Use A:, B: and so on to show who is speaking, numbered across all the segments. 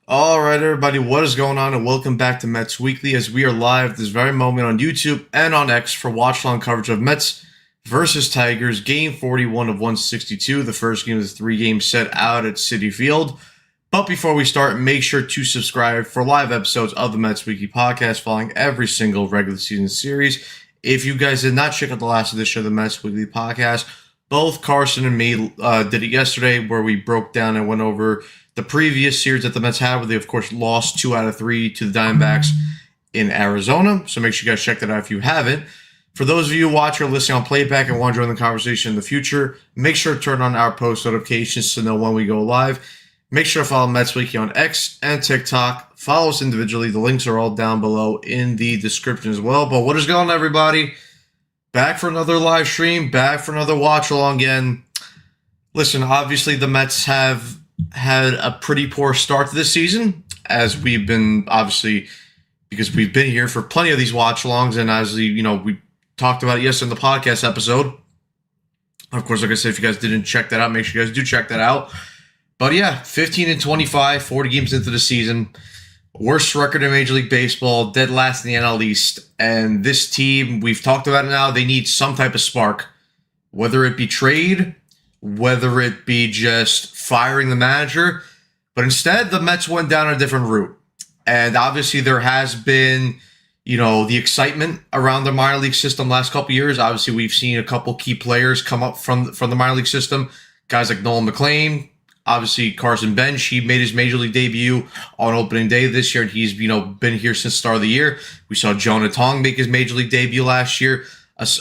A: All right, everybody, what is going on? And welcome back to Mets Weekly as we are live this very moment on YouTube and on X for watch-along coverage of Mets versus Tigers, Game 41 of 162, the first game of the three-game set out at Citi Field. But before we start, make sure to subscribe for live episodes of the Mets Weekly podcast following every single regular season series. If you guys did not check out the last edition of the Mets Weekly podcast, both Carson and me did it yesterday where we broke down and went over the previous series that the Mets had, where they, of course, lost 2 out of 3 to the Diamondbacks in Arizona. So make sure you guys check that out if you haven't. For those of you watching or listening on playback and want to join the conversation in the future, make sure to turn on our post notifications to know when we go live. Make sure to follow Mets Weekly on X and TikTok. Follow us individually. The links are all down below in the description as well. But what is going on, everybody? Back for another live stream. Back for another watch along again. Listen, obviously the Mets have had a pretty poor start to this season, as we've been, obviously, because we've been here for plenty of these watch-alongs, and as we talked about it yesterday in the podcast episode. Of course, like I said, if you guys didn't check that out, make sure you guys do check that out. But yeah, 15-25, 40 games into the season, worst record in Major League Baseball, dead last in the NL East, and this team, we've talked about it now, they need some type of spark, whether it be trade, whether it be just firing the manager. But instead, the Mets went down a different route. And obviously, there has been, the excitement around the minor league system last couple of years. Obviously, we've seen a couple key players come up from the minor league system. Guys like Nolan McLean, obviously Carson Bench. He made his major league debut on opening day this year, and he's been here since the start of the year. We saw Jonah Tong make his major league debut last year,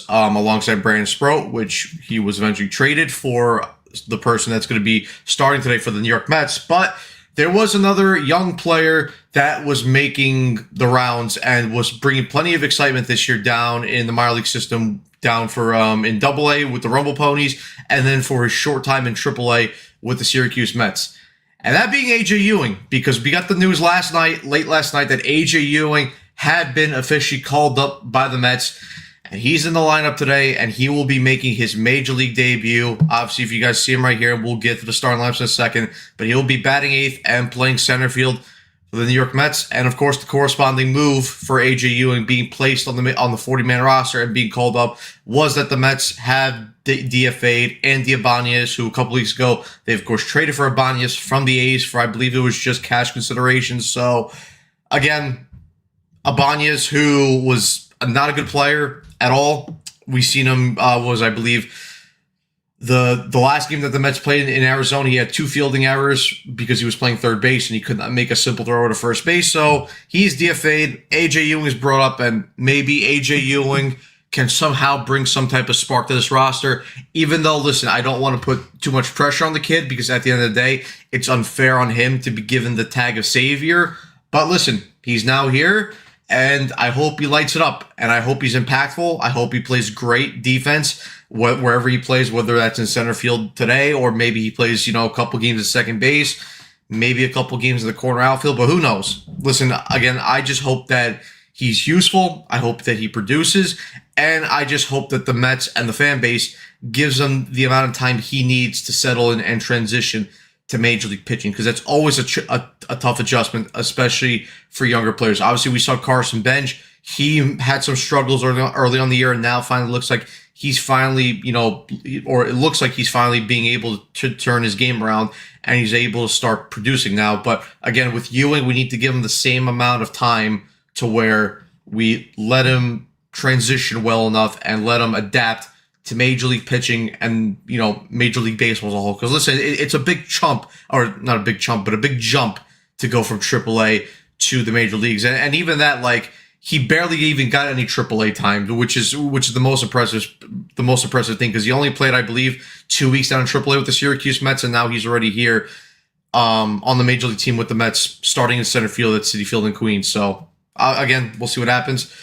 A: alongside Brandon Sproat, which he was eventually traded for the person that's going to be starting today for the New York Mets. But there was another young player that was making the rounds and was bringing plenty of excitement this year down in the minor league system, down for in Double-A with the Rumble Ponies, and then for his short time in Triple-A with the Syracuse Mets. And that being A.J. Ewing, because we got the news late last night, that A.J. Ewing had been officially called up by the Mets. And he's in the lineup today, and he will be making his major league debut. Obviously, if you guys see him right here, we'll get to the starting lineups in a second. But he'll be batting eighth and playing center field for the New York Mets. And, of course, the corresponding move for A.J. Ewing being placed on the 40-man roster and being called up was that the Mets have DFA'd Andy Ibanez, who a couple weeks ago, they, of course, traded for Ibanez from the A's for, I believe it was just cash consideration. So, again, Ibanez, who was not a good player at all. We seen him I believe the last game that the Mets played in Arizona, he had 2 fielding errors because he was playing third base and he could not make a simple throw to first base. So he's DFA'd. A.J. Ewing is brought up, and maybe A.J. Ewing can somehow bring some type of spark to this roster. Even though, listen, I don't want to put too much pressure on the kid because at the end of the day, it's unfair on him to be given the tag of savior. But listen, he's now here. And I hope he lights it up, and I hope he's impactful. I hope he plays great defense wherever he plays, whether that's in center field today or maybe he plays, a couple games at second base, maybe a couple games in the corner outfield, but who knows? Listen, again, I just hope that he's useful. I hope that he produces, and I just hope that the Mets and the fan base gives him the amount of time he needs to settle in and transition to major league pitching, because that's always a tough adjustment, especially for younger players. Obviously, we saw Carson Bench. He had some struggles early on the year, and now finally looks like he's finally, or it looks like he's finally being able to turn his game around, and he's able to start producing now. But again, with Ewing, we need to give him the same amount of time to where we let him transition well enough and let him adapt to Major League pitching and, Major League Baseball as a whole. Because listen, it's a big chump, or not a big chump, but a big jump to go from AAA to the Major Leagues. And even that, he barely even got any AAA time, which is the most impressive thing, because he only played, I believe, 2 weeks down in AAA with the Syracuse Mets, and now he's already here on the Major League team with the Mets, starting in center field at Citi Field in Queens. So, again, we'll see what happens.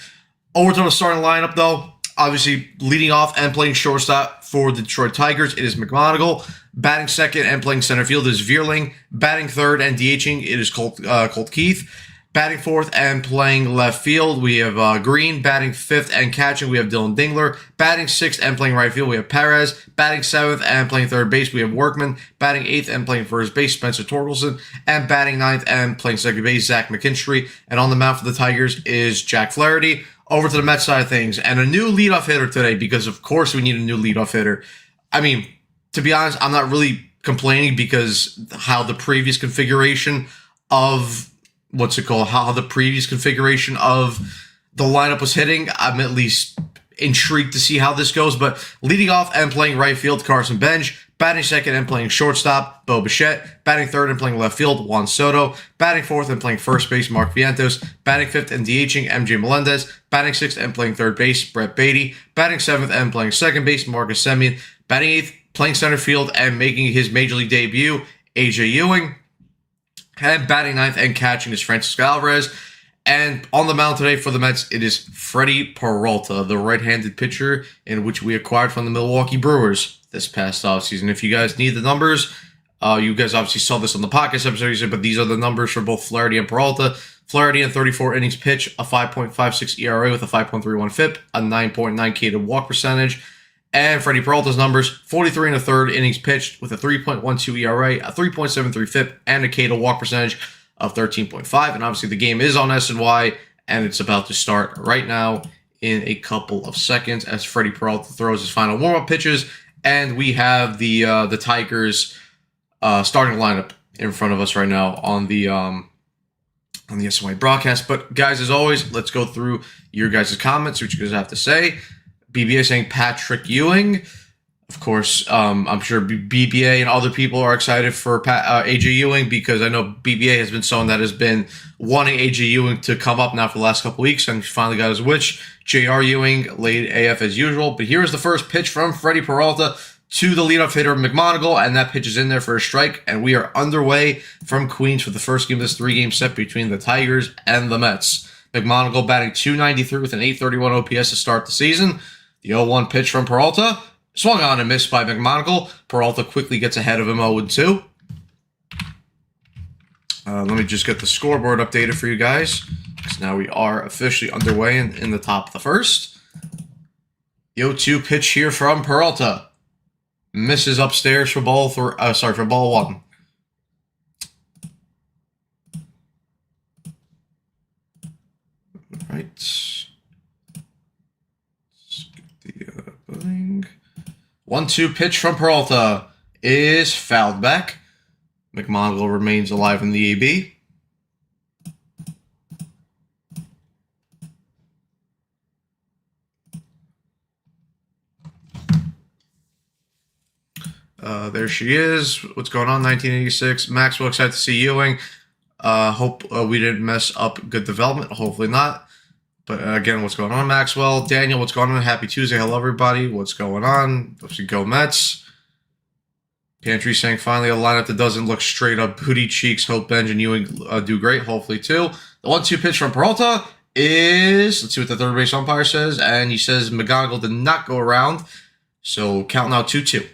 A: Over to the starting lineup, though. Obviously, leading off and playing shortstop for the Detroit Tigers, it is McMonigle. Batting second and playing center field is Vierling. Batting third and DHing, it is Colt Keith. Batting fourth and playing left field, we have Green. Batting fifth and catching, we have Dylan Dingler. Batting sixth and playing right field, we have Perez. Batting seventh and playing third base, we have Workman. Batting eighth and playing first base, Spencer Torkelson. And batting ninth and playing second base, Zach McKinstry. And on the mound for the Tigers is Jack Flaherty. Over to the Mets side of things, and a new leadoff hitter today, because of course we need a new leadoff hitter. I mean, to be honest, I'm not really complaining because how the previous configuration of how the previous configuration of the lineup was hitting. I'm at least intrigued to see how this goes. But leading off and playing right field, Carson Bench. Batting second and playing shortstop, Bo Bichette. Batting third and playing left field, Juan Soto. Batting fourth and playing first base, Mark Vientos. Batting fifth and DHing, MJ Melendez. Batting sixth and playing third base, Brett Beatty. Batting seventh and playing second base, Marcus Semien. Batting eighth, playing center field and making his major league debut, AJ Ewing. And batting ninth and catching is Francisco Alvarez. And on the mound today for the Mets, it is Freddie Peralta, the right-handed pitcher in which we acquired from the Milwaukee Brewers this past offseason. If you guys need the numbers, you guys obviously saw this on the podcast episode, but these are the numbers for both Flaherty and Peralta. Flaherty in 34 innings pitch, a 5.56 ERA with a 5.31 FIP, a 9.9 K to walk percentage. And Freddie Peralta's numbers, 43 and a third innings pitched with a 3.12 ERA, a 3.73 FIP, and a K to walk percentage of 13.5. And obviously the game is on SNY, and it's about to start right now in a couple of seconds as Freddie Peralta throws his final warm-up pitches. And we have the Tigers starting lineup in front of us right now on the SNY broadcast. But guys, as always, let's go through your guys' comments, what you guys have to say. BBA saying Patrick Ewing. Of course, I'm sure BBA and other people are excited for AJ Ewing because I know BBA has been someone that has been wanting AJ Ewing to come up now for the last couple weeks, and he finally got his wish. JR Ewing laid AF as usual, but here's the first pitch from Freddie Peralta to the leadoff hitter McMonagle, and that pitch is in there for a strike, and we are underway from Queens for the first game of this three-game set between the Tigers and the Mets. McMonagle batting .293 with an .831 OPS to start the season. The 0-1 pitch from Peralta, swung on and missed by McMonagle. Peralta quickly gets ahead of him 0-2. Let me just get the scoreboard updated for you guys, because now we are officially underway in the top of the first. The 0-2 pitch here from Peralta. Misses upstairs for ball one. All right. 1-2 pitch from Peralta is fouled back. McMonagle remains alive in the AB. There she is. What's going on? 1986. Maxwell, excited to see Ewing. Hope we didn't mess up good development. Hopefully not. But again, what's going on, Maxwell? Daniel, what's going on? Happy Tuesday. Hello, everybody. What's going on? Let's go Mets. Pantry saying finally a lineup that doesn't look straight up booty cheeks. Hope Benj and Ewing do great. Hopefully, too. The 1-2 pitch from Peralta is, let's see what the third base umpire says. And he says McGonigal did not go around. So count now 2-2.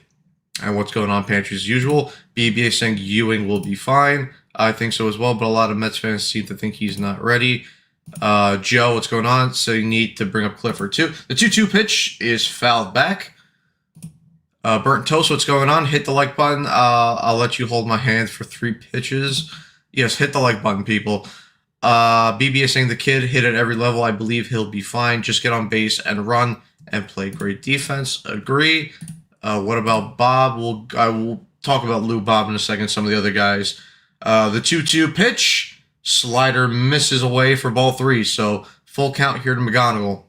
A: And what's going on, Pantry, as usual? BBA saying Ewing will be fine. I think so as well, but a lot of Mets fans seem to think he's not ready. Joe, what's going on? So you need to bring up Clifford too. The 2-2 pitch is fouled back. Burnt Toast, what's going on? Hit the like button. I'll let you hold my hand for 3 pitches. Yes, hit the like button, people. BB is saying the kid hit at every level. I believe he'll be fine. Just get on base and run and play great defense. Agree. What about Bob? I will talk about Lou Bob in a second. Some of the other guys. The 2-2 pitch. Slider misses away for ball 3, so full count here to McGonigal.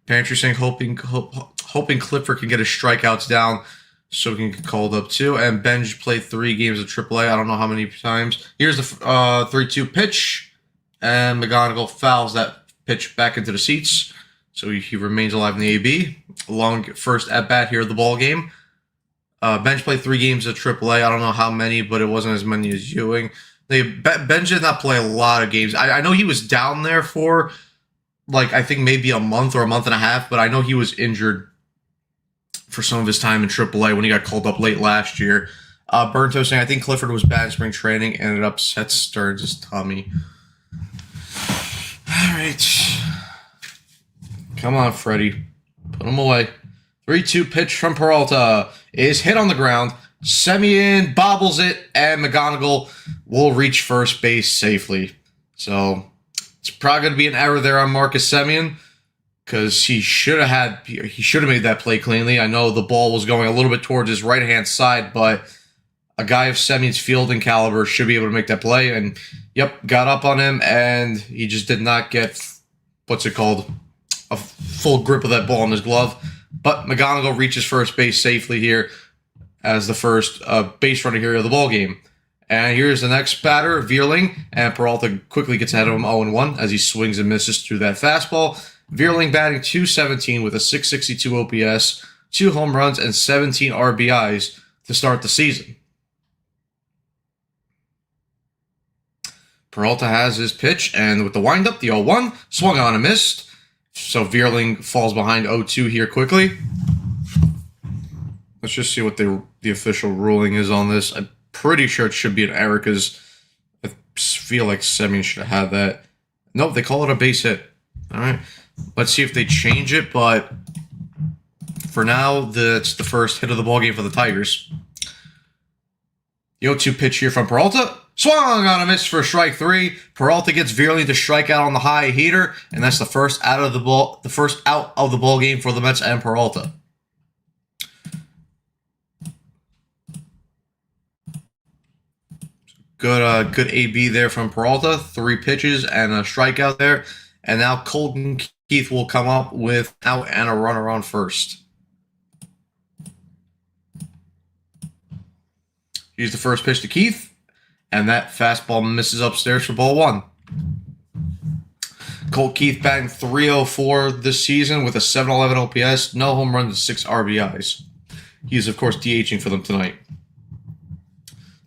A: Pantry saying hoping Clifford can get his strikeouts down so he can get called up too. And Benj played 3 games of AAA. I don't know how many times. Here's the 3-2 pitch, and McGonigal fouls that pitch back into the seats, so he remains alive in the AB. Long first at bat here of the ball game. Benj played 3 games of AAA. I don't know how many, but it wasn't as many as Ewing. Benj did not play a lot of games. I know he was down there for, I think maybe a month or a month and a half, but I know he was injured for some of his time in AAA when he got called up late last year. Burnto saying, I think Clifford was bad in spring training and it upsets Stearns' tummy. right. Come on, Freddie. Put him away. 3-2 pitch from Peralta is hit on the ground. Semien bobbles it, and McGonigal will reach first base safely. So it's probably going to be an error there on Marcus Semien because he should have made that play cleanly. I know the ball was going a little bit towards his right-hand side, but a guy of Semien's fielding caliber should be able to make that play. And, yep, got up on him, and he just did not get, a full grip of that ball in his glove. But McGonigal reaches first base safely here as the first base runner here of the ballgame. And here's the next batter, Vierling, and Peralta quickly gets ahead of him 0-1 as he swings and misses through that fastball. Vierling batting .217 with a .662 OPS, 2 home runs, and 17 RBIs to start the season. Peralta has his pitch, and with the windup, the 0-1, swung on and missed. So Vierling falls behind 0-2 here quickly. Let's just see what the official ruling is on this. I'm pretty sure it should be an error because I feel like Semien should have had that. Nope, they call it a base hit. All right. Let's see if they change it, but for now, that's the first hit of the ballgame for the Tigers. The 0-2 pitch here from Peralta. Swung on a miss for strike 3. Peralta gets Vierling to strike out on the high heater, and that's the first out of the ball game for the Mets and Peralta. Good AB there from Peralta. 3 pitches and a strikeout there. And now Colton Keith will come up with out and a runner on first. Here's the first pitch to Keith. And that fastball misses upstairs for ball 1. Colt Keith batting .304 this season with a .711 OPS, no home runs, and 6 RBIs. He's, of course, DHing for them tonight.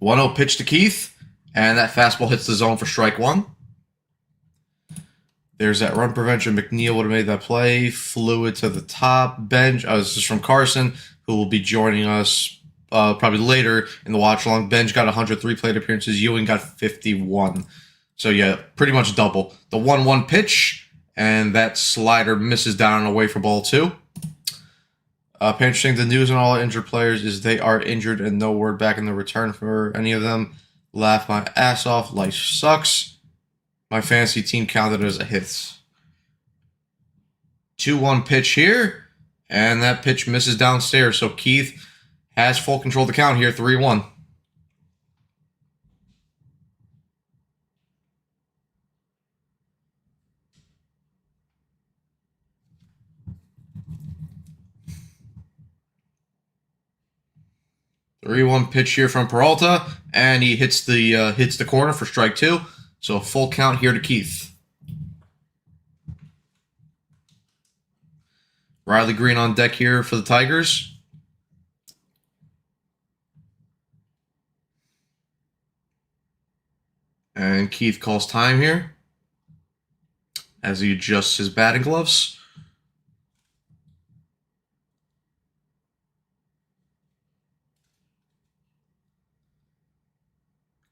A: 1-0 pitch to Keith, and that fastball hits the zone for strike 1. There's that run prevention. McNeil would have made that play. Flew it to the top bench. This is from Carson, who will be joining us probably later in the watch-along. Bench got 103 plate appearances. Ewing got 51. So, yeah, pretty much double. The 1-1 pitch, and that slider misses down and away for ball 2. Interesting, the news on all injured players is they are injured and no word back in the return for any of them. Laugh my ass off. Life sucks. My fantasy team counted as a hit. 2-1 pitch here, and that pitch misses downstairs. So Keith has full control of the count here, 3-1. Three-one pitch here from Peralta, and he hits the corner for strike 2. So a full count here to Keith. Riley Green on deck here for the Tigers. And Keith calls time here as he adjusts his batting gloves.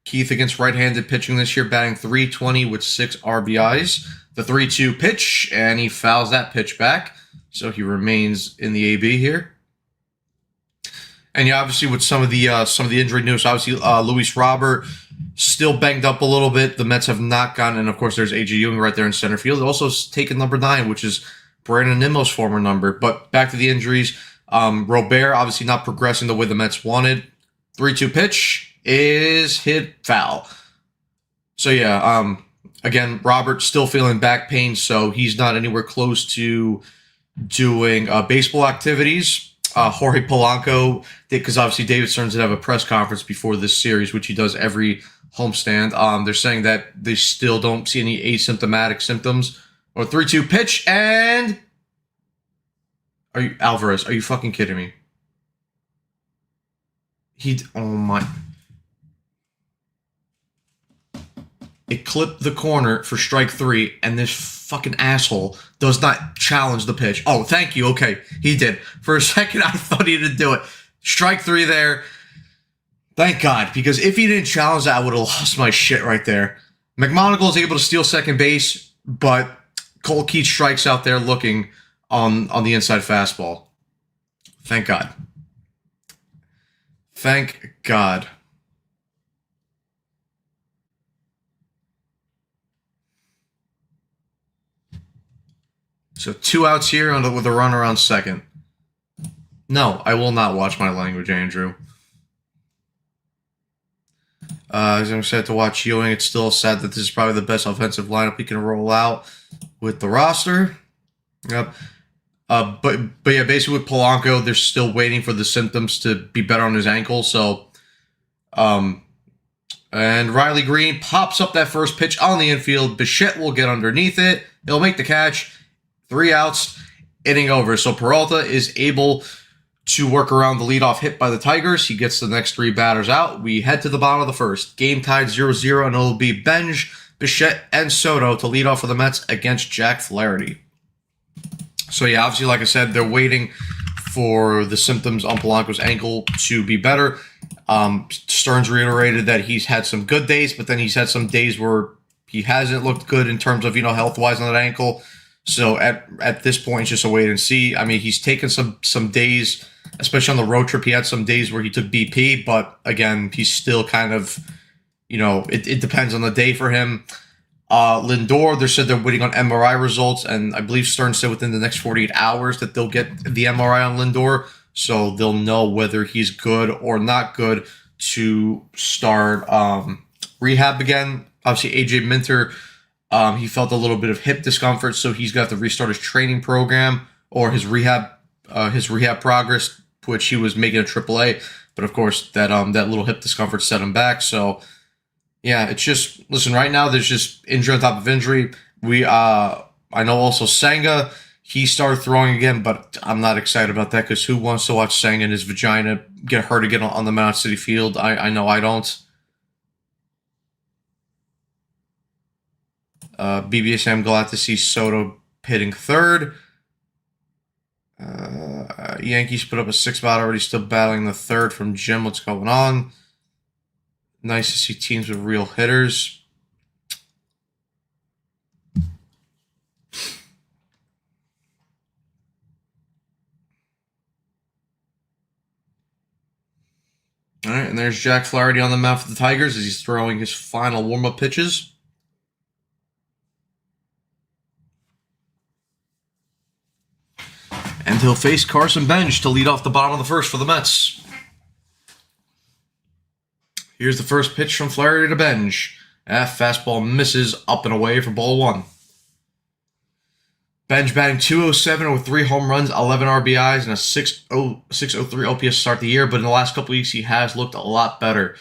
A: Keith against right-handed pitching this year, batting .320 with 6 RBIs. The 3-2 pitch, and he fouls that pitch back. So he remains in the AB here. And yeah, obviously with some of the injury news, obviously Luis Robert still banged up a little bit. The Mets have not gotten, and of course there's A.J. Ewing right there in center field. Also taken number 9, which is Brandon Nimmo's former number. But back to the injuries. Robert obviously not progressing the way the Mets wanted. 3-2 pitch is hit foul. So yeah, again, Robert still feeling back pain, so he's not anywhere close to doing baseball activities. Jorge Polanco, because obviously David Stearns did have a press conference before this series, which he does every homestand. They're saying that they still don't see any asymptomatic symptoms. Or 3-2 pitch, and Alvarez, are you fucking kidding me? Oh my. It clipped the corner for strike 3, and this fucking asshole does not challenge the pitch. Oh, thank you. Okay, he did. For a second, I thought he didn't do it. Strike 3 there. Thank God, because if he didn't challenge that, I would have lost my shit right there. McMonigal is able to steal second base, but Cole Keith strikes out there looking on the inside fastball. Thank God. Thank God. So 2 outs here with a runner on second. No, I will not watch my language, Andrew. As I'm excited to watch Ewing, it's still sad that this is probably the best offensive lineup we can roll out with the roster. Yep. But yeah, basically with Polanco, they're still waiting for the symptoms to be better on his ankle. So, and Riley Green pops up that first pitch on the infield. Bichette will get underneath it. He'll make the catch. 3 outs, inning over. So Peralta is able to work around the leadoff hit by the Tigers. He gets the next 3 batters out. We head to the bottom of the first. Game tied 0-0, and it'll be Benj, Bichette, and Soto to lead off for the Mets against Jack Flaherty. So yeah, obviously, like I said, they're waiting for the symptoms on Polanco's ankle to be better. Stearns reiterated that he's had some good days, but then he's had some days where he hasn't looked good in terms of, health-wise on that ankle. So at this point, it's just a wait and see. I mean, he's taken some days, especially on the road trip. He had some days where he took BP, but again, he's still kind of, it depends on the day for him. Lindor, they said they're waiting on MRI results, and I believe Stearns said within the next 48 hours that they'll get the MRI on Lindor, so they'll know whether he's good or not good to start rehab again. Obviously, AJ Minter, he felt a little bit of hip discomfort, so he's got to restart his training program or his rehab progress, which he was making a AAA. But of course, that little hip discomfort set him back. So yeah, it's just, listen, right now there's just injury on top of injury. I know also Senga, he started throwing again, but I'm not excited about that because who wants to watch Senga and his vagina get hurt again on the Mount City field? I know I don't. BBSM, glad to see Soto hitting third. Yankees put up a 6-batter already, still battling the third from Jim. What's going on? Nice to see teams with real hitters. All right, and there's Jack Flaherty on the mound for the Tigers as he's throwing his final warm-up pitches. And he'll face Carson Benj to lead off the bottom of the first for the Mets. Here's the first pitch from Flaherty to Benj. Fastball misses up and away for ball 1. Benj batting .207 with 3 home runs, 11 RBIs, and a 603 OPS start the year, but in the last couple weeks he has looked a lot better.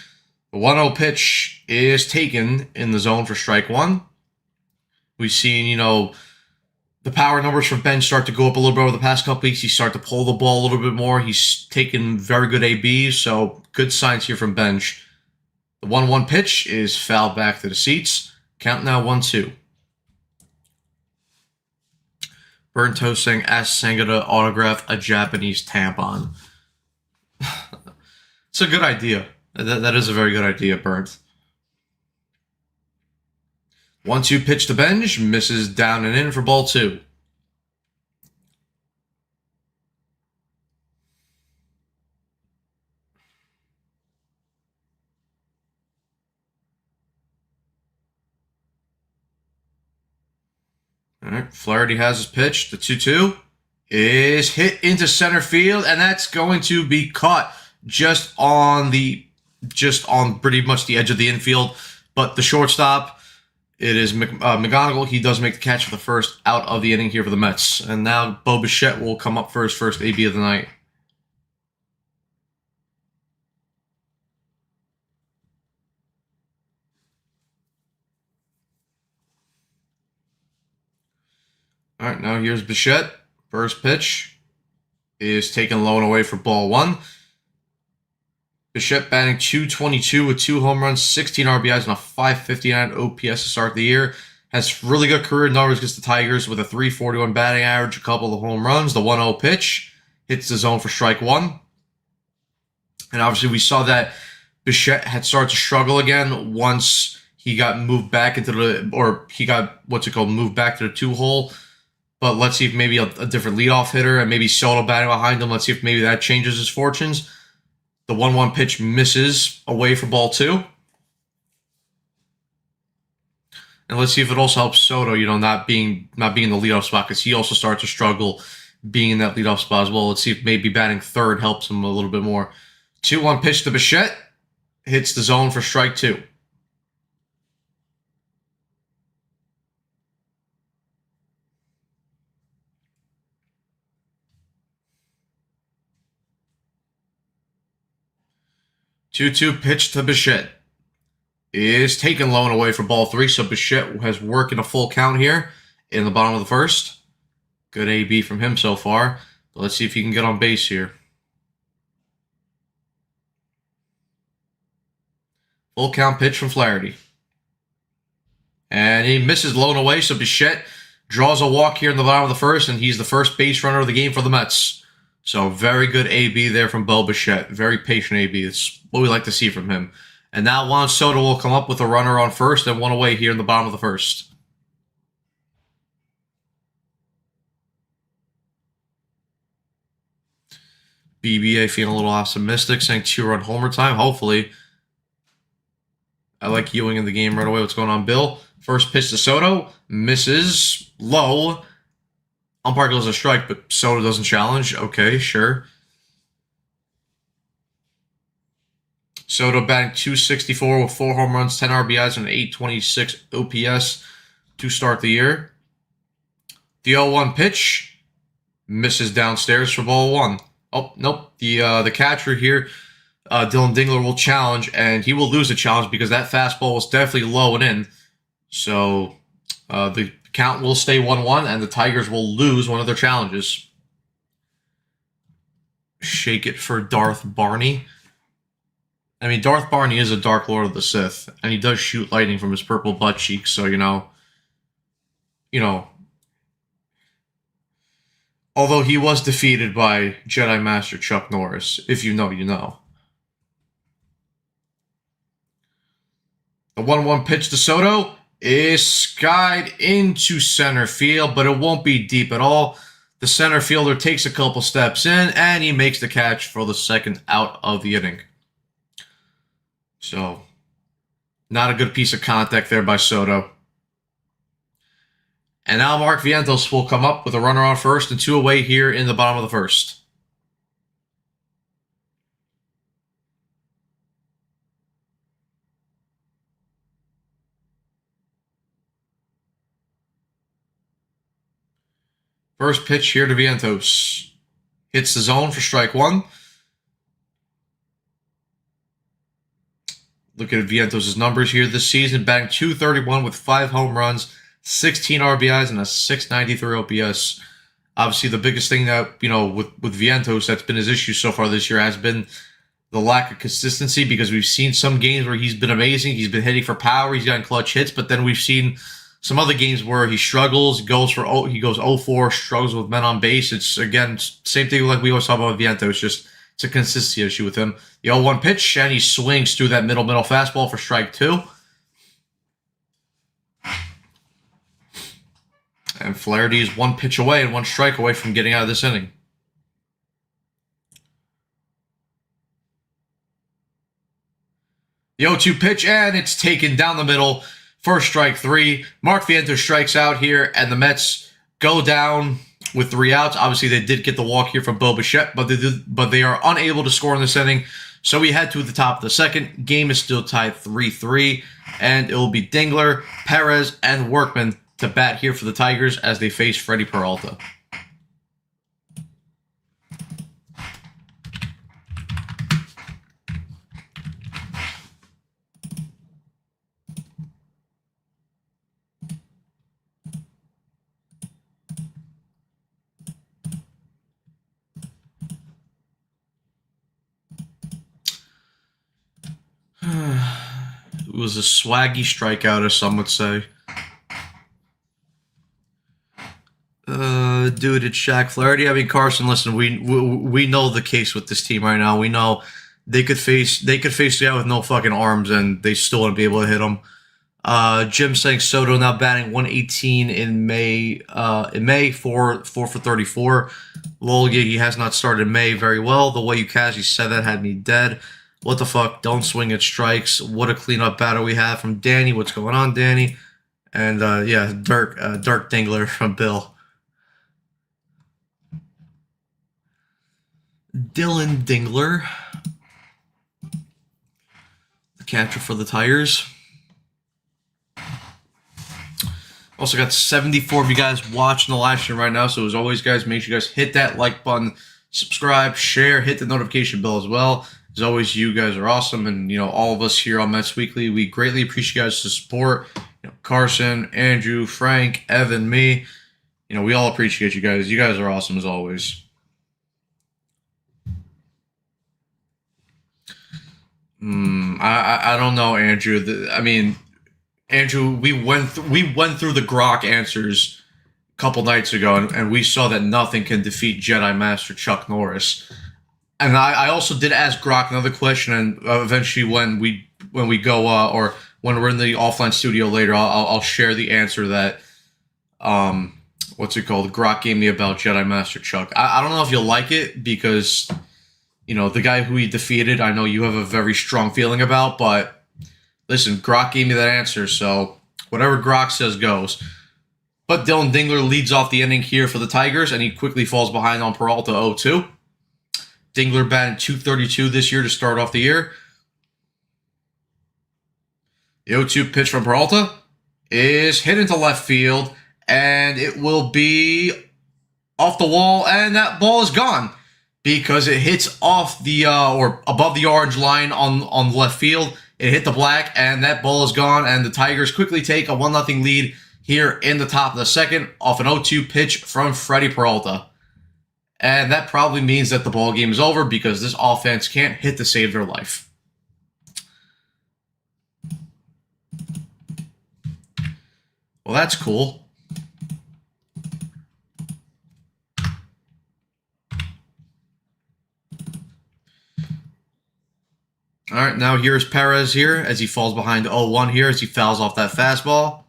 A: The 1-0 pitch is taken in the zone for strike 1. We've seen, the power numbers for Benj start to go up a little bit over the past couple weeks. He started to pull the ball a little bit more. He's taken very good ABs, so good signs here from Benj. The 1-1 pitch is fouled back to the seats. Count now 1-2. Burnt Toast saying, ask Senga to autograph a Japanese tampon. It's a good idea. That is a very good idea, Burnt. 1-2 pitch to Benj, misses down and in for ball 2. All right, Flaherty has his pitch. The 2-2 is hit into center field, and that's going to be caught just on pretty much the edge of the infield. But the shortstop, it is McGonigal. He does make the catch for the first out of the inning here for the Mets. And now Bo Bichette will come up for his first AB of the night. All right, now here's Bichette. First pitch is taken low and away for ball 1. Bichette batting .222 with 2 home runs, 16 RBIs, and a .559 OPS to start the year. Has really good career numbers against the Tigers with a .341 batting average, a couple of home runs. The 1-0 pitch hits the zone for strike 1. And obviously we saw that Bichette had started to struggle again once he got moved back into the, or he got, moved back to the 2-hole. But let's see if maybe a different leadoff hitter and maybe Soto batting behind him. Let's see if maybe that changes his fortunes. The 1-1 pitch misses away for ball 2. And let's see if it also helps Soto, not being in the leadoff spot, because he also starts to struggle being in that leadoff spot as well. Let's see if maybe batting third helps him a little bit more. 2-1 pitch to Bichette. Hits the zone for strike 2. Two pitch to Bichette is taken low and away for ball 3. So Bichette has worked in a full count here in the bottom of the first. Good AB from him so far. But let's see if he can get on base here. Full count pitch from Flaherty. And he misses low and away, so Bichette draws a walk here in the bottom of the first, and he's the first base runner of the game for the Mets. So very good AB there from Bo Bichette. Very patient AB. It's what we like to see from him. And now Juan Soto will come up with a runner on first and 1 away here in the bottom of the first. BBA feeling a little optimistic, saying 2-run homer time, hopefully. I like Ewing in the game right away. What's going on, Bill? First pitch to Soto. Misses. Low. Umpire goes a strike, but Soto doesn't challenge. Okay, sure. Soto batting .264 with 4 home runs, 10 RBIs, and an .826 OPS to start the year. The 0-1 pitch misses downstairs for ball 1. Oh, nope. The catcher here, Dylan Dingler, will challenge, and he will lose the challenge because that fastball was definitely low and in. So the count will stay 1-1, and the Tigers will lose one of their challenges. Shake it for Darth Barney. I mean, Darth Barney is a Dark Lord of the Sith, and he does shoot lightning from his purple butt cheeks, so, although he was defeated by Jedi Master Chuck Norris. If you know, you know. The 1-1 pitch to Soto is skied into center field, but it won't be deep at all. The center fielder takes a couple steps in, and he makes the catch for the second out of the inning. So, not a good piece of contact there by Soto. And now Mark Vientos will come up with a runner on first and 2 away here in the bottom of the first. First pitch here to Vientos. Hits the zone for strike 1. Look at Vientos' numbers here this season. Batting .231 with 5 home runs, 16 RBIs, and a .693 OPS. Obviously, the biggest thing that, with Vientos that's been his issue so far this year has been the lack of consistency, because we've seen some games where he's been amazing. He's been hitting for power. He's gotten clutch hits, but then we've seen some other games where he struggles, he goes 0-4, struggles with men on base. It's, again, same thing like we always talk about with Vientos, just it's a consistency issue with him. The 0-1 pitch, and he swings through that middle fastball for strike 2. And Flaherty is 1 pitch away and 1 strike away from getting out of this inning. The 0-2 pitch, and it's taken down the middle for strike 3. Mark Vientos strikes out here, and the Mets go down with 3 outs. Obviously, they did get the walk here from Bo Bichette, but they are unable to score in this inning. So we head to the top of the second. Game is still tied 3-3, and it will be Dingler, Perez, and Workman to bat here for the Tigers as they face Freddie Peralta. It was a swaggy strikeout, as some would say. Dude, it's Shaq Flaherty. I mean, Carson, listen, we know the case with this team right now. We know they could face the guy with no fucking arms, and they still wouldn't be able to hit him. Jim saying Soto now batting 118 in May. In May, 4 for 34. Lol, he has not started May very well. The way you casually said that had me dead. What the fuck? Don't swing at strikes. What a cleanup batter we have from Danny. What's going on, Danny? And yeah, Dirk Dingler from Bill. Dylan Dingler, the catcher for the Tigers. Also got 74 of you guys watching the live stream right now. So as always, guys, make sure you guys hit that like button, subscribe, share, hit the notification bell as well. As always, you guys are awesome, and all of us here on Mets Weekly, we greatly appreciate you guys' support. Carson, Andrew, Frank, Evan, me. We all appreciate you guys. You guys are awesome as always. I don't know, Andrew. Andrew, we went through the Grok answers a couple nights ago, and we saw that nothing can defeat Jedi Master Chuck Norris. And I also did ask Grok another question, and eventually when we go or when we're in the offline studio later, I'll share the answer that what's it called? Grok gave me about Jedi Master Chuck. I don't know if you'll like it because the guy who he defeated, I know you have a very strong feeling about, but listen, Grok gave me that answer, so whatever Grok says goes. But Dylan Dingler leads off the inning here for the Tigers, and he quickly falls behind on Peralta 0-2. Dingler batted .232 this year to start off the year. The 0-2 pitch from Peralta is hit into left field, and it will be off the wall, and that ball is gone because it hits off the or above the orange line on left field. It hit the black, and that ball is gone, and the Tigers quickly take a 1-0 lead here in the top of the second off an 0-2 pitch from Freddie Peralta. And that probably means that the ball game is over because this offense can't hit to save their life. Well, that's cool. All right, now here's Perez here as he falls behind 0-1 here as he fouls off that fastball.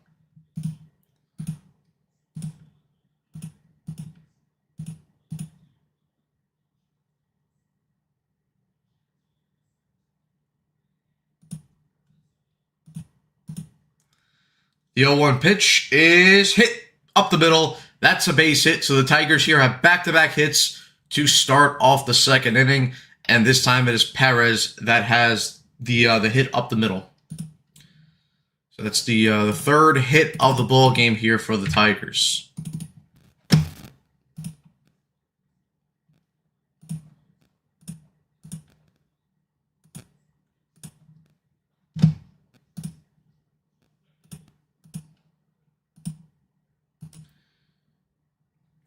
A: The 0-1 pitch is hit up the middle. That's a base hit. So the Tigers here have back-to-back hits to start off the second inning. And this time it is Perez that has the hit up the middle. So that's the third hit of the ball game here for the Tigers.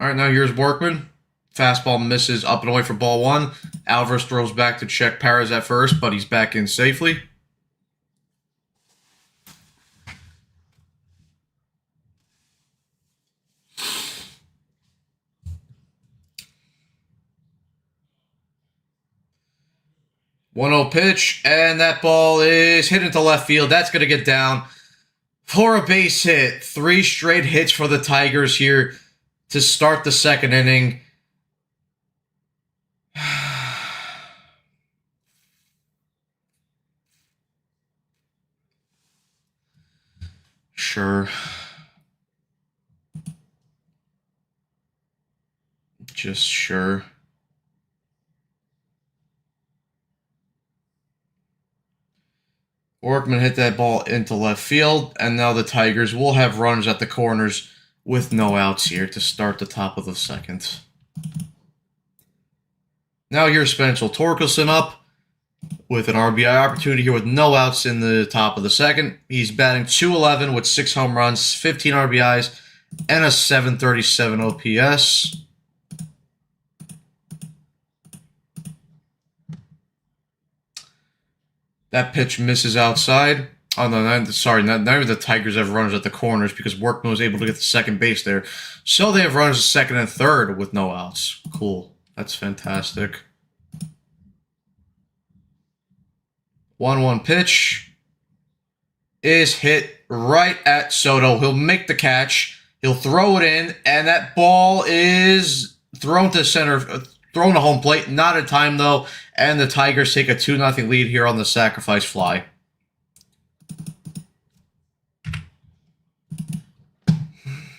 A: All right, now here's Workman. Fastball misses up and away for ball one. Alvarez throws back to check Perez at first, but he's back in safely. One-0 pitch, and that ball is hit into left field. That's going to get down for a base hit. 3 straight hits for the Tigers here to start the second inning. Sure. Just sure. Workman hit that ball into left field, and now the Tigers will have runners at the corners with no outs here to start the top of the second. Now here's Spencer Torkelson up with an RBI opportunity here with no outs in the top of the second. He's batting .211 with 6 home runs, 15 RBIs, and a .737 OPS. That pitch misses outside. Oh, no, sorry, not even the Tigers have runners at the corners because Workman was able to get the second base there. So they have runners at second and third with no outs. Cool. That's fantastic. 1-1 pitch is hit right at Soto. He'll make the catch. He'll throw it in, and that ball is thrown to center, thrown to home plate. Not in time, though, and the Tigers take a 2-0 lead here on the sacrifice fly.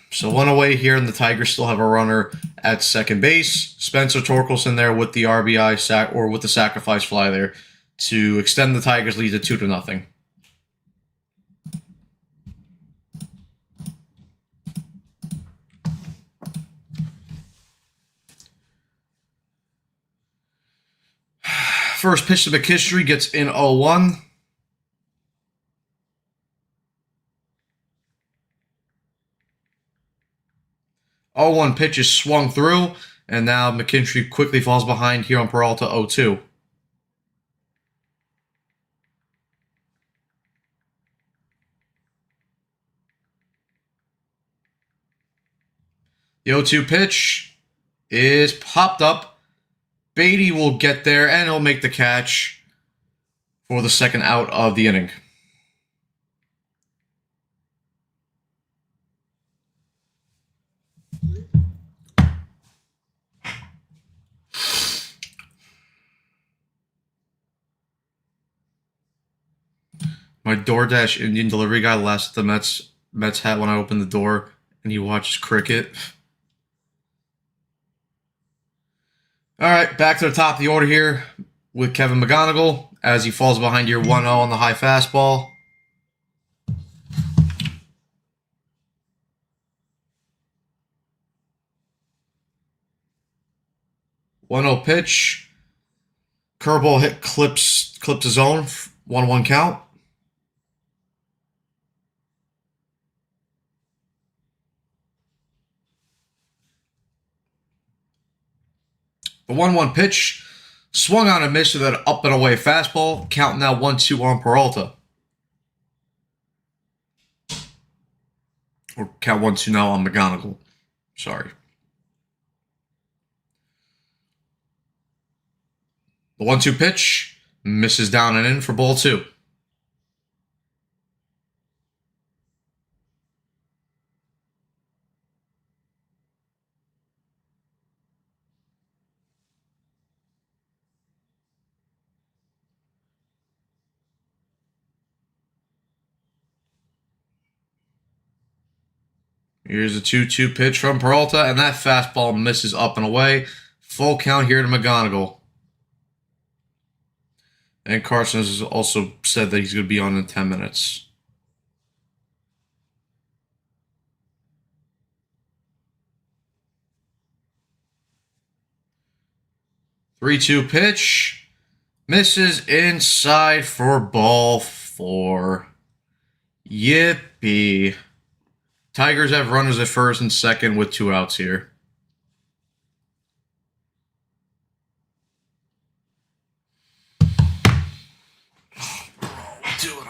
A: So one away here, and the Tigers still have a runner at second base. Spencer Torkelson there with the RBI sack, or with the sacrifice fly there, to extend the Tigers' lead to 2-0. First pitch to McKinstry gets in 0-1. Oh, 1 pitch is swung through, and now McKinstry quickly falls behind here on Peralta 0-2. The 0-2 pitch is popped up. Beatty will get there, and he'll make the catch for the second out of the inning. My DoorDash Indian delivery guy last at the Mets hat when I opened the door, and he watches cricket. All right, back to the top of the order here with Kevin McGonigal as he falls behind here 1-0 on the high fastball. One 0 pitch. Curveball hit clips his own. 1-1 count. The 1-1 pitch swung on and missed with an up and away fastball. Count now 1-2 on Peralta. Or count 1-2 now on McGonigal. Sorry. The 1-2 pitch misses down and in for ball 2. Here's a 2-2 pitch from Peralta, and that fastball misses up and away. Full count here to McGonigal. And Carson has also said that he's going to be on in 10 minutes. Three-two pitch. Misses inside for ball 4. Yippee. Tigers have runners at first and second with 2 outs here. Dude,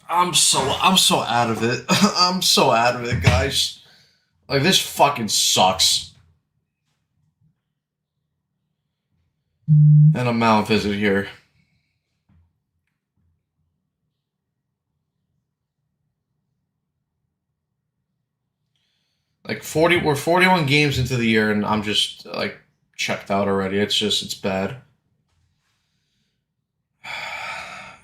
A: I'm so out of it. I'm so out of it, guys. Like, this fucking sucks. And a mound visit here. Like, we're 41 games into the year, and I'm just, like, checked out already. It's bad.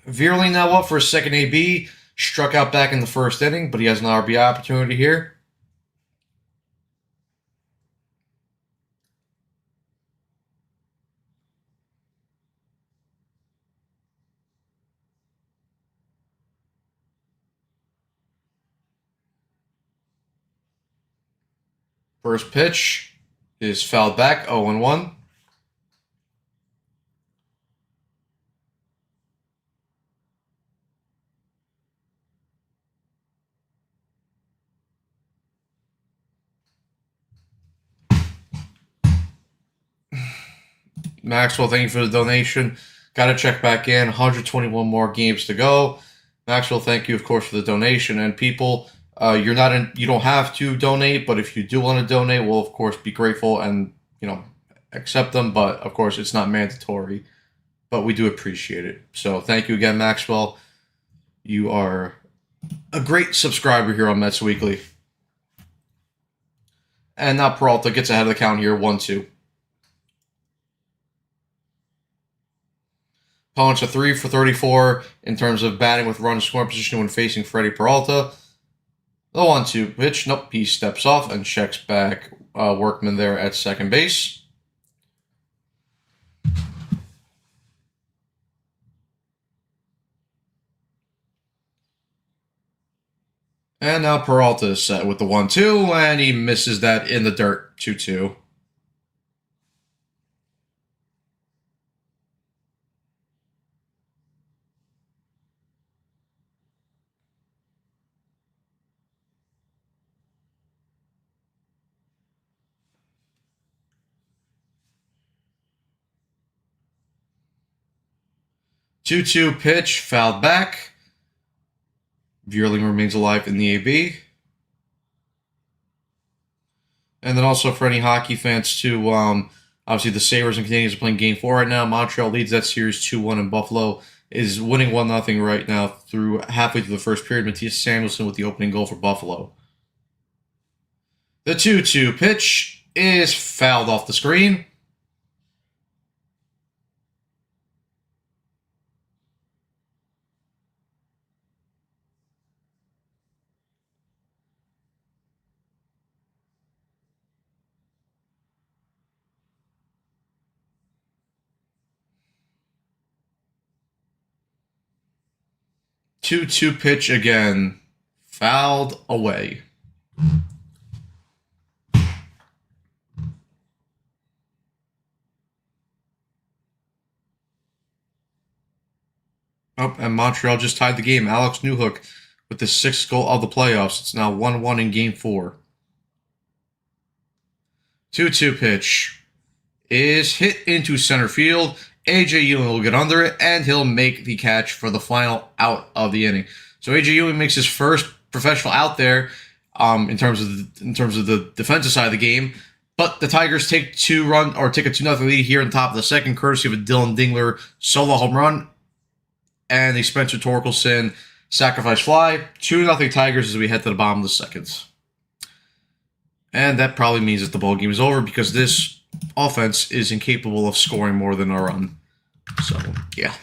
A: Veerling now up for a second AB. Struck out back in the first inning, but he has an RBI opportunity here. First pitch is fouled back, 0-1. Maxwell, thank you for the donation. Got to check back in. 121 more games to go. Maxwell, thank you, of course, for the donation. And people, you don't have to donate, but if you do want to donate, we'll of course be grateful and accept them. But of course, it's not mandatory. But we do appreciate it. So thank you again, Maxwell. You are a great subscriber here on Mets Weekly. And now Peralta gets ahead of the count here, 1-2. Opponents are 3 for 34 in terms of batting with run scoring position when facing Freddie Peralta. The 1-2 pitch. Nope, he steps off and checks back Workman there at second base. And now Peralta is set with the 1-2, and he misses that in the dirt, 2-2. Two-two pitch, fouled back. Vierling remains alive in the AB. And then also for any hockey fans too, obviously the Sabres and Canadiens are playing Game 4 right now. Montreal leads that series 2-1, and Buffalo is winning 1-0 right now through halfway through the first period. Matthias Samuelsson with the opening goal for Buffalo. The 2-2 pitch is fouled off the screen. Two-two pitch again, fouled away. Oh, and Montreal just tied the game. Alex Newhook with the sixth goal of the playoffs. It's now 1-1 in Game 4. 2-2 pitch is hit into center field. AJ Ewing will get under it, and he'll make the catch for the final out of the inning. So AJ Ewing makes his first professional out there in terms of the defensive side of the game. But the Tigers take a 2-0 lead here on top of the second, courtesy of a Dylan Dingler solo home run and a Spencer Torkelson sacrifice fly. 2-0 Tigers as we head to the bottom of the second. And that probably means that the ball game is over because this offense is incapable of scoring more than a run. So, yeah.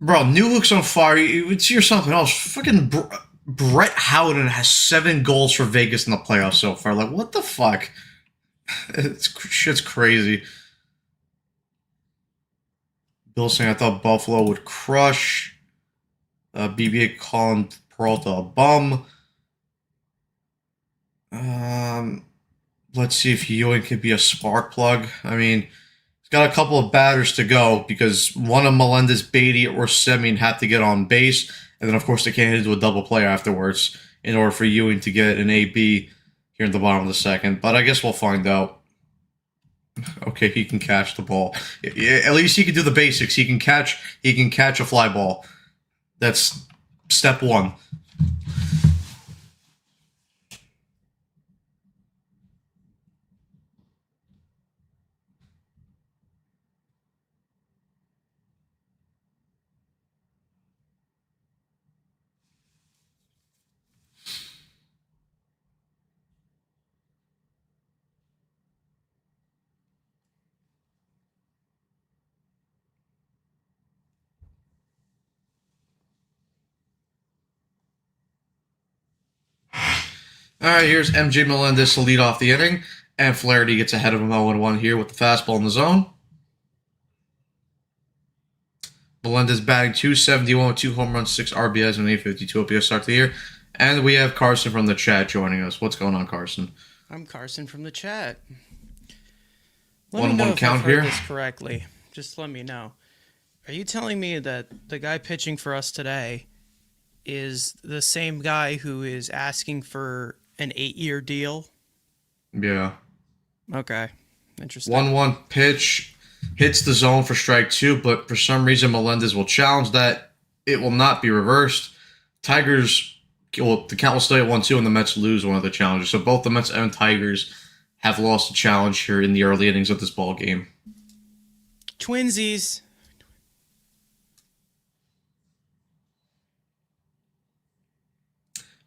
A: Bro, Newhook's on fire. You would see something else. Fucking Brett Howden has 7 goals for Vegas in the playoffs so far. Like, what the fuck? Shit's crazy. Bill saying I thought Buffalo would crush. BBA calling Peralta a bum. Let's see if Ewing could be a spark plug. I mean, he's got a couple of batters to go because one of Melendez, Beatty, or Semien have to get on base. And then, of course, they can't hit into a double play afterwards in order for Ewing to get an AB here in the bottom of the second. But I guess we'll find out. Okay, he can catch the ball. At least he can do the basics. He can catch a fly ball. That's step one. All right, here's MJ Melendez to lead off the inning, and Flaherty gets ahead of him 0-1 here with the fastball in the zone. Melendez batting .271 with 2 home runs, 6 RBIs, and 852 OPS start to the year. And we have Carson from the chat joining us. What's going on, Carson?
B: I'm Carson from the chat.
A: Let me know if I've heard
B: this correctly. Just let me know. Are you telling me that the guy pitching for us today is the same guy who is asking for an 8-year deal?
A: Yeah.
B: Okay. Interesting.
A: 1-1 pitch Hits the zone for strike 2, but for some reason Melendez will challenge that. It will not be reversed. Tigers, well, the count will stay at 1-2, and the Mets lose one of the challenges. So both the Mets and Tigers have lost a challenge here in the early innings of this ball game.
B: Twinsies.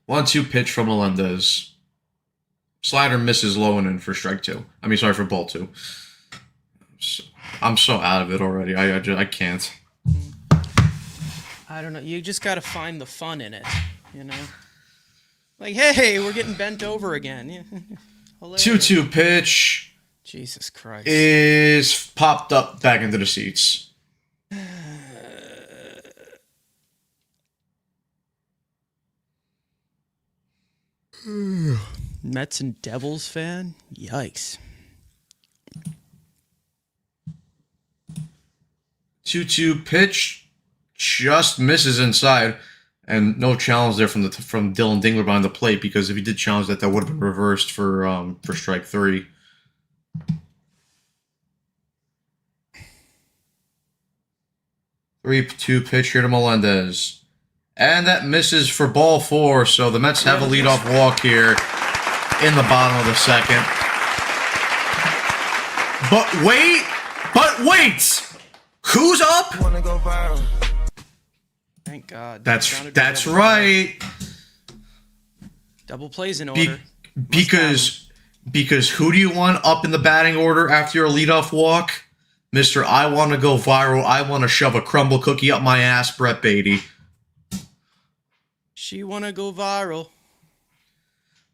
A: 1-2 pitch from Melendez. Slider misses low and in for strike 2. For ball 2. I'm so out of it already. I can't.
B: I don't know. You just got to find the fun in it, you know? Like, hey, we're getting bent over again.
A: 2-2 pitch.
B: Jesus Christ.
A: Is popped up back into the seats.
B: Mets and Devils fan? Yikes.
A: 2-2 pitch just misses inside, and no challenge there from Dylan Dingler behind the plate, because if he did challenge that would have been reversed for strike 3. Three-two pitch here to Melendez. And that misses for ball 4, so the Mets have a leadoff walk here in the bottom of the second. But wait! Who's up?
B: Thank God.
A: That's right.
B: Double plays in order.
A: Because who do you want up in the batting order after your leadoff walk? Mr. I want to go viral. I want to shove a crumble cookie up my ass, Brett Beatty.
B: She want to go viral.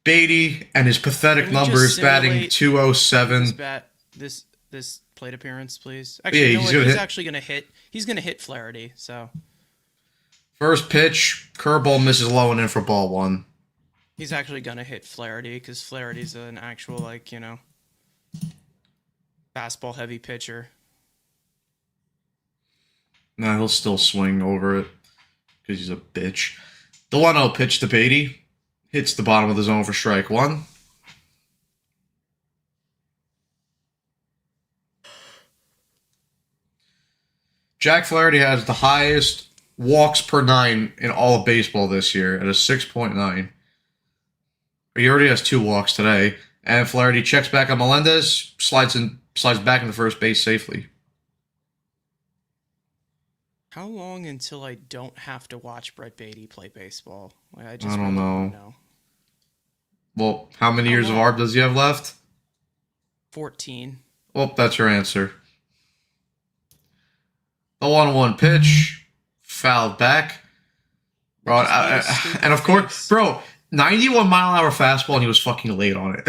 A: Beatty and his pathetic numbers batting 207.
B: This plate appearance, please. Actually, he's actually going to hit. He's going to hit Flaherty, so. First
A: pitch, curveball misses low and in for ball 1.
B: He's actually going to hit Flaherty because Flaherty's an actual, fastball heavy pitcher.
A: Nah, he'll still swing over it because he's a bitch. The 1-0 pitch to Beatty hits the bottom of the zone for strike 1. Jack Flaherty has the highest walks per 9 in all of baseball this year at a 6.9. He already has 2 walks today, and Flaherty checks back on Melendez, slides back into first base safely.
B: How long until I don't have to watch Brett Beatty play baseball?
A: I don't know. Well, how many years of ARB does he have left?
B: 14.
A: Well, that's your answer. The 1-1 pitch, fouled back. Bro, and of course, 91-mile-an-hour fastball, and he was fucking late on it.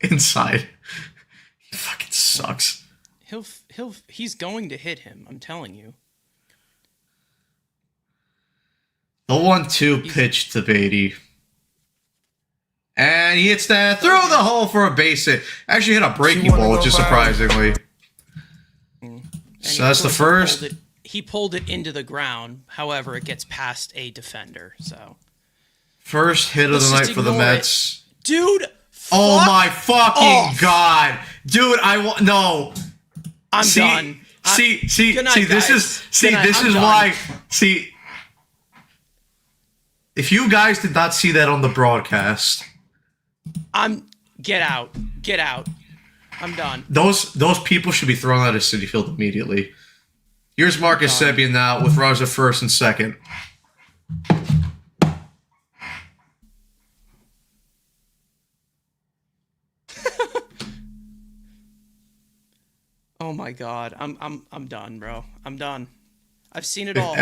A: Inside. He fucking sucks.
B: He's going to hit him, I'm telling you.
A: The 1-2 pitch to Beatty. And he hits that through the hole for a base hit. Actually hit a breaking ball, just surprisingly. So that's the first.
B: He pulled it into the ground. However, it gets past a defender. So
A: first hit of the night for the Mets.
B: Dude.
A: Oh my fucking God. Dude, no.
B: I'm done.
A: This is why. If you guys did not see that on the broadcast,
B: get out. I'm done.
A: Those people should be thrown out of Citi Field immediately. Here's Marcus Semien now with runners at first and second.
B: Oh my God, I'm done, bro. I'm done. I've seen it all.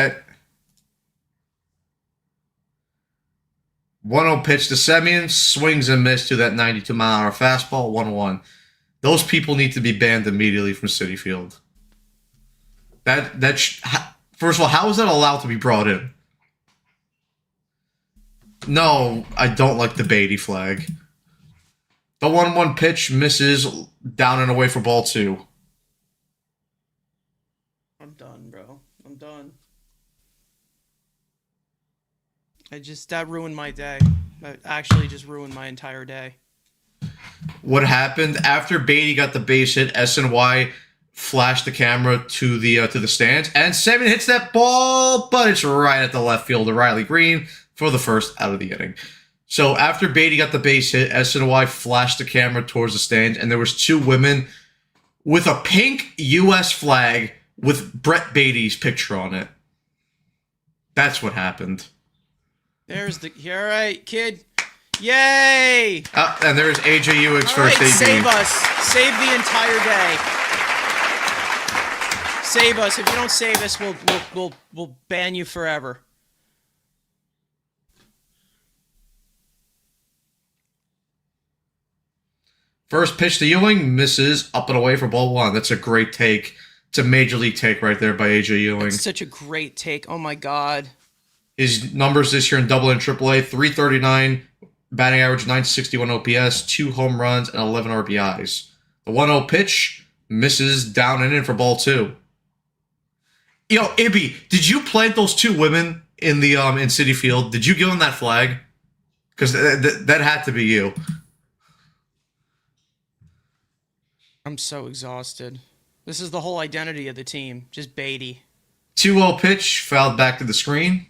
A: 1-0 pitch to Semien, swings and miss to that 92-mile-an-hour fastball, 1-1. Those people need to be banned immediately from Citi Field. First of all, how is that allowed to be brought in? No, I don't like the Beatty flag. The 1-1 pitch misses down and away for ball 2.
B: I'm done, bro. I'm done. That ruined my day. That actually just ruined my entire day.
A: What happened after Beatty got the base hit? SNY flash the camera to the stands, and Seven hits that ball, but it's right at the left fielder Riley Green for the first out of the inning. So after Beatty got the base hit, SNY flashed the camera towards the stands, and there was two women with a pink U.S. flag with Brett Beatty's picture on it. That's what happened.
B: There's the... All right, kid. Yay!
A: And there's AJ Ewing's
B: All
A: first
B: right,
A: AB.
B: save us. Save the entire day. Save us. If you don't save us, we'll ban you forever.
A: First pitch to Ewing, misses, up and away for ball one. That's a great take. It's a major league take right there by AJ Ewing.
B: That's such a great take. Oh my God.
A: His numbers this year in Double A and Triple A: 339, batting average 961 OPS, 2 home runs, and 11 RBIs. The 1-0 pitch misses, down and in for ball two. Yo, Ibby, did you plant those two women in the in Citi Field? Did you give them that flag? Because that had to be you.
B: I'm so exhausted. This is the whole identity of the team. Just Beatty.
A: 2-0 pitch, fouled back to the screen.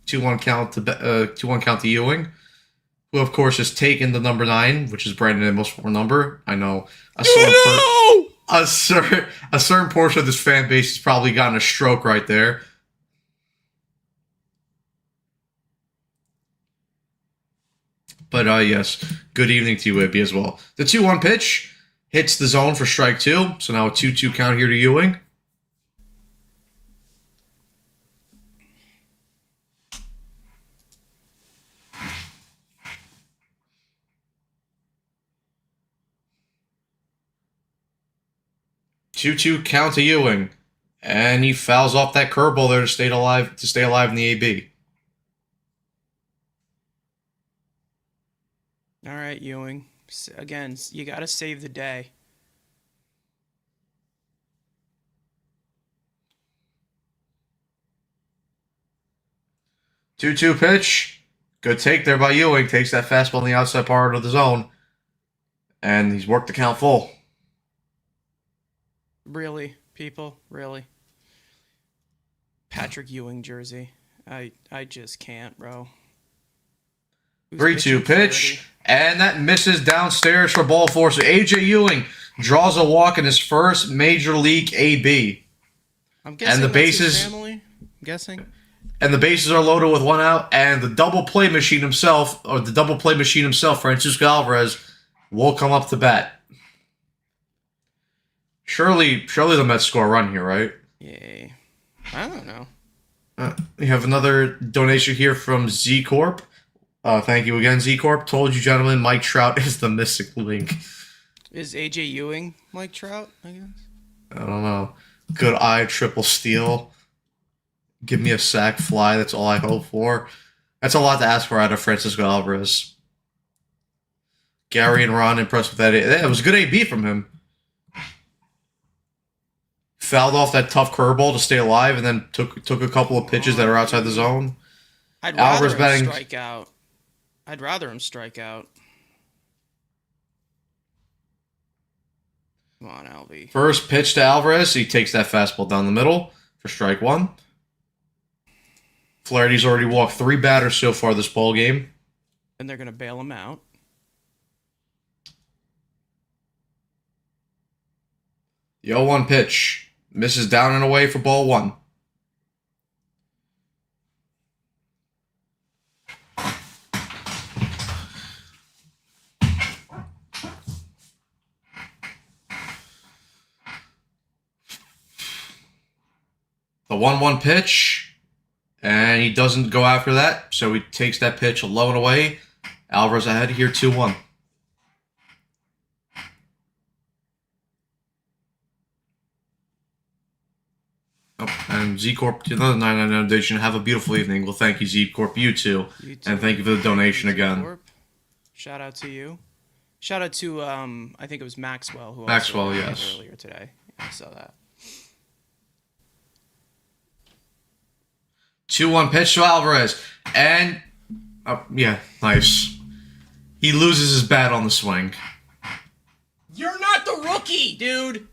A: 2-1 count to 2-1 count to Ewing, who of course has taken the number 9, which is Brandon Immel's former number. I know a certain portion of this fan base has probably gotten a stroke right there. But yes, good evening to you, Ibby, as well. The 2-1 pitch hits the zone for strike 2, so now a 2-2 count here to Ewing. Two count to Ewing, and he fouls off that curveball there to stay alive in the AB.
B: All right, Ewing. Again, you got to save the day.
A: Two pitch. Good take there by Ewing. Takes that fastball in the outside part of the zone. And he's worked the count full.
B: Really, people? Really? Patrick Ewing jersey. I just can't, bro.
A: 3-2 pitch. And that misses downstairs for ball 4. So AJ Ewing draws a walk in his first Major League AB.
B: I'm guessing
A: and the
B: that's his
A: bases,
B: family? I'm guessing.
A: And the bases are loaded with 1 out. And the double play machine himself, Francisco Alvarez, will come up to bat. Surely the Mets score a run here, right?
B: Yay. I don't know.
A: We have another donation here from Z Corp. Thank you again, Z Corp. Told you, gentlemen, Mike Trout is the missing link.
B: Is AJ Ewing Mike Trout, I guess?
A: I don't know. Good eye, triple steal. Give me a sac fly. That's all I hope for. That's a lot to ask for out of Francisco Alvarez. Gary and Ron impressed with that. It was a good AB from him. Fouled off that tough curveball to stay alive, and then took a couple of pitches that are outside the zone.
B: I'd rather him strike out. I'd rather him strike out. Come on, Alvy.
A: First pitch to Alvarez. He takes that fastball down the middle for strike 1. Flaherty's already walked 3 batters so far this ball game.
B: And they're going to bail him out.
A: The 0-1 pitch. Misses down and away for ball 1. The 1-1 pitch, and he doesn't go after that, so he takes that pitch low and away. Alvarez ahead here, 2-1. Oh, and Z Corp, another 99 donation. Have a beautiful evening. Well, thank you, Z Corp. You too. And thank you for the donation again.
B: Corp. Shout out to you. Shout out to I think it was Maxwell who
A: Maxwell,
B: also
A: yes.
B: earlier today. I saw that.
A: 2-1 pitch to Alvarez. And, yeah, nice. He loses his bat on the swing.
B: You're not the rookie, dude!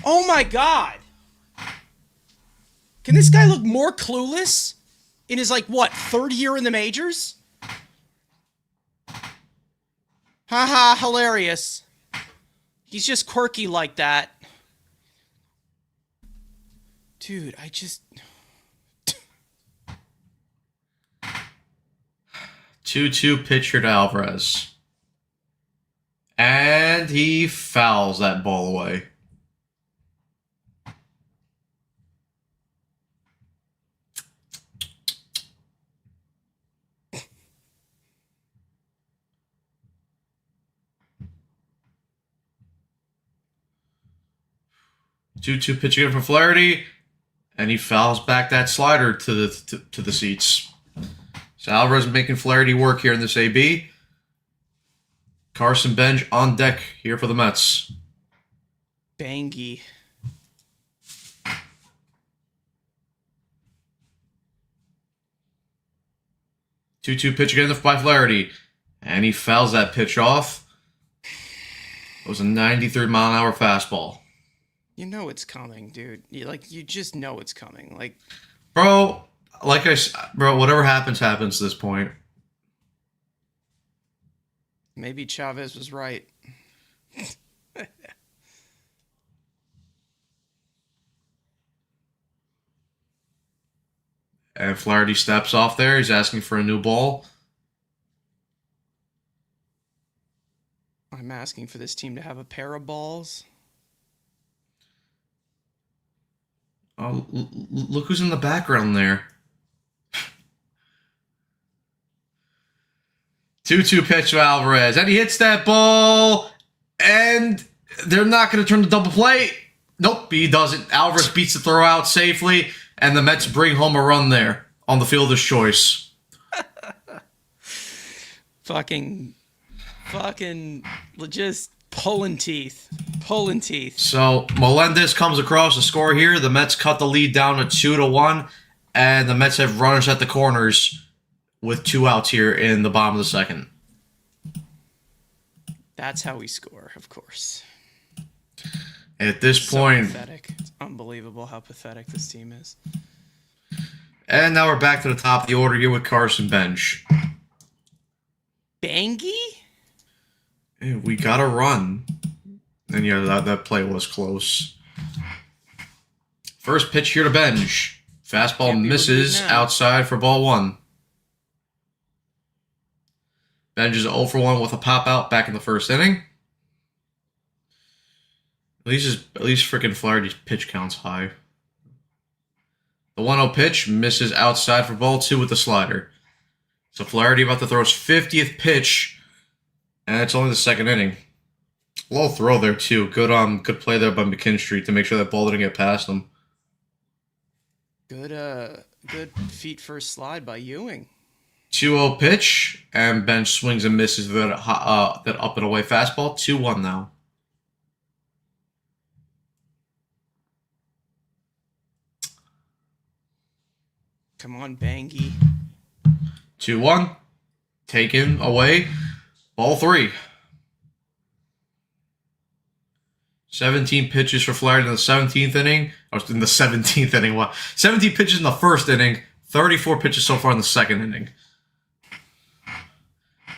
B: Oh my god! Can this guy look more clueless in his, like, what, third year in the majors? Haha, hilarious. He's just quirky like that. Dude, I just...
A: 2-2 pitcher to Alvarez. And he fouls that ball away. Two pitch again for Flaherty, and he fouls back that slider to the seats. So Alvarez making Flaherty work here in this AB. Carson Bench on deck here for the Mets.
B: Bangy.
A: Two pitch again by Flaherty, and he fouls that pitch off. It was a 93-mile-an-hour fastball.
B: You know it's coming, dude. You just know it's coming. Like,
A: bro, whatever happens at this point.
B: Maybe Chavez was right.
A: And Flaherty steps off there. He's asking for a new ball.
B: I'm asking for this team to have a pair of balls.
A: Oh, look who's in the background there. 2-2 pitch to Alvarez. And he hits that ball. And they're not going to turn the double play. Nope, he doesn't. Alvarez beats the throw out safely. And the Mets bring home a run there on the fielder's choice.
B: Fucking, just pulling teeth. Pulling teeth.
A: So, Melendez comes across the score here. The Mets cut the lead down to 2-1. And the Mets have runners at the corners with 2 outs here in the bottom of the second.
B: That's how we score, of course.
A: At this point...
B: Pathetic. It's unbelievable how pathetic this team is.
A: And now we're back to the top of the order here with Carson Bench.
B: Bangy?
A: Hey, we got to run. And yeah, that play was close. First pitch here to Bench. Fastball misses outside for ball 1. Bench is 0 for 1 with a pop out back in the first inning. At least freaking Flaherty's pitch count's high. The 1-0 pitch misses outside for ball 2 with the slider. So Flaherty about to throw his 50th pitch, and it's only the second inning. Low throw there too. Good play there by McKinstry to make sure that ball didn't get past him.
B: Good feet first slide by Ewing.
A: 2-0 pitch, and Bench swings and misses that up and away fastball. 2-1 now.
B: Come on, Bangy.
A: 2-1. Taken away. Ball 3. 17 pitches for Flaherty in the 17th inning. Or in the 17th inning. What? 17 pitches in the first inning. 34 pitches so far in the second inning.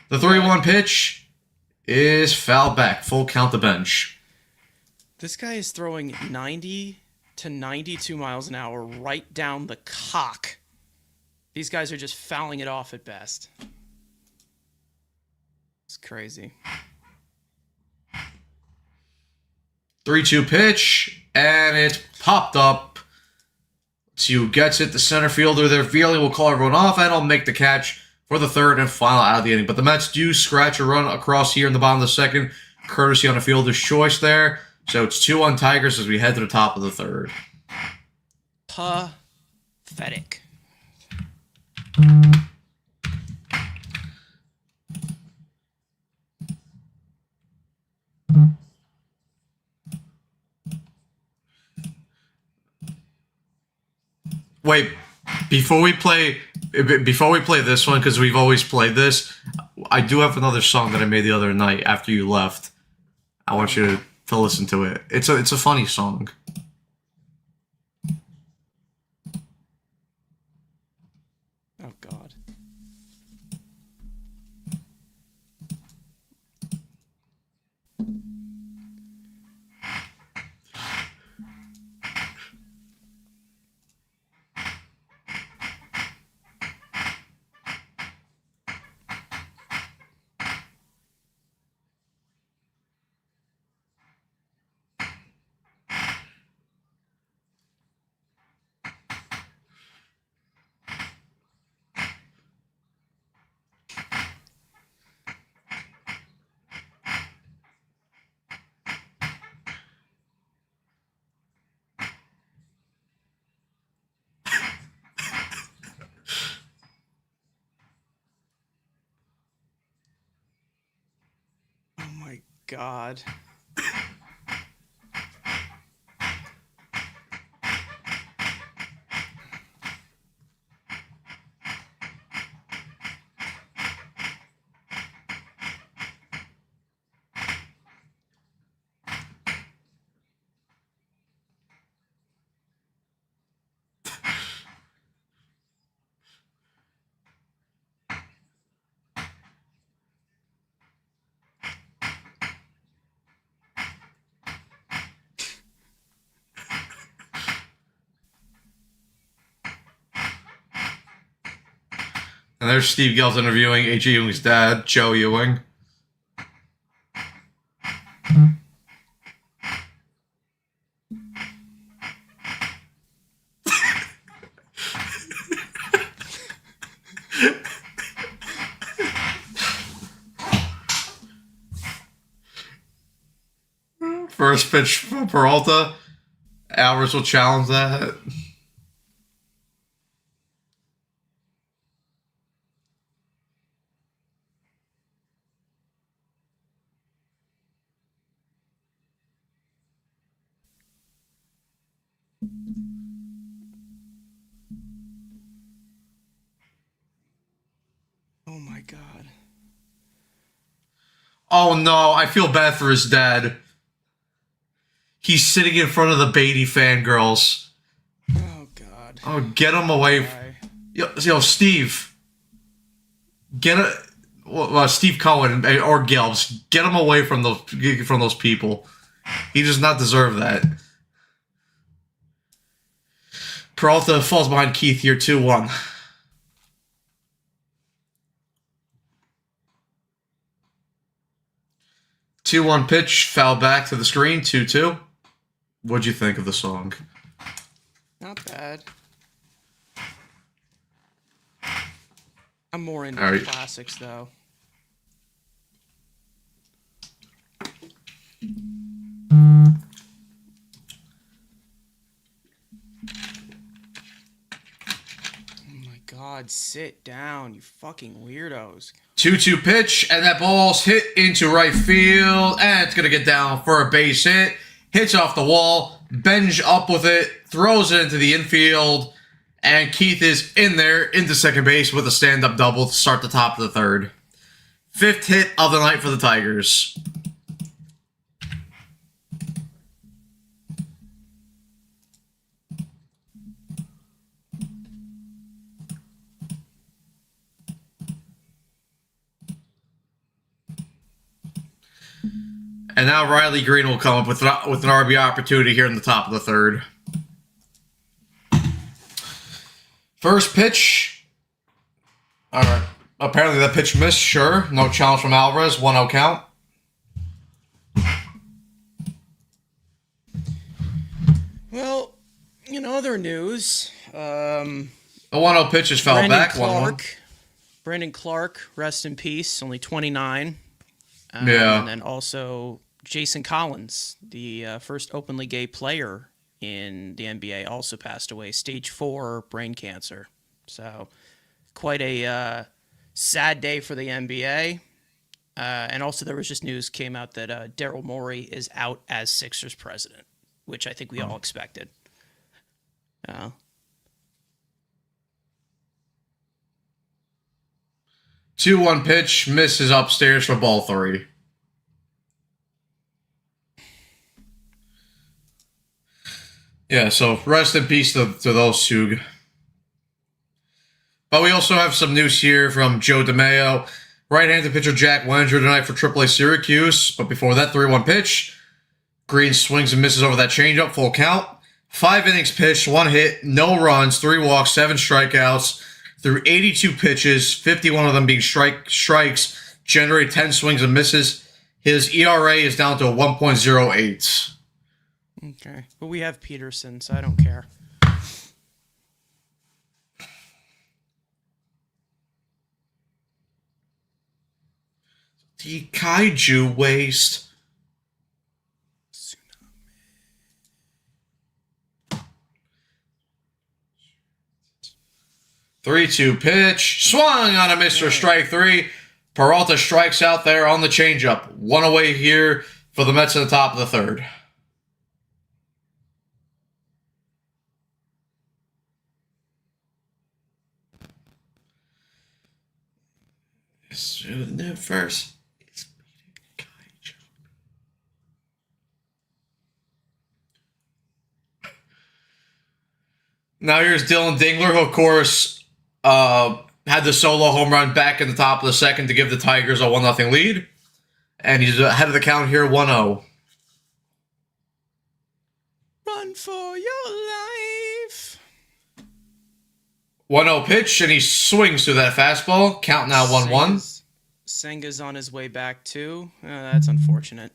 A: The 3-1 pitch is fouled back. Full count to Bench.
B: This guy is throwing 90 to 92 miles an hour right down the cock. These guys are just fouling it off at best. It's crazy.
A: 3-2 pitch, and it's popped up. Two gets it. The center fielder there, Veerley, will call everyone off, and he'll make the catch for the third and final out of the inning. But the Mets do scratch a run across here in the bottom of the second, courtesy on a fielder's choice there. So it's 2-1 Tigers as we head to the top of the third.
B: Pathetic.
A: Wait, before we play this one, because we've always played this, I do have another song that I made the other night after you left. I want you to listen to it. It's a funny song.
B: Oh God. Oh my God.
A: And there's Steve Gels interviewing H.E. Ewing's dad, Joe Ewing. First pitch for Peralta. Alvarez will challenge that.
B: Oh my God.
A: Oh no, I feel bad for his dad. He's sitting in front of the Beatty fangirls.
B: Oh God.
A: Oh, get him away. Yo, Steve. Get a... Well, Steve Cohen or Gelbs, get him away from those people. He does not deserve that. Peralta falls behind Keith here 2-1. 2-1 pitch, foul back to the screen, 2-2. What'd you think of the song?
B: Not bad. I'm more into
A: All right.
B: the classics, though. Oh my God, sit down, you fucking weirdos.
A: 2-2 pitch, and that ball's hit into right field, and it's going to get down for a base hit. Hits off the wall, Benj up with it, throws it into the infield, and Keith is in there into second base with a stand-up double to start the top of the third. 5th hit of the night for the Tigers. And now Riley Green will come up with an RBI opportunity here in the top of the third. First pitch. All right. Apparently that pitch missed. Sure. No challenge from Alvarez. 1-0 count.
B: Well, in other news,
A: The 1-0 pitch is fouled back. 1-1.
B: Brandon Clark, rest in peace, only 29.
A: Yeah.
B: And then also Jason Collins, the first openly gay player in the NBA, also passed away, stage 4 brain cancer. So quite a sad day for the NBA. And also there was just news came out that Daryl Morey is out as Sixers president, which I think we all expected.
A: 2-1 pitch misses upstairs for ball 3. Yeah, so rest in peace to those two. But we also have some news here from Joe DeMayo. Right-handed pitcher Jack Wenger tonight for AAA Syracuse. But before that 3-1 pitch, Green swings and misses over that changeup, full count. 5 innings pitched, 1 hit, no runs, 3 walks, 7 strikeouts. Through 82 pitches, 51 of them being strikes, generated 10 swings and misses. His ERA is down to 1.08.
B: Okay. But we have Peterson, so I don't care.
A: The Kaiju waste. 3-2 pitch. Swung on a miss for strike 3. Peralta strikes out there on the changeup. 1 away here for the Mets at the top of the 3rd. First. Now here's Dylan Dingler, who of course had the solo home run back in the top of the 2nd to give the Tigers a 1-0 lead. And he's ahead of the count here, 1-0.
B: Run for your life.
A: 1-0 pitch, and he swings through that fastball. Count now 1-1.
B: Senga's on his way back too. That's unfortunate.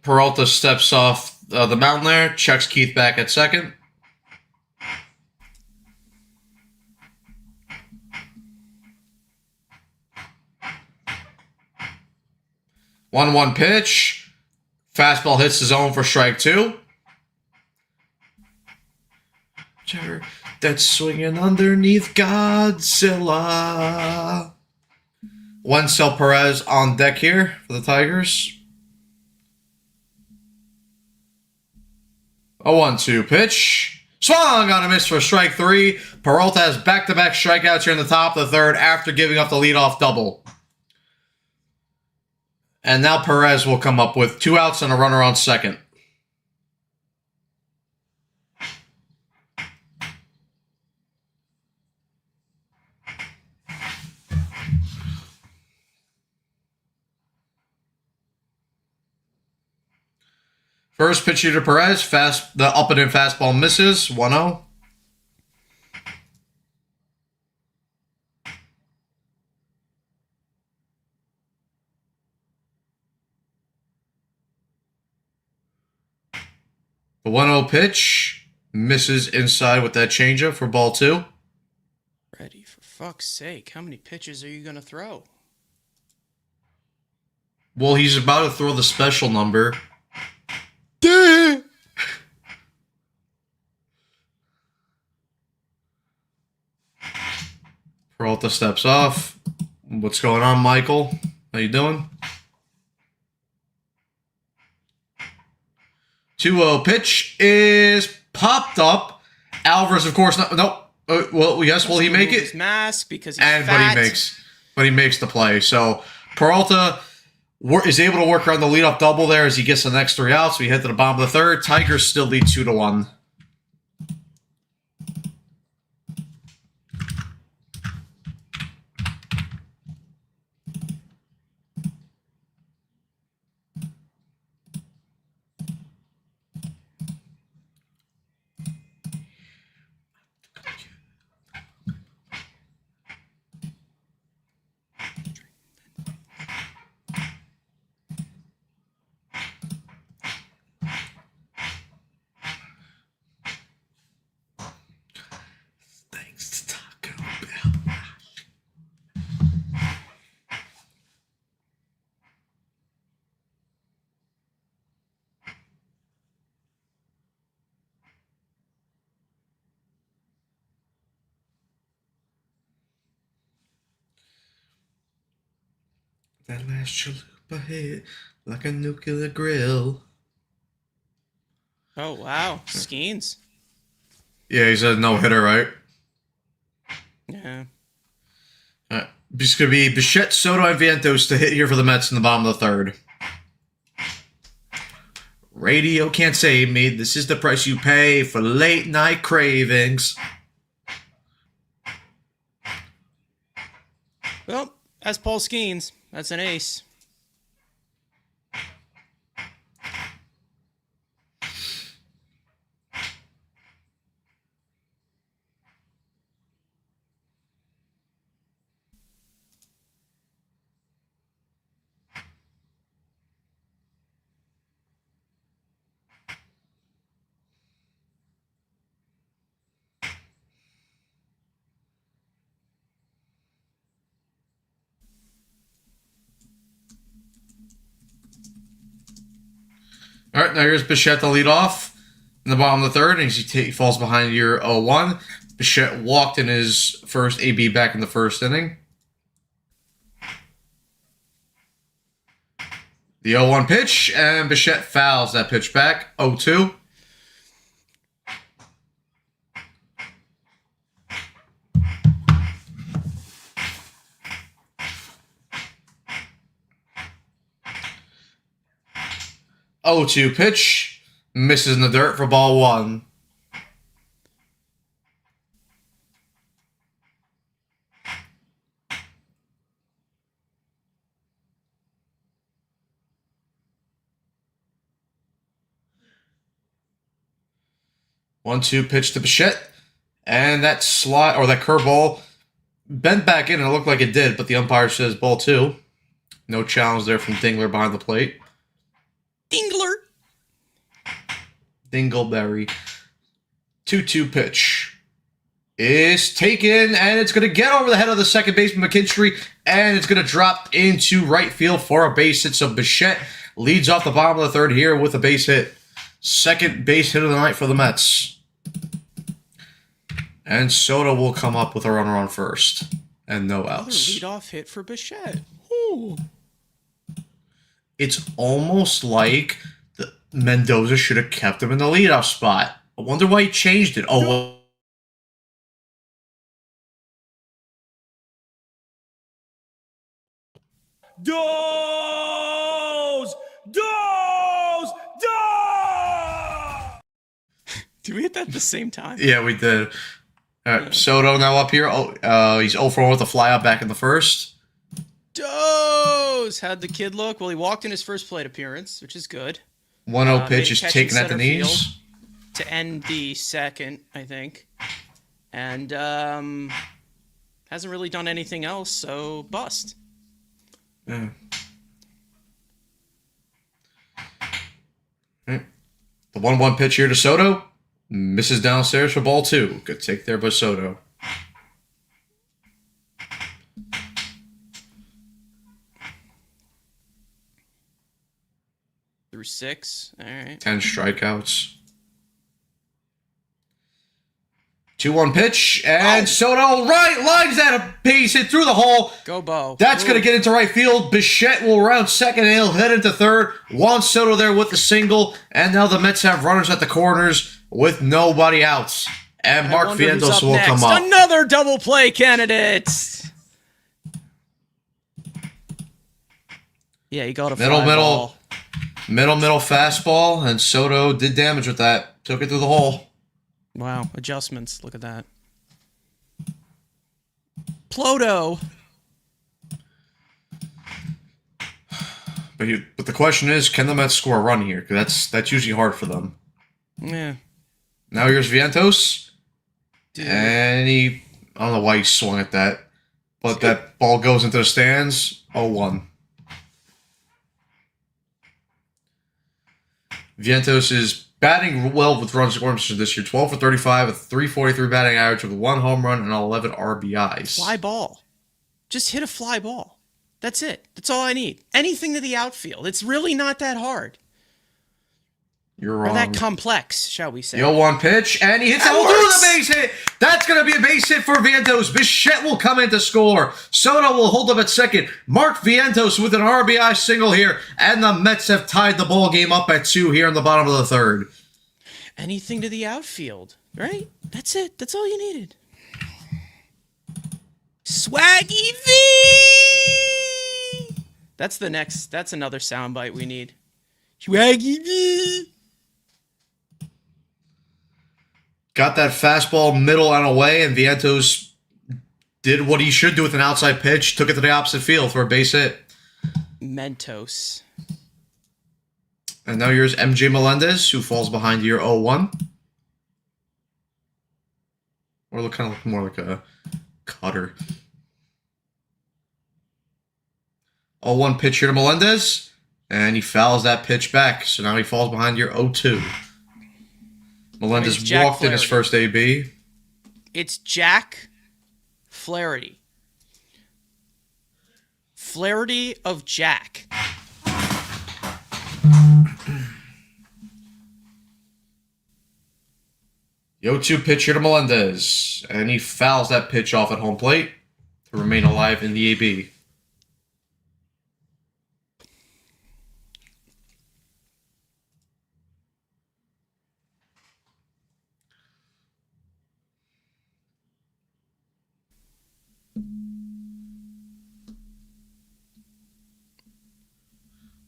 A: Peralta steps off the mound there, checks Keith back at 2nd. One pitch. Fastball hits the zone for strike 2. That's swinging underneath Godzilla. Wencel Perez on deck here for the Tigers. A 1-2 pitch. Swung on a miss for strike 3. Peralta has back-to-back strikeouts here in the top of the 3rd after giving up the leadoff double. And now Perez will come up with 2 outs and a runner on 2nd. First pitch to Perez, the up and in fastball misses, 1-0. The 1-0 pitch misses inside with that changeup for ball 2.
B: Ready, for fuck's sake. How many pitches are you going to throw?
A: Well, he's about to throw the special number. Peralta steps off. What's going on, Michael? How you doing? 2-0 pitch is popped up. Alvarez, of course, no. Well, yes, will he make it?
B: His mask because he's fat.
A: But he makes the play. So Peralta is able to work around the leadoff double there as he gets the next 3 outs. We head to the bottom of the 3rd. Tigers still lead 2-1. That last chalupa hit like a nuclear grill.
B: Oh, wow. Skeens.
A: Yeah, he's a no-hitter, right?
B: Yeah.
A: It's going to be Bichette, Soto, and Vientos to hit here for the Mets in the bottom of the third. Radio can't save me. This is the price you pay for late night cravings.
B: Well, that's Paul Skeens. That's an ace.
A: All right, now here's Bichette to lead off in the bottom of the third, and he falls behind your 0-1. Bichette walked in his first AB back in the first inning. The 0-1 pitch, and Bichette fouls that pitch back. 0-2. Oh, 2 pitch. Misses in the dirt for ball 1. One-two pitch to Bichette. And that slide, or that curveball, bent back in and it looked like it did, but the umpire says ball 2. No challenge there from Dingler behind the plate.
B: Dingler!
A: Dingleberry. 2-2 pitch is taken, and it's going to get over the head of the second baseman McKinstry, and it's going to drop into right field for a base hit. So Bichette leads off the bottom of the third here with a base hit. Second base hit of the night for the Mets. And Soto will come up with a runner on first. And no outs.
B: Another leadoff hit for Bichette. Ooh.
A: It's almost like Mendoza should have kept him in the leadoff spot. I wonder why he changed it. Oh, well.
B: Did we hit that at the same time?
A: Yeah, we did. All right, Soto now up here. He's 0 for 1 with a flyout back in the first.
B: Doze! How'd the kid look? Well, he walked in his first plate appearance, which is good.
A: 1-0 pitch is
B: catch
A: taken
B: in
A: at the
B: center
A: knees.
B: field to end the second, I think. And hasn't really done anything else, so bust.
A: Yeah. Right. The 1-1 pitch here to Soto. Misses downstairs for ball 2. Good take there by Soto.
B: Through 6. All right.
A: 10 strikeouts. 2-1 pitch, and Soto lines that a base hit through the hole.
B: Go, Bo.
A: That's going to get into right field. Bichette will round second, and he'll head into third. Juan Soto there with the single, and now the Mets have runners at the corners with nobody out. And Mark Vientos will come up.
B: Another double play candidate. Yeah, he got a fly ball.
A: Middle fastball, and Soto did damage with that. Took it through the hole.
B: Wow, adjustments. Look at that. Ploto.
A: But the question is, can the Mets score a run here? Because that's usually hard for them.
B: Yeah.
A: Now here's Vientos. And I don't know why he swung at that. But that ball goes into the stands. 0-1. Vientos is batting well with runs scored this year. 12 for 35, a 343 batting average with 1 home run and 11 RBIs.
B: Fly ball. Just hit a fly ball. That's it. That's all I need. Anything to the outfield. It's really not that hard.
A: You're
B: Or that
A: wrong.
B: complex, shall we say.
A: 0-1 pitch, and he hits
B: That
A: out through
B: works!
A: the base hit. That's going to be a base hit for Vientos. Bichette will come in to score. Soto will hold up at second. Mark Vientos with an RBI single here, and the Mets have tied the ball game up at 2 here in the bottom of the third.
B: Anything to the outfield, right? That's it. That's all you needed. Swaggy V! That's another soundbite we need. Swaggy V!
A: Got that fastball middle and away, and Vientos did what he should do with an outside pitch, took it to the opposite field for a base hit.
B: Mentos.
A: And now here's MJ Melendez, who falls behind your 0-1. Or look kind of look more like a cutter. 0-1 pitch here to Melendez, and he fouls that pitch back. So now he falls behind your 0-2. Melendez walked in his first AB.
B: It's Jack Flaherty. Flaherty of Jack.
A: The 0-2 pitch here to Melendez, and he fouls that pitch off at home plate to remain alive in the AB.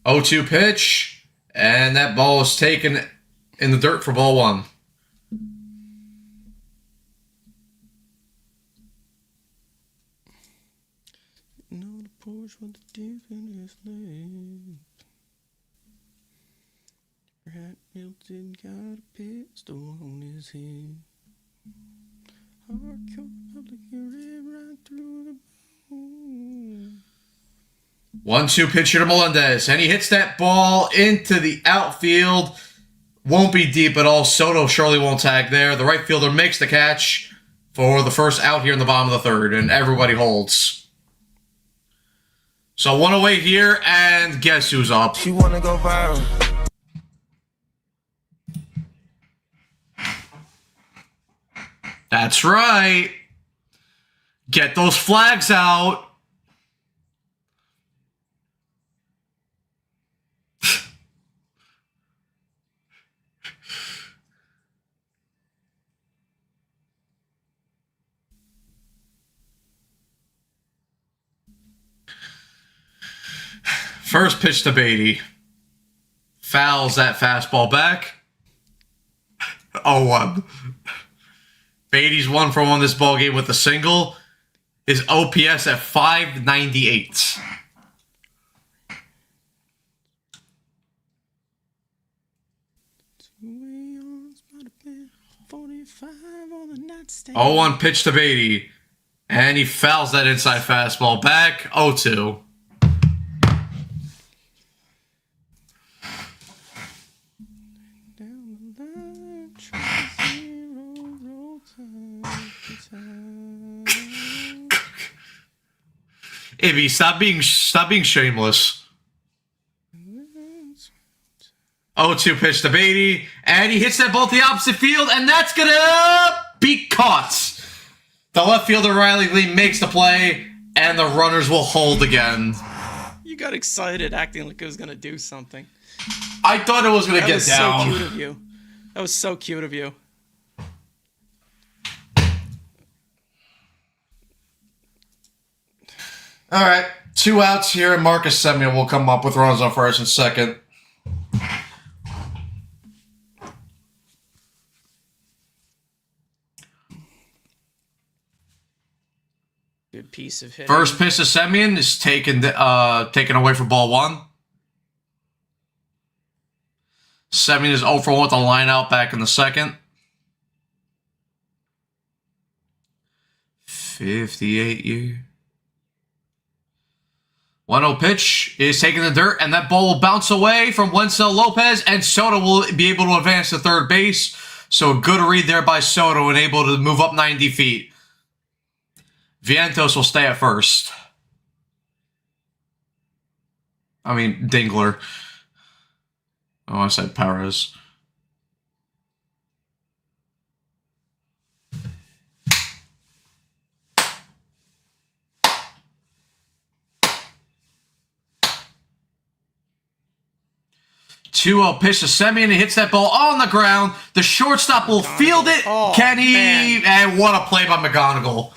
A: Oh, 2 pitch, and that ball is taken in the dirt for ball 1.
B: Rat Milton got a pistol on his head. Right through the bone.
A: 1-2 pitch here to Melendez, and he hits that ball into the outfield. Won't be deep at all. Soto surely won't tag there. The right fielder makes the catch for the first out here in the bottom of the third, and everybody holds. So 1 away here, and guess who's up?
C: She wanna go viral.
A: That's right. Get those flags out. First pitch to Beatty. Fouls that fastball back. 0-1. Beatty's 1 for 1 this ball game with a single. His OPS at 598. Oh, 1 pitch to Beatty. And he fouls that inside fastball back. 0-2. Ibby, stop being shameless. 0-2 pitch to Beatty, and he hits that ball to the opposite field, and that's gonna be caught. The left fielder Riley Lee makes the play, and the runners will hold again.
B: You got excited, acting like it was gonna do something.
A: I thought it was gonna get down.
B: That was so cute of you. That was so cute of you.
A: All right, 2 outs here, and Marcus Semien will come up with runners on first and second.
B: Good piece of hitting.
A: First pitch to Semien is taken away for ball 1. Semien is 0 for 1 with a line out back in the second. 58 year. 1-0 pitch is taking the dirt, and that ball will bounce away from Wenzel Lopez, and Soto will be able to advance to third base. So a good read there by Soto and able to move up 90 feet. Vientos will stay at first. I mean, Dingler. Oh, I said Perez. 2-0 pitch to Semien. He hits that ball on the ground. The shortstop will field it.
B: Oh,
A: Can he?
B: Man.
A: And what a play by McGonigal.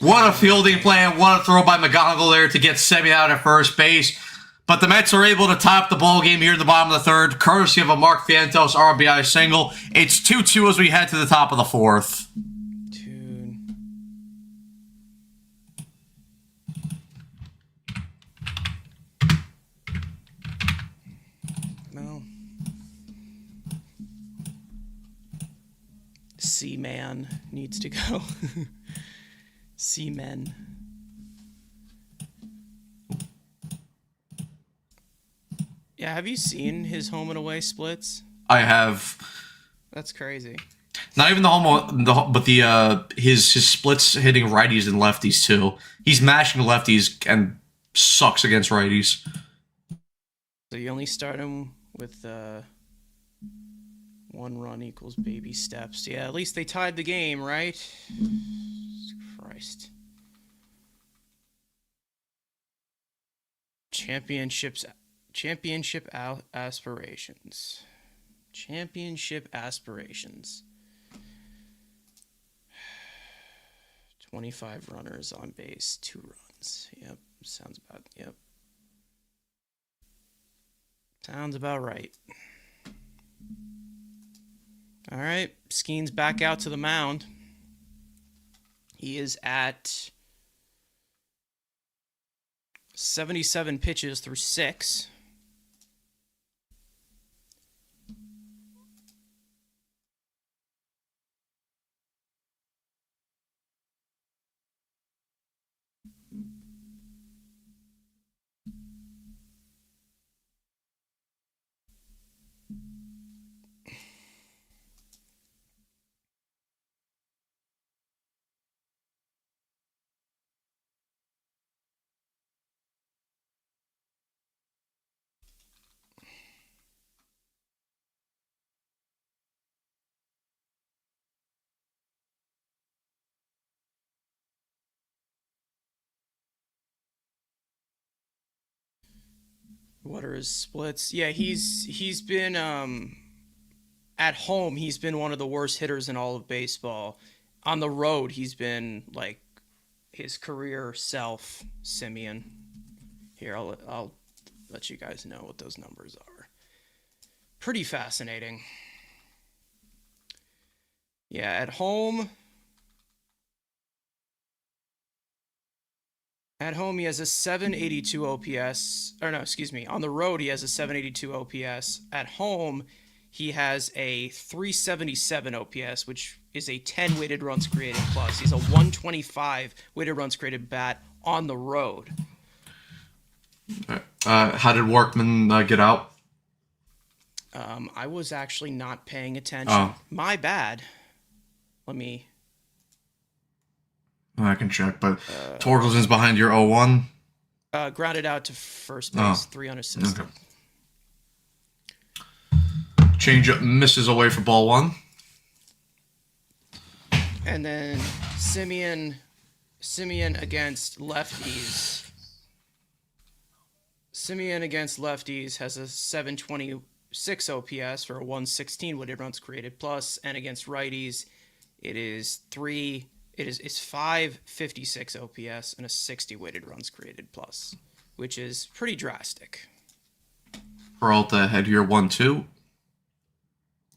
A: What a fielding plan. What a throw by McGonigal there to get Semien out at first base. But the Mets are able to tie up the ball game here in the bottom of the third, courtesy of a Mark Fientos RBI single. It's 2-2 as we head to the top of the fourth.
B: Dude. Well. C-Man needs to go. C-Men. Yeah, have you seen his home and away splits?
A: I have
B: That's crazy.
A: not even but his splits hitting righties and lefties too. He's mashing lefties and sucks against righties.
B: So you only start him with 1 run equals baby steps. Yeah, at least they tied the game, right? Christ. Championship aspirations. Championship aspirations. 25 runners on base, 2 runs. Yep, sounds about right. All right, Skeen's back out to the mound. He is at 77 pitches through 6. What are his splits? Yeah, he's been at home, he's been one of the worst hitters in all of baseball. On the road, he's been like his career self, Semien. Here, I'll let you guys know what those numbers are. Pretty fascinating. Yeah, at home. At home, he has a 782 OPS. Or no, excuse me. On the road, he has a 782 OPS. At home, he has a 377 OPS, which is a 10 weighted runs created plus. He's a 125 weighted runs created bat on the road.
A: How did Workman get out?
B: I was actually not paying attention.
A: Oh.
B: My bad. Let me...
A: I can check, but Torkelson's behind your 0-1.
B: Grounded out to first base, 3 unassisted.
A: Okay. Changeup misses away for ball 1.
B: And then Semien against lefties. Semien against lefties has a 726 OPS for a 116 weighted runs created plus, and against righties, it's 556 OPS and a 60 weighted runs created plus, which is pretty drastic.
A: Peralta had your 1-2.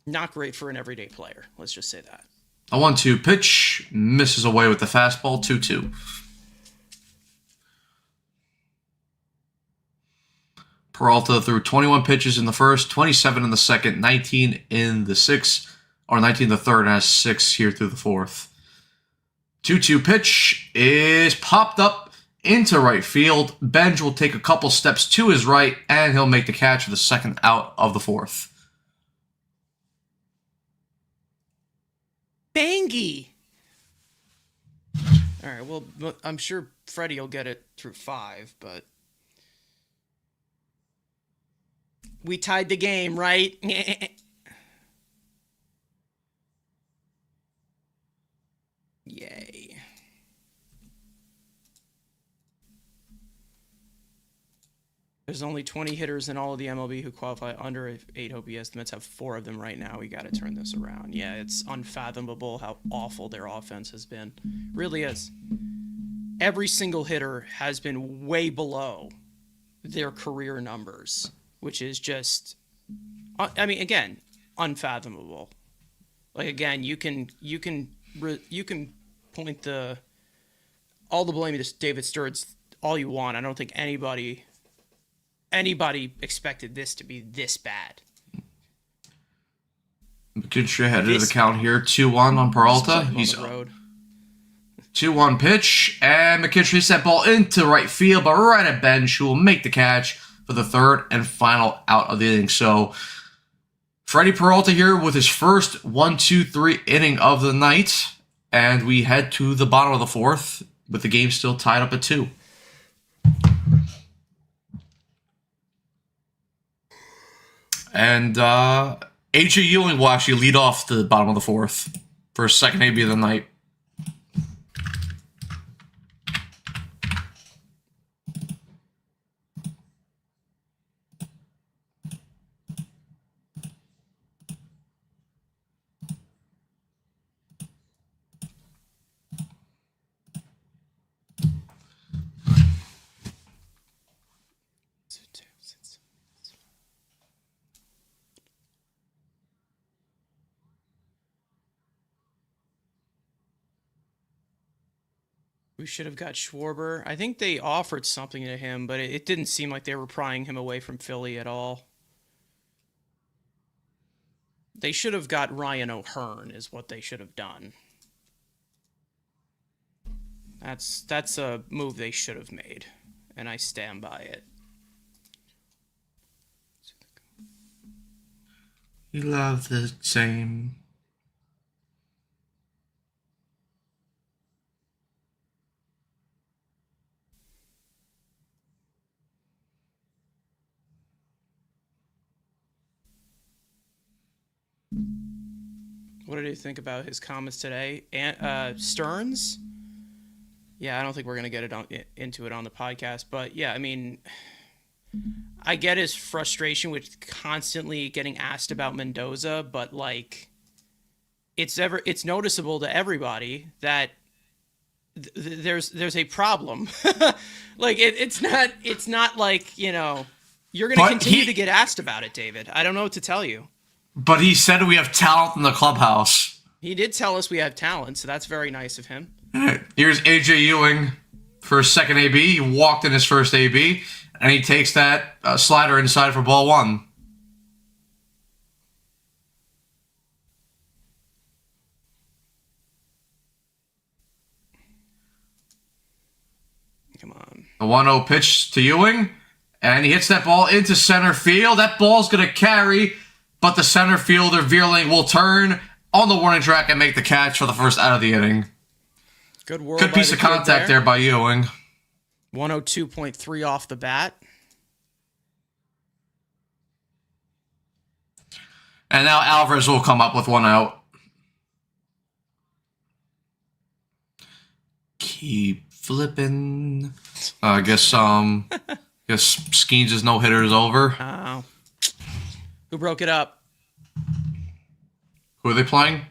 B: Not great for an everyday player. Let's just say that.
A: A 1-2 pitch misses away with the fastball, 2-2. Peralta threw 21 pitches in the first, 27 in the second, 19 in the sixth, or 19 in the third, and has 6 here through the fourth. 2-2 pitch is popped up into right field. Benj will take a couple steps to his right, and he'll make the catch for the second out of the fourth.
B: Bangy! All right, well, I'm sure Freddie will get it through 5, but... We tied the game, right? Yay. There's only 20 hitters in all of the MLB who qualify under 8 OPS. The Mets have 4 of them right now. We got to turn this around. Yeah, it's unfathomable how awful their offense has been. Really is. Every single hitter has been way below their career numbers, which is just, I mean, again, unfathomable. Like, again, you can point all the blame to David Stearns all you want. I don't think anybody expected this to be this bad.
A: McKinstry ahead of the count here. 2-1 on Peralta. He's
B: on the road.
A: 2-1 pitch, and McKinstry sent ball into right field, but right at Bench, who will make the catch for the third and final out of the inning. So Freddie Peralta here with his first 1-2-3 inning of the night, and we head to the bottom of the fourth with the game still tied up at 2. And A.J. Ewing will actually lead off the bottom of the fourth for his second AB of the night.
B: We should have got Schwarber. I think they offered something to him, but it didn't seem like they were prying him away from Philly at all. They should have got Ryan O'Hearn is what they should have done. That's a move they should have made, and I stand by it.
A: You love the same.
B: What did you think about his comments today? And Stearns? Yeah, I don't think we're going to get into it on the podcast. But, yeah, I mean, I get his frustration with constantly getting asked about Mendoza. But, like, it's noticeable to everybody that there's a problem. Like, it's not like, you know, you're going to continue to get asked about it, David. I don't know what to tell you.
A: But he said we have talent in the clubhouse.
B: He did tell us we have talent, so that's very nice of him.
A: Here's A.J. Ewing for his second AB. He walked in his first AB, and he takes that slider inside for ball 1.
B: Come on.
A: A 1-0 pitch to Ewing, and he hits that ball into center field. That ball's going to carry, but the center fielder, Vierling, will turn on the warning track and make the catch for the first out of the inning. Good piece of contact there by Ewing.
B: 102.3 off the bat.
A: And now Alvarez will come up with 1 out. Keep flipping. I guess Skeens' no-hitter is over.
B: Oh. Who broke it up?
A: Who are they playing?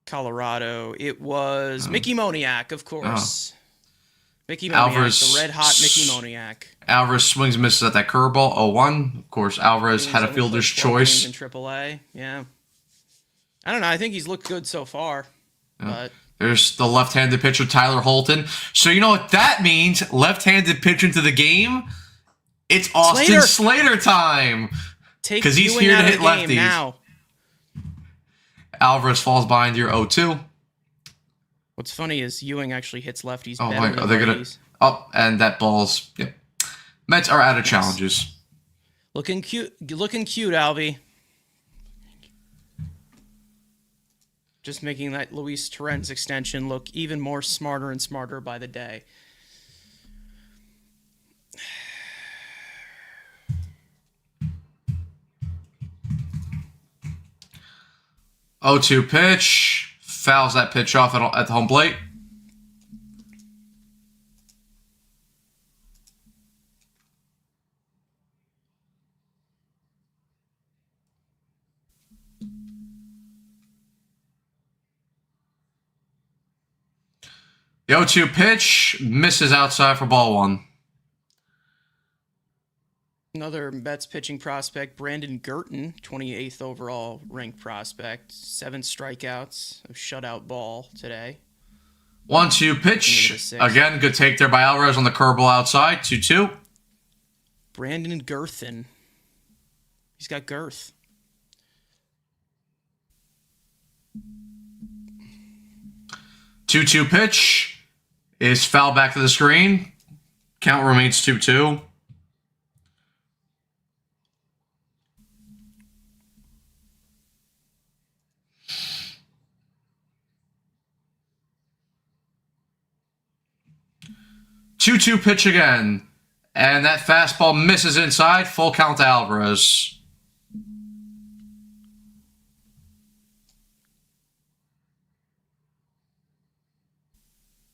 B: Colorado. It was Mickey Moniak, of course. Mickey Moniak,
A: Alvarez,
B: the red-hot Mickey Moniak.
A: Alvarez swings and misses at that curveball, 0-1. Of course, Alvarez had a fielder's choice.
B: In AAA, yeah. I don't know. I think he's looked good so far.
A: Yeah.
B: But
A: there's the left-handed pitcher, Tyler Holton. So you know what that means? Left-handed pitch into the game. It's Austin Slater time. Because he's here to hit lefties. Now. Alvarez falls behind your 0-2.
B: What's funny is Ewing actually hits lefties
A: better
B: than righties.
A: And that ball's... Yep. Mets are out of challenges.
B: Looking cute, Albie. Just making that Luis Torrens extension look even more smarter and smarter by the day.
A: Oh, 2 pitch. Fouls that pitch off at the home plate.
C: The 0-2 pitch misses outside for ball 1.
B: Another Mets pitching prospect, Brandon Girton, 28th overall ranked prospect. 7 strikeouts, a shutout ball today.
C: 1-2 pitch. Again, good take there by Alvarez on the curveball outside. 2-2.
B: Brandon Girthin. He's got girth.
C: Two-two pitch is foul back to the screen. Count remains 2-2. Two-two pitch again. And that fastball misses inside. Full count to Alvarez.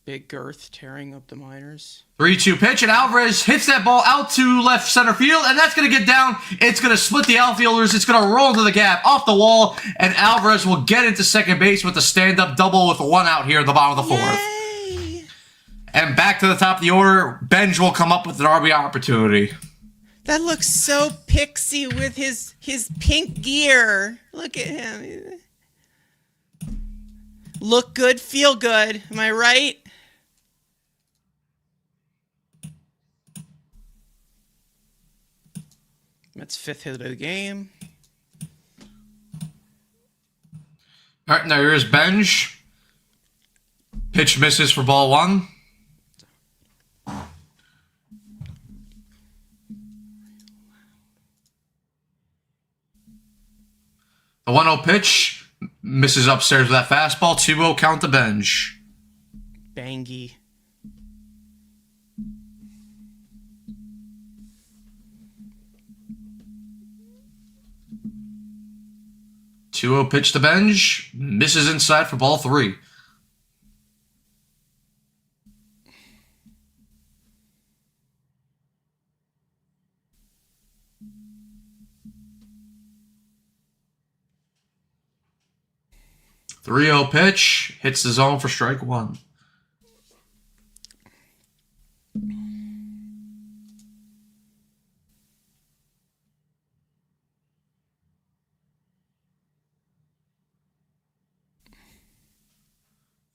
B: Big girth tearing up the minors.
C: 3-2 pitch, and Alvarez hits that ball out to left center field, and that's going to get down. It's going to split the outfielders. It's going to roll into the gap, off the wall, and Alvarez will get into second base with a stand-up double with 1 out here in the bottom of the 4th.
B: Yay!
C: And back to the top of the order, Benj will come up with an RBI opportunity.
B: That looks so pixie with his pink gear. Look at him. Look good, feel good. Am I right? That's 5th hit of the game.
C: All right, now here's Benj. Pitch misses for ball 1. The 1-0 pitch misses upstairs with that fastball. 2-0 count to Benj.
B: Bangy.
C: Two-0 pitch to Benj. Misses inside for ball 3. Three-0 pitch. Hits the zone for strike 1.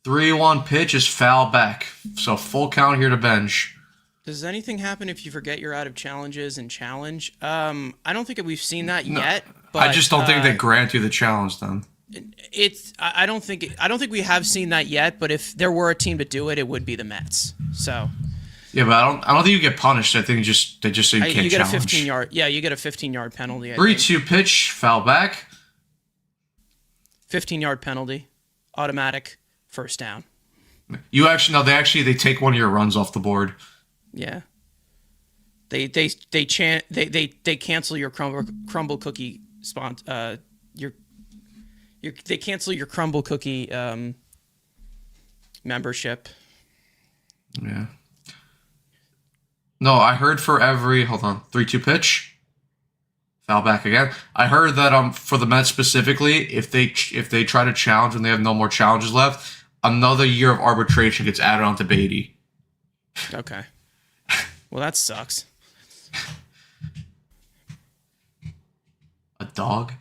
C: Three-one pitch is foul back. So full count here to Benj.
B: Does anything happen if you forget you're out of challenges and challenge? I don't think we've seen that yet. But,
C: I just don't think they grant you the challenge then.
B: I don't think we have seen that yet. But if there were a team to do it, it would be the Mets. So.
C: Yeah, but I don't think you get punished. I think they just say you can't
B: you get
C: challenge.
B: a 15-yard. Yeah, you get a 15-yard penalty.
C: 3-2 pitch, foul back.
B: 15-yard penalty, automatic. First down.
C: You actually no, they take one of your runs off the board.
B: Yeah. They cancel your crumble cookie they cancel your crumble cookie membership.
C: Yeah. No, I heard for every 3-2 pitch. Foul back again. I heard that for the Mets specifically, if they try to challenge when they have no more challenges left, another year of arbitration gets added on to Beatty.
B: Okay. Well, that sucks.
C: A dog?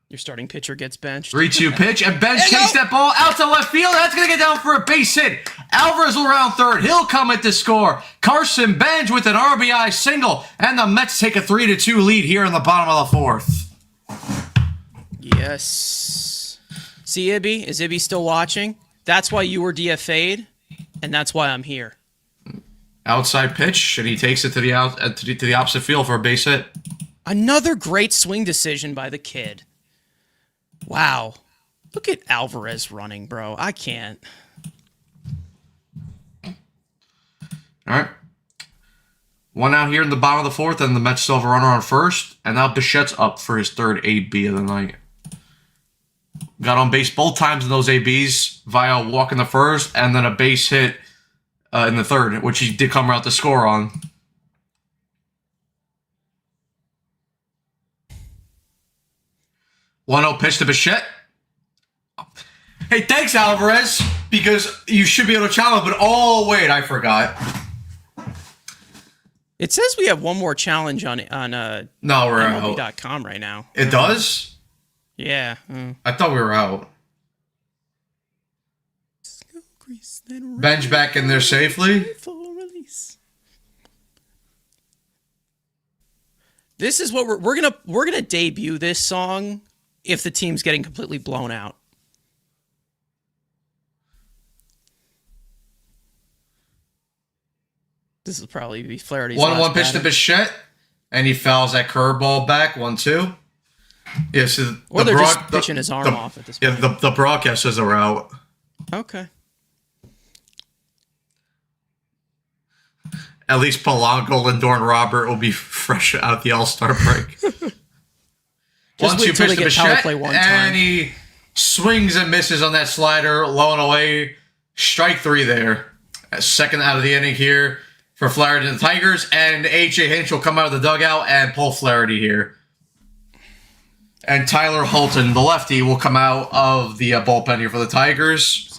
B: Your starting pitcher gets benched.
C: 3-2 pitch, and Benj takes that ball out to left field. That's going to get down for a base hit. Alvarez will round third. He'll come at the score. Carson Benj with an RBI single, and the Mets take a 3-2 lead here in the bottom of the 4th.
B: Yes. See, Ibby? Is Ibby still watching? That's why you were DFA'd, and that's why I'm here.
C: Outside pitch, and he takes it to the opposite field for a base hit.
B: Another great swing decision by the kid. Wow. Look at Alvarez running, bro. I can't.
C: All right. 1 out here in the bottom of the 4th, and the Mets still have a runner on first. And now Bichette's up for his 3rd AB of the night. Got on base both times in those ABs via a walk in the 1st and then a base hit in the 3rd, which he did come out to score on. One 0 pitch to Bichette. Hey, thanks, Alvarez.
A: because you should be able to challenge. But oh wait, I forgot.
B: It says we have one more challenge on
A: No, we're out.
B: MLB.com right now.
A: It does?
B: Yeah.
A: I thought we were out. Bench back in there safely.
B: This is what we're gonna debut this song if the team's getting completely blown out. This will probably be Flaherty's
A: 1-1 pitch to Bichette, and he fouls that curveball back. 1-2. Yeah, so
B: or they're just pitching his arm off at this point.
A: Yeah, the broadcast says they're out.
B: Okay.
A: At least Polanco, Lindor, and Robert will be fresh out the All-Star break.
B: Just wait till they get power play one time.
A: And he swings and misses on that slider, low and away. Strike 3 there. Second out of the inning here for Flaherty and the Tigers. And A.J. Hinch will come out of the dugout and pull Flaherty here. And Tyler Holton, the lefty, will come out of the bullpen here for the Tigers.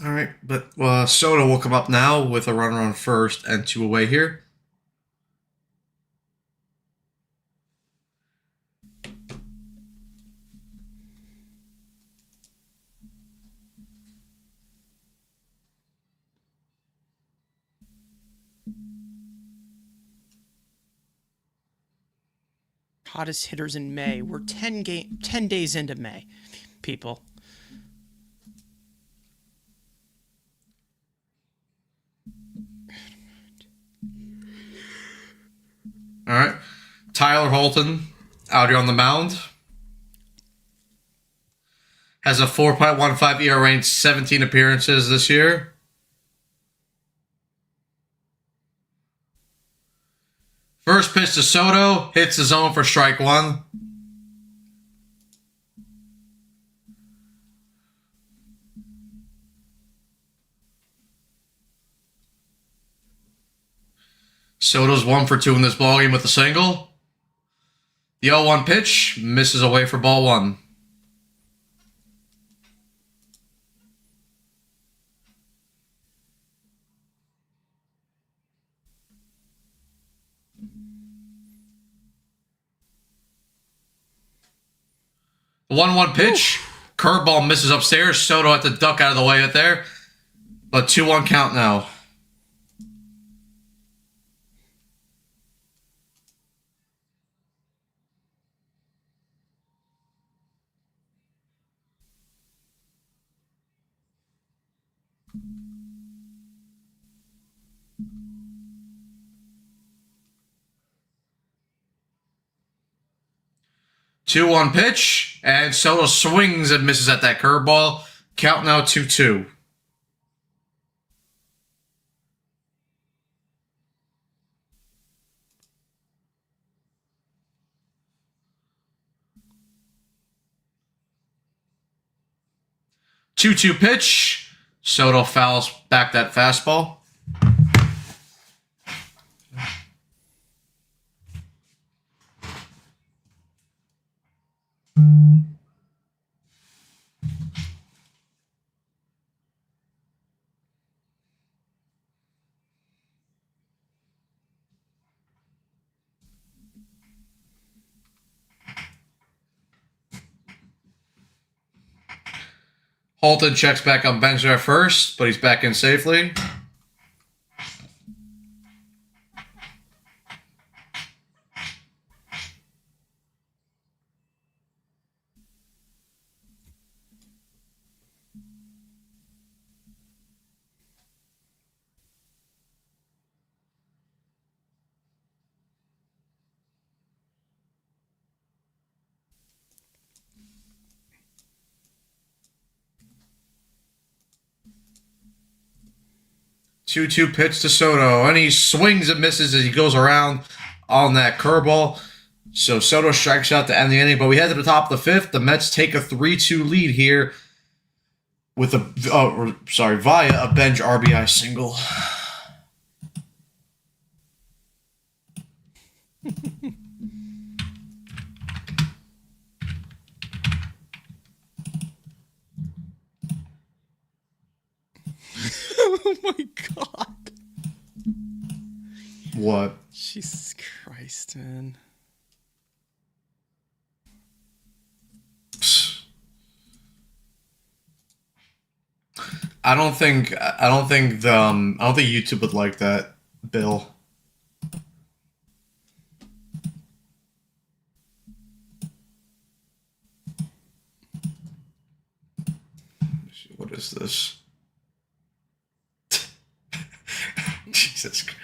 A: All right, but Soto will come up now with a runner on first and 2 away here.
B: Hottest hitters in May. We're 10 days into May, people.
A: All right. Tyler Holton out here on the mound. Has a 4.15 ERA in 17 appearances this year. First pitch to Soto. Hits the zone for strike 1. Soto's 1 for 2 in this ballgame with a single. The 0-1 pitch misses away for ball 1. The 1-1 pitch. Curveball misses upstairs. Soto had to duck out of the way out there. But 2-1 count now. Two one pitch, and Soto swings and misses at that curveball. Count now 2-2. Two pitch.
C: Soto fouls back that fastball. Halton checks back on bench at first, but he's back in safely. Two-two pitch to Soto, and he swings and misses as he goes around on that curveball. So Soto strikes out to end the inning, but we head to the top of the fifth. The Mets take a 3-2 lead here with via a bench RBI single.
B: Oh my god.
C: What?
B: Jesus Christ, man.
C: I don't think YouTube would like that, Bill. What is this? Jesus Christ.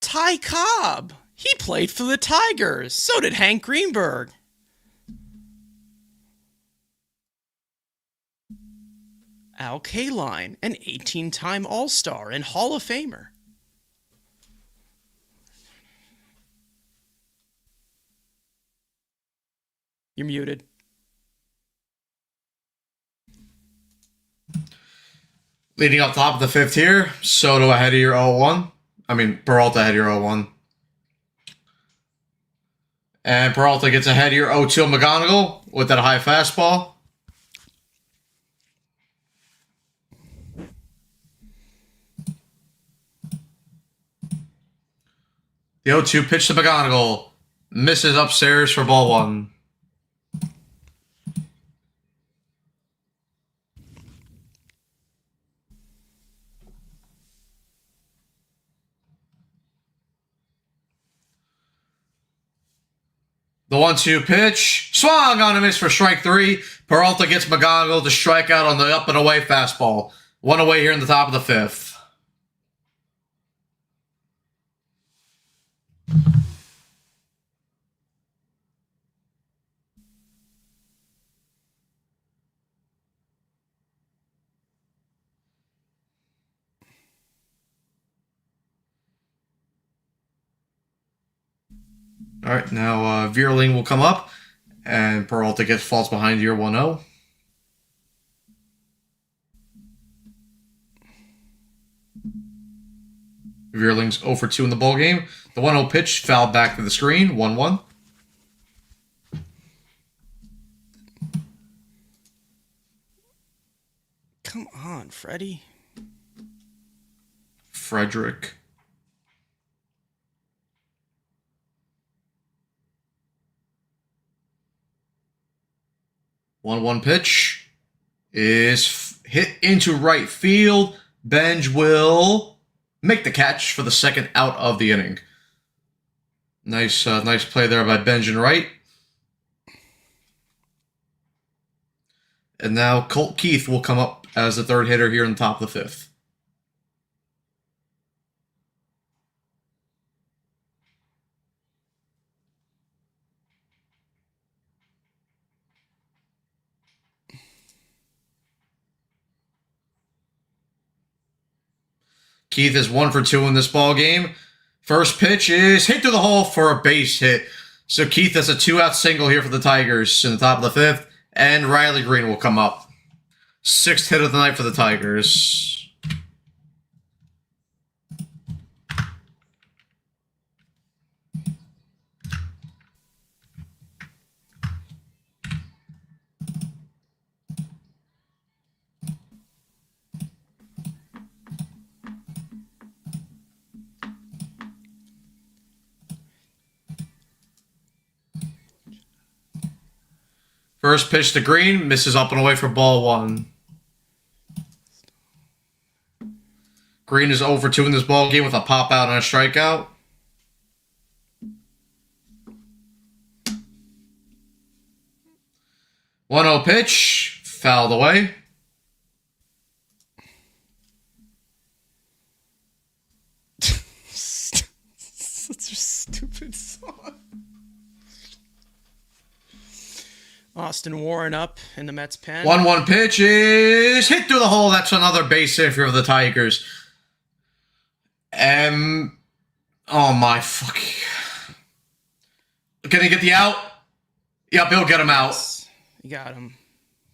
B: Ty Cobb. He played for the Tigers. So did Hank Greenberg. Al Kaline, an 18-time All-Star and Hall of Famer. You're muted.
C: Leading up top of the fifth here, Soto ahead of your 0-1. Peralta ahead of your 0-1. And Peralta gets ahead of your 0-2 McGonigal with that high fastball. The 0-2 pitch to McGonigal. Misses upstairs for ball one. The 1-2 pitch. Swung on a miss for strike three. Peralta gets McGonigal to strike out on the up and away fastball. One away here in the top of the fifth. All right, now Veerling will come up, and Peralta falls behind your 1-0. Veerling's 0 for 2 in the ball game. The 1-0 pitch fouled back to the screen, 1-1.
B: Come on, Freddie.
A: Frederick. 1-1 pitch is hit into right field. Benj will make the catch for the second out of the inning. Nice play there by Benj and Wright. And now Colt Keith will come up as the third hitter here in the top of the fifth. Keith is 1 for 2 in this ball game. First pitch is hit through the hole for a base hit. So Keith has a 2-out single here for the Tigers in the top of the fifth. And Riley Green will come up. 6th hit of the night for the Tigers. First pitch to Green, misses up and away for ball 1. Green is 0 for 2 in this ball game with a pop out and a strikeout. One 0 pitch, fouled away.
B: Such a stupid song. Austin Warren up in the Mets pen.
A: 1-1 pitch is hit through the hole. That's another base hit for the Tigers. Oh my fuck. Can he get the out? Yep, he'll get him out.
B: You got him.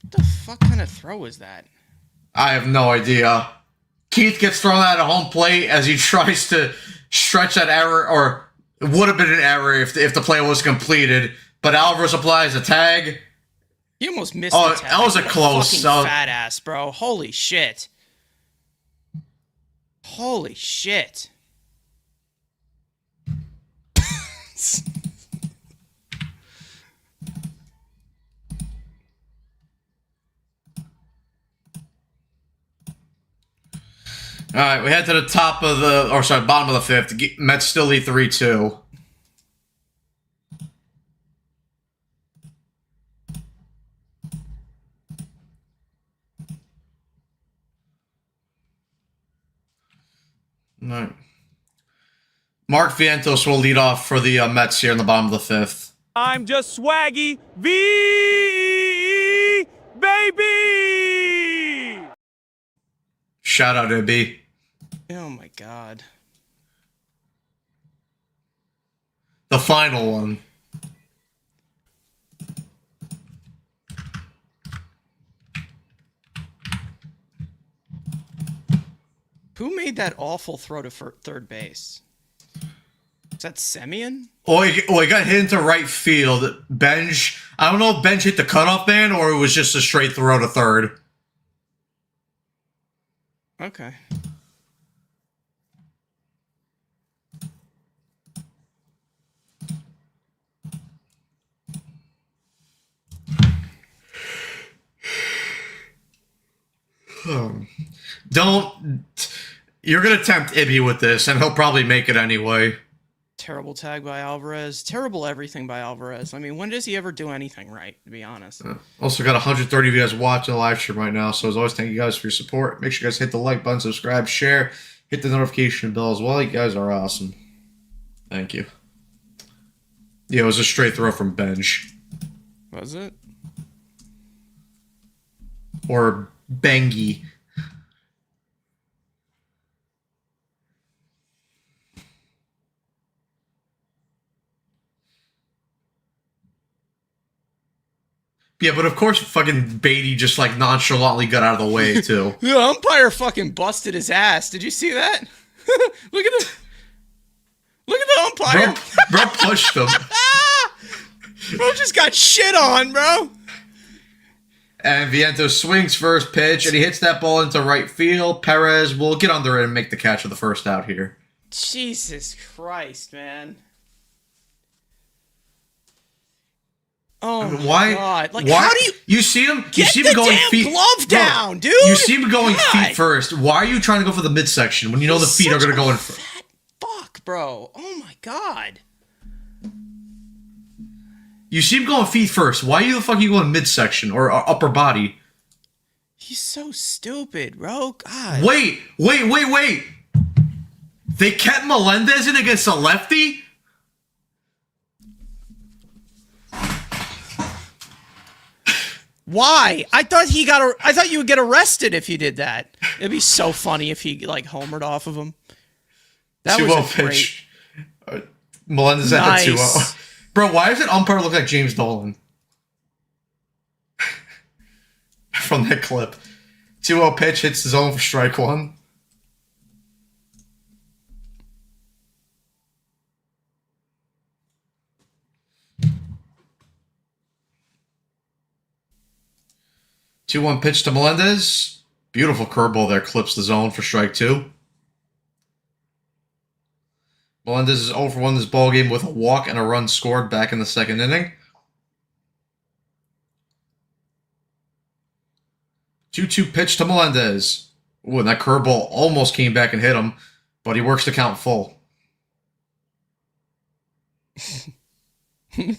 B: What the fuck kind of throw is that?
A: I have no idea. Keith gets thrown out of home plate as he tries to stretch that error, or it would have been an error if the play was completed. But Alvarez applies a tag.
B: You almost missed the tag.
A: That was a close.
B: Fucking fat ass, bro. Holy shit. Holy shit.
A: All right, we head to the bottom of the fifth. Mets still lead 3-2. All right. Mark Vientos will lead off for the Mets here in the bottom of the fifth.
D: I'm just swaggy V, baby.
A: Shout out, AB.
B: Oh my god.
A: The final one.
B: Who made that awful throw to third base? Is that Semyon?
A: Oh, he got hit into right field. Benj. I don't know if Benj hit the cutoff man or it was just a straight throw to third.
B: Okay.
A: You're going to tempt Ibby with this, and he'll probably make it anyway.
B: Terrible tag by Alvarez. Terrible everything by Alvarez. I mean, when does he ever do anything right, to be honest?
A: Also got 130 of you guys watching the live stream right now, so as always, thank you guys for your support. Make sure you guys hit the like button, subscribe, share, hit the notification bell as well. You guys are awesome. Thank you. Yeah, it was a straight throw from Benj.
B: Was it?
A: Or Bengi. Yeah, but of course fucking Beatty just like nonchalantly got out of the way too.
B: The umpire fucking busted his ass. Did you see that? Look at the umpire.
A: Bro pushed him.
B: Bro just got shit on, bro.
A: And Vientos swings first pitch, and he hits that ball into right field. Perez will get under it and make the catch for the first out here.
B: Jesus Christ, man. Oh my God! Like,
A: why?
B: how do you
A: see him?
B: get
A: see him
B: the
A: going
B: damn
A: feet
B: glove down, dude?
A: You see him going
B: God.
A: feet first. Why are you trying to go for the midsection when you know the feet are going to go in first?
B: Fat fuck, bro. Oh my God.
A: You see him going feet first. Why the fuck are you going midsection or upper body?
B: He's so stupid, bro. God.
A: Wait. They kept Melendez in against a lefty?
B: Why? I thought you would get arrested if you did that. It'd be so funny if he like homered off of him. That
A: 2-0
B: was a
A: pitch. Melendez at the 2-0. Bro, why does that umpire look like James Dolan? From that clip. 2-0 pitch hits the zone for strike one. Two 2-1 pitch to Melendez. Beautiful curveball there, clips the zone for strike two. Melendez is 0 for 1 this ballgame with a walk and a run scored back in the second inning. 2-2 pitch to Melendez. Ooh, and that curveball almost came back and hit him, but he works the count full.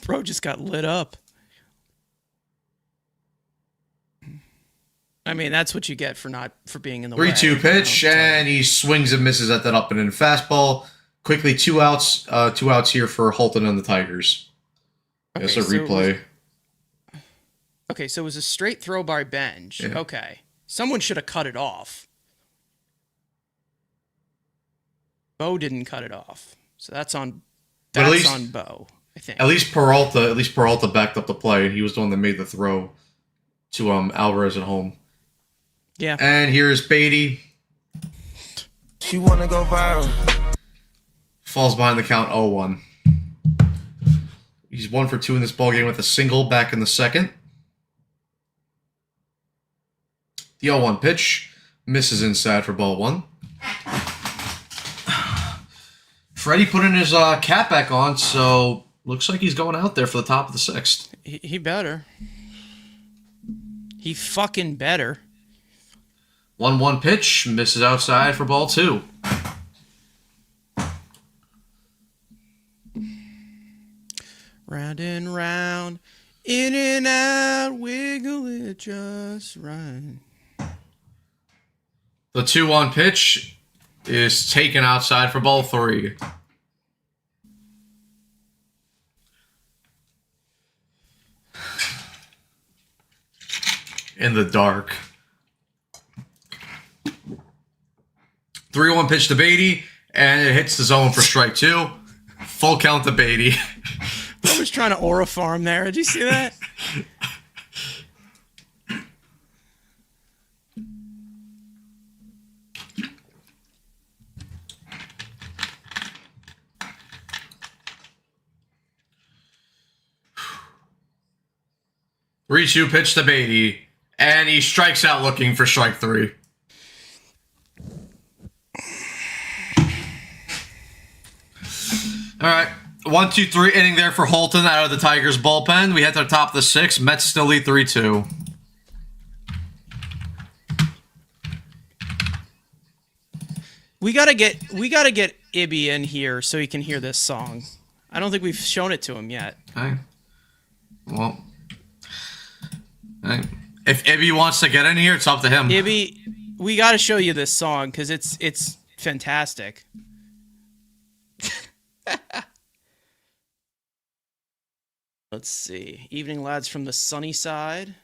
B: Bro just got lit up. I mean, that's what you get for being in the
A: 3-2 pitch, and he swings and misses at that up and in fastball. Quickly, two outs here for Holton and the Tigers. Okay, yes, a replay.
B: So it was a straight throw by Benj. Yeah. Okay. Someone should have cut it off. Bo didn't cut it off. So that's on Bo, I think.
A: At least Peralta backed up the play. He was the one that made the throw to Alvarez at home.
B: Yeah.
A: And here's Beatty.
D: She wanna go viral.
A: Falls behind the count 0-1. He's 1 for 2 in this ballgame with a single back in the second. The 0-1 pitch misses inside for ball one. Freddie put in his cap back on, so looks like he's going out there for the top of the sixth.
B: He better. He fucking better.
A: 1-1 pitch misses outside for ball two.
B: Round and round, in and out, wiggle it just right.
A: The 2-1 pitch is taken outside for ball three. In the dark. 3-1 pitch to Beatty, and it hits the zone for strike two. Full count to Beatty.
B: I was trying to aura farm there. Did you see that?
A: Three-two pitch to Beatty, and he strikes out looking for strike three. All right. 1-2-3 inning there for Holton out of the Tigers bullpen. We head to the top of the sixth. Mets still lead 3-2.
B: We gotta get Ibby in here so he can hear this song. I don't think we've shown it to him yet.
A: Okay. Well, if Ibby wants to get in here, it's up to him.
B: Ibby, we gotta show you this song because it's fantastic. Let's see. Evening lads from the sunny side.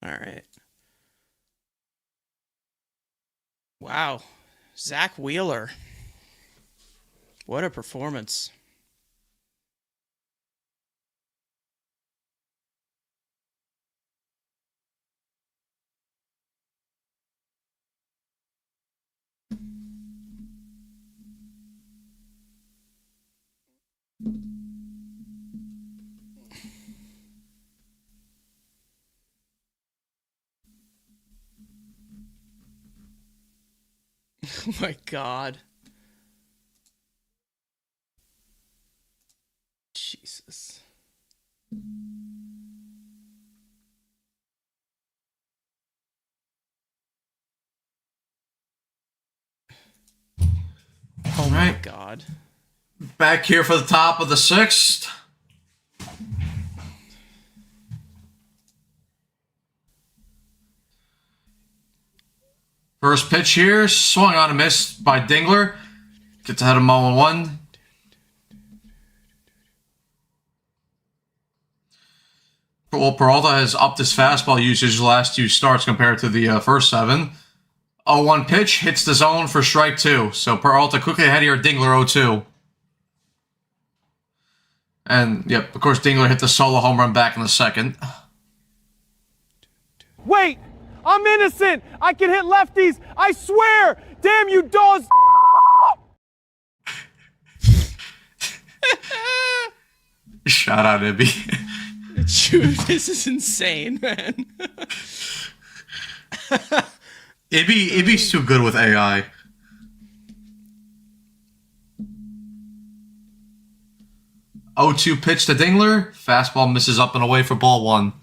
B: All right. Wow. Zach Wheeler. What a performance. Oh my God. Jesus. Oh my God.
C: Back here for the top of the 6th. First pitch here, swung on a miss by Dingler. Gets ahead of 0-1. Well, Peralta has upped his fastball usage the last 2 starts compared to the first 7. 0-1 pitch, hits the zone for strike 2. So Peralta quickly ahead here, Dingler 0-2. And, yep, of course, Dingler hit the solo home run back in the 2nd.
E: Wait! I'm innocent! I can hit lefties! I swear! Damn you dogs!
C: Shout out, Ibby.
B: Dude, this is insane, man.
A: Ibby's too good with AI.
C: Oh, 2 pitch to Dingler. Fastball misses up and away for ball 1.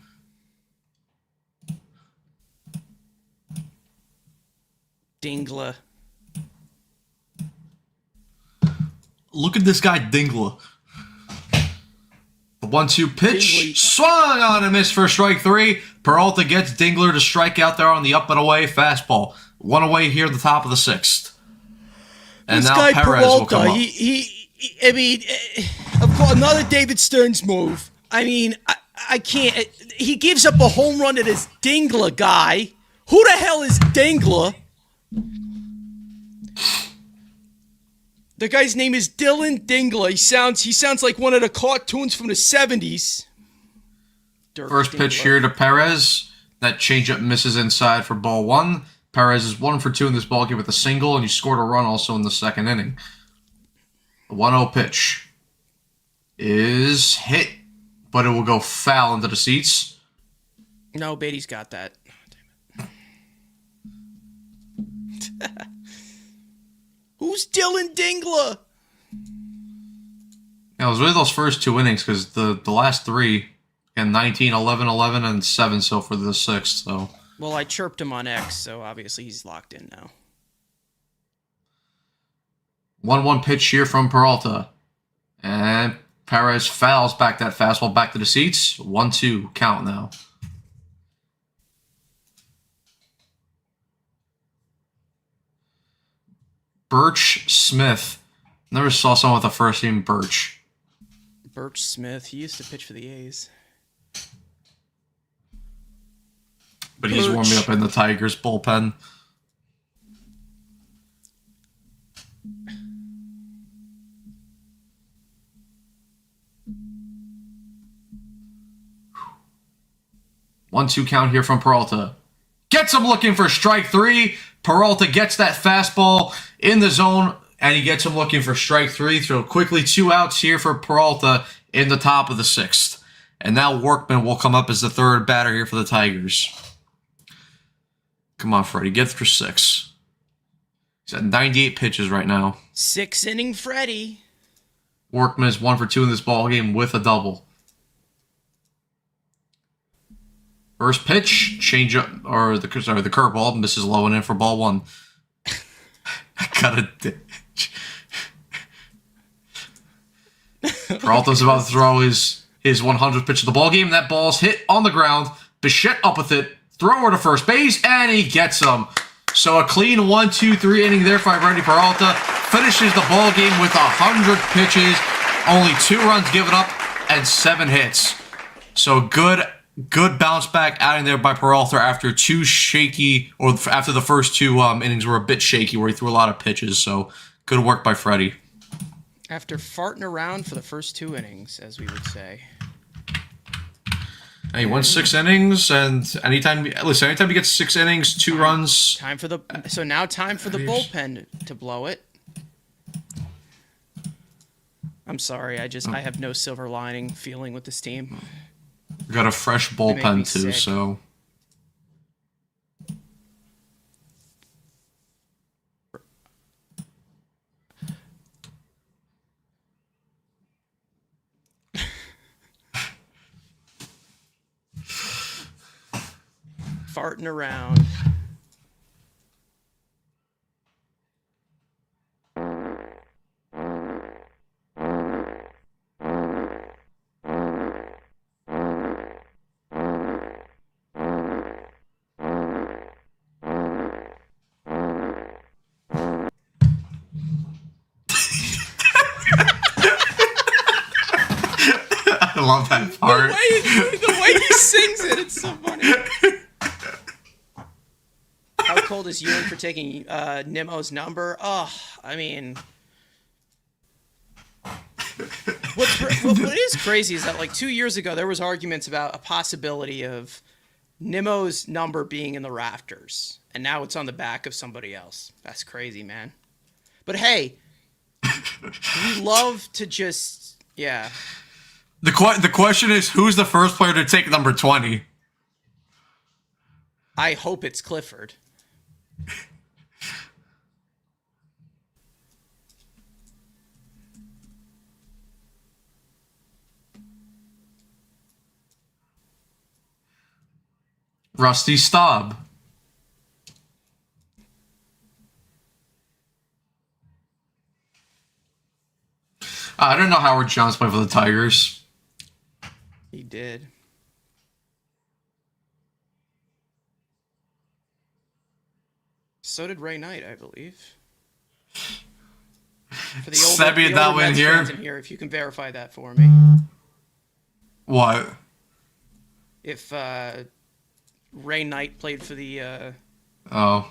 B: Dingler.
C: Look at this guy, Dingler. The 1-2 pitch.
B: Dingley.
C: Swung on a miss for strike 3. Peralta gets Dingler to strike out there on the up and away fastball. 1 away here at the top of the 6th. And
B: This
C: now
B: guy
C: Perez will come
B: Peralta,
C: up.
B: I mean, of course, another David Stearns move. I mean, I can't. He gives up a home run to this Dingler guy. Who the hell is Dingler? The guy's name is Dylan Dingler. He sounds like one of the cartoons from the 70s. Dirk
C: First
B: Dingler.
C: pitch here to Perez. That changeup misses inside for ball 1. Perez is 1 for 2 in this ballgame with a single, and he scored a run also in the 2nd inning. The 1-0 pitch is hit, but it will go foul into the seats.
B: No, Beatty's got that. Who's Dylan Dingler?
C: Yeah, it was really those first 2 innings because the last 3, and 19, 11, 11, and 7 so for the 6th. So.
B: Well, I chirped him on X, so obviously he's locked in now.
C: 1-1 pitch here from Peralta. And Perez fouls back that fastball back to the seats. 1-2 count now. Birch Smith. Never saw someone with the first name Birch.
B: Birch Smith, he used to pitch for the A's.
C: But he's warming up in the Tigers bullpen. One-two count here from Peralta. Gets him looking for strike 3. Peralta gets that fastball in the zone, and he gets him looking for strike 3. So quickly 2 outs here for Peralta in the top of the 6th. And now Workman will come up as the 3rd batter here for the Tigers. Come on, Freddie. Get for 6. He's at 98 pitches right now.
B: 6-inning Freddie.
C: Workman is 1 for 2 in this ballgame with a double. First pitch, change up, or the curveball, misses low and in for ball 1. Got a ditch. Peralta's about to throw his 100th pitch of the ballgame. That ball's hit on the ground. Bichette up with it. Thrower to first base, and he gets him. So a clean 1-2-3 inning there by Freddie Peralta. Finishes the ballgame with 100 pitches, only 2 runs given up, and 7 hits. So good Good bounce back out in there by Peralta after two shaky, or after the first two innings were a bit shaky where he threw a lot of pitches. So good work by Freddie.
B: After farting around for the first 2 innings, as we would say.
C: And he won 6 innings, and anytime he gets 6 innings, 2 runs.
B: Time for the bullpen to blow it. I'm sorry, I have no silver lining feeling with this team.
C: We got a fresh bullpen too,
B: sick.
C: so.
B: Farting around.
C: I love that part.
B: The way he sings it, it's so funny. How cold is Ewing for taking Nimmo's number? Oh, I mean, what is crazy is that like 2 years ago there was arguments about a possibility of Nimmo's number being in the rafters, and now it's on the back of somebody else. That's crazy, man. But hey, we love to just
C: The question is, who's the first player to take number 20?
B: I hope it's Clifford.
C: Rusty Staub. I didn't know Howard Jones played for the Tigers.
B: He did. So did Ray Knight, I believe. For the
C: Sebi that win
B: Mets
C: here.
B: fans in here, if you can verify that for me.
C: What?
B: If Ray Knight played for the
C: Oh,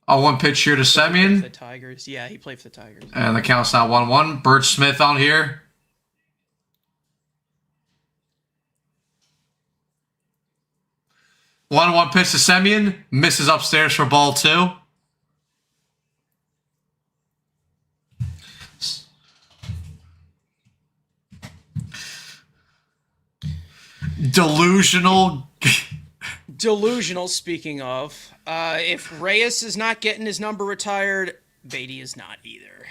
C: 1 pitch here to
B: the
C: Semyon.
B: Tigers. Yeah, he played for the Tigers.
C: And the count's now 1-1. Bert Smith on here. One pitch to Semyon. Misses upstairs for ball 2. Delusional.
B: Delusional, speaking of. If Reyes is not getting his number retired, Beatty is not either.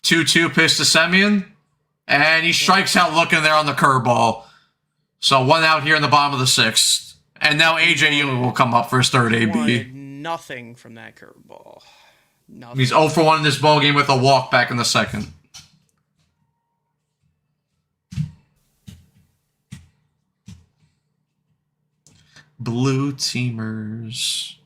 C: 2-2 pitch to Semyon. And he strikes out looking there on the curveball. So 1 out here in the bottom of the 6th. And now AJ Ewing will come up for his third AB.
B: Wanted nothing from that curveball. Nothing.
C: He's 0 for 1 in this ballgame with a walk back in the 2nd. Blue Teamers.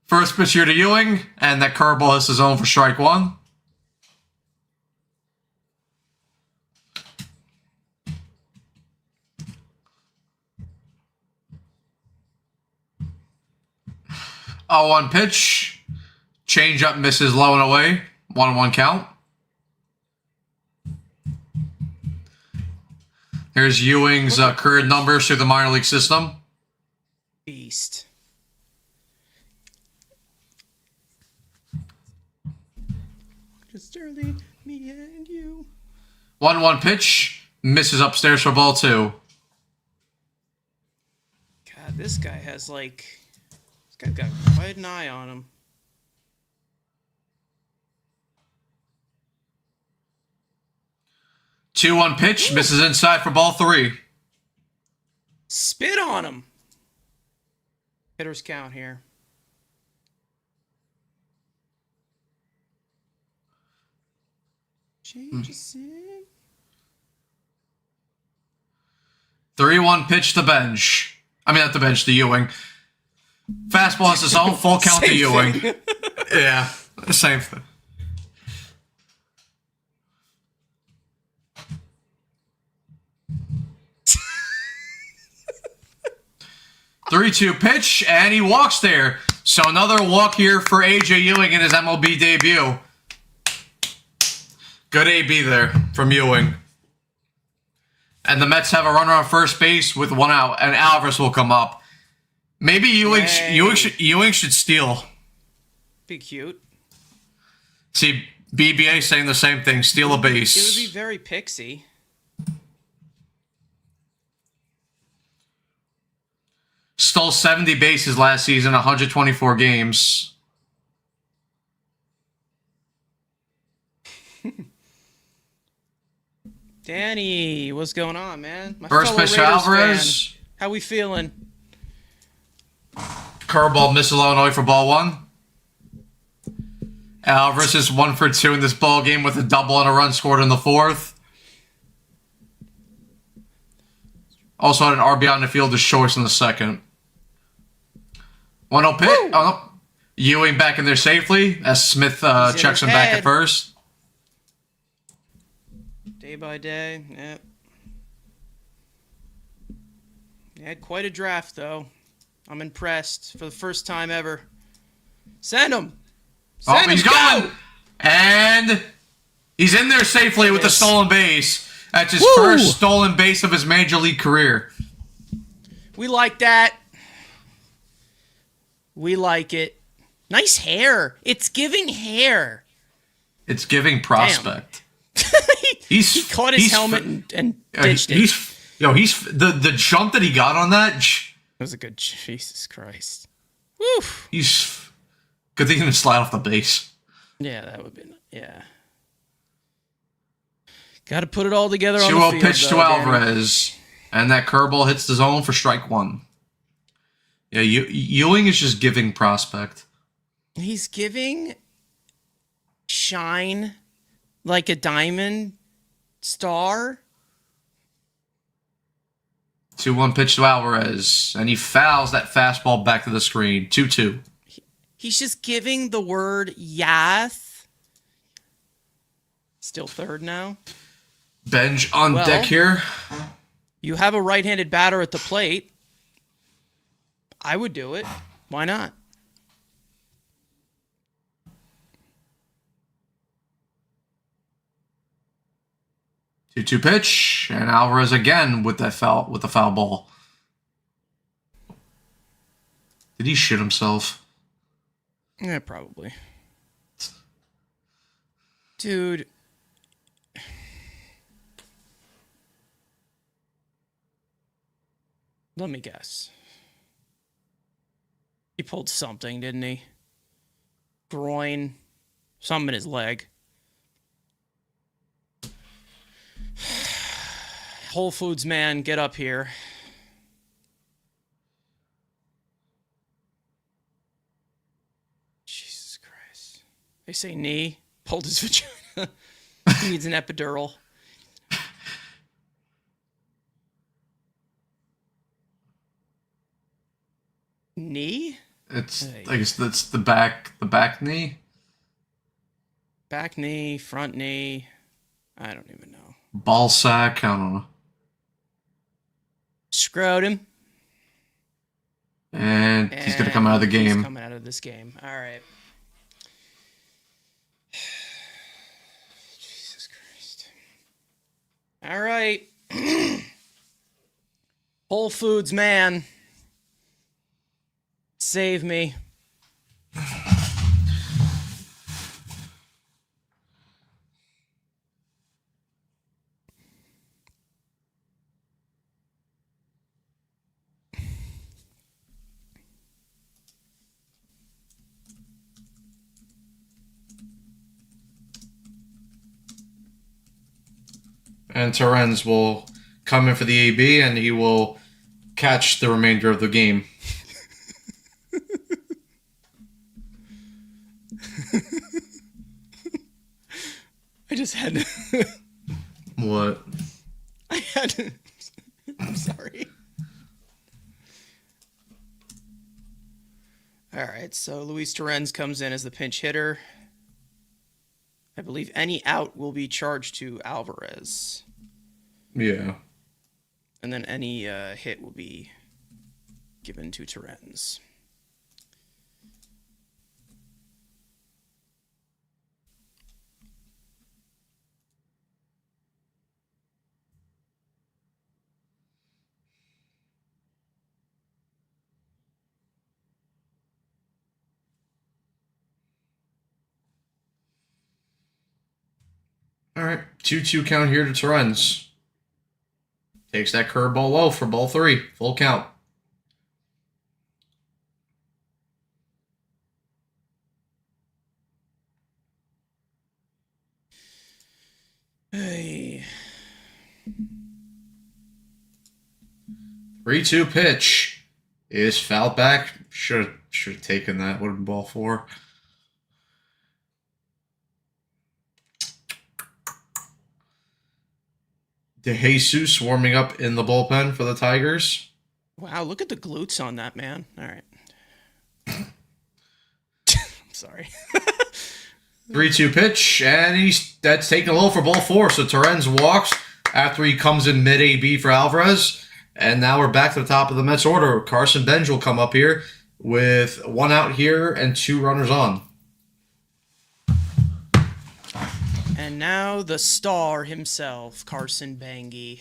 C: First pitch here to Ewing, and that curveball is his own for strike 1. Oh, 1 pitch. Change up misses low and away. 1-1 count. Here's Ewing's career numbers through the minor league system.
B: Beast. Just early, me and you.
C: 1-1 pitch. Misses upstairs for ball 2.
B: God, this guy has like... This guy's got quite an eye on him.
C: Two one pitch. Misses inside for ball 3.
B: Spit on him. Hitters count here. Changes in.
C: 3-1 pitch to bench. I mean, not the bench, to Ewing. Fastball has his own full count to
B: Same
C: Ewing.
B: thing.
C: Yeah, same thing. 3-2 pitch, and he walks there. So another walk here for AJ Ewing in his MLB debut. Good AB there from Ewing. And the Mets have a runner on first base with 1 out, and Alvarez will come up. Maybe Ewing should steal.
B: Be cute.
C: See, BBA saying the same thing. Steal a base.
B: It would be very pixie.
C: Stole 70 bases last season, 124 games.
B: Danny, what's going on, man? My
C: First
B: fellow
C: pitch to
B: Raiders
C: Alvarez.
B: fan. How we feeling?
C: Curveball misses Illinois for ball 1. Alvarez is 1 for 2 in this ball game with a double and a run scored in the 4th. Also had an RBI on the field as choice in the 2nd. 1-0 pitch. Oh, no. Ewing back in there safely as Smith checks him back at first.
B: Day by day. Yep. He had quite a draft, though. I'm impressed for the first time ever. Send him. Send him.
C: He's going. And he's in there safely with the stolen base. That's his first stolen base of his major league career.
B: We like that. We like it. Nice hair. It's giving hair.
C: It's giving prospect.
B: He caught his helmet and ditched it.
C: He's the jump that he got on that.
B: That was a good. Jesus Christ. Woo.
C: He's good thing he didn't slide off the base.
B: Yeah, that would have been. Yeah. Got to put it all together on the
C: 2-0
B: field.
C: pitch to Alvarez, and that curveball hits the zone for strike 1. Yeah, Ewing is just giving prospect.
B: He's giving shine like a diamond star.
C: 2-1 pitch to Alvarez, and he fouls that fastball back to the screen. 2-2.
B: He's just giving the word yes. Still third now.
C: Benj on deck here.
B: You have a right-handed batter at the plate. I would do it. Why not?
C: Two-two pitch, and Alvarez again with the foul ball. Did he shit himself?
B: Yeah, probably. Dude. Let me guess. He pulled something, didn't he? Groin. Something in his leg. Whole Foods man, get up here. Jesus Christ. They say knee. Pulled his vagina. He needs an epidural. Knee?
C: I guess that's the back knee.
B: Back knee, front knee. I don't even know.
C: Ball sack, I don't know.
B: Scrotum.
C: And he's going to come out of the game.
B: He's coming out of this game. All right. Jesus Christ. All right. Whole Foods man. Save me.
C: And Torrens will come in for the AB, and he will catch the remainder of the game.
B: I just had to.
C: What?
B: I had to. I'm sorry. All right, so Luis Torrens comes in as the pinch hitter. I believe any out will be charged to Alvarez.
C: Yeah.
B: And then any hit will be given to Torrens.
C: All right. 2-2 count here to Torrens. Takes that curveball low for ball 3. Full count.
B: Hey.
C: 3-2 pitch is fouled back. Should have taken that. Would have been ball 4. De Jesus warming up in the bullpen for the Tigers.
B: Wow, look at the glutes on that man. All right. I'm sorry.
C: 3-2 pitch, and that's taken low for ball 4. So Torrens walks after he comes in mid AB for Alvarez. And now we're back to the top of the Mets order. Carson Benj will come up here with 1 out here and 2 runners on.
B: And now the star himself, Carson Bangy.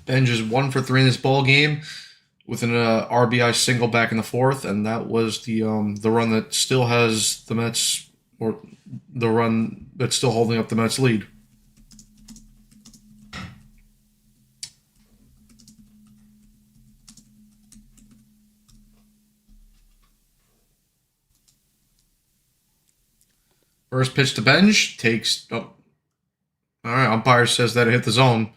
C: Benj is 1 for 3 in this ball game with an RBI single back in the 4th, and that was the run that still has the Mets, or the run that's still holding up the Mets lead. First pitch to Benj takes. Oh, all right. Umpire says that it hit the zone,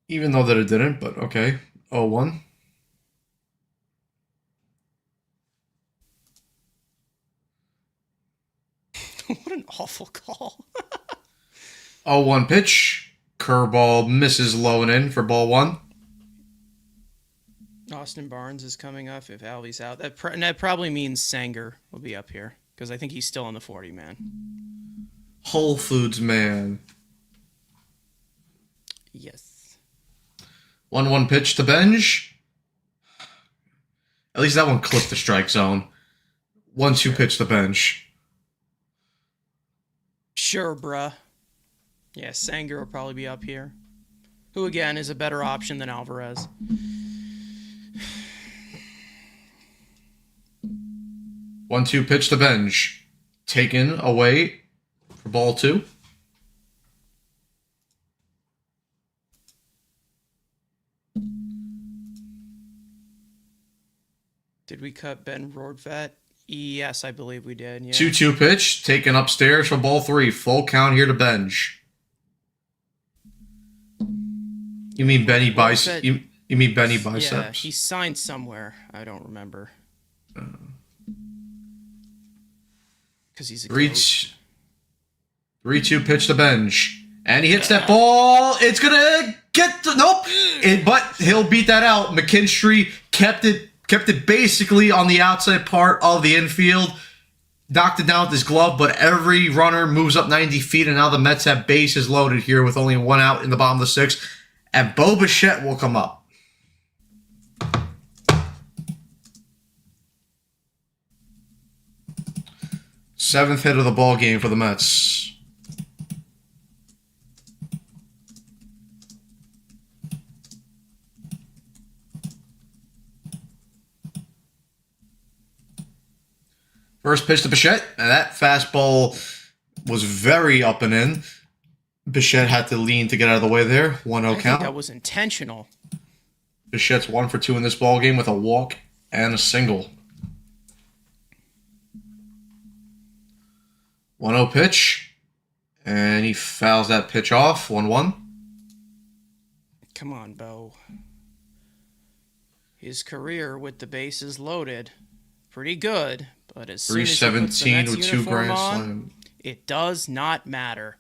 C: even though that it didn't. But okay. 0-1.
B: What an awful call.
C: 0-1 pitch. Curveball misses low and in for ball 1.
B: Austin Barnes is coming up if Alvy's out. That probably means Sanger will be up here because I think he's still on the 40 man.
C: Whole Foods man.
B: Yes.
C: 1-1 pitch to Benj. At least that one clipped the strike zone. 1-2 pitch to Benj.
B: Sure, bruh. Yeah, Sanger will probably be up here. Who, again, is a better option than Alvarez.
C: 1-2 pitch to Benj. Taken away for ball 2.
B: Did we cut Ben Rortvedt? Yes, I believe we did. Yeah.
C: 2-2 pitch. Taken upstairs for ball 3. Full count here to Benj. You mean Benny Biceps? You mean Benny Biceps?
B: Yeah, he signed somewhere. I don't remember. Because he's a
C: 3-2 pitch to Benj. And he hits that ball. It's going to get to... Nope. But he'll beat that out. McKinstry kept it basically on the outside part of the infield. Knocked it down with his glove, but every runner moves up 90 feet, and now the Mets have bases loaded here with only 1 out in the bottom of the 6th. And Bo Bichette will come up. Seventh hit of the ball game for the Mets. First pitch to Bichette, and that fastball was very up and in. Bichette had to lean to get out of the way there. 1-0
B: I think
C: count.
B: that was intentional.
C: Bichette's 1 for 2 in this ball game with a walk and a single.
A: 1-0 pitch. And he fouls that pitch off. 1-1.
B: Come on, Bo. His career with the bases loaded, pretty good, but as soon as he puts the
A: 317
B: Mets
A: with 2
B: uniform
A: grand
B: on,
A: slam.
B: it does not matter.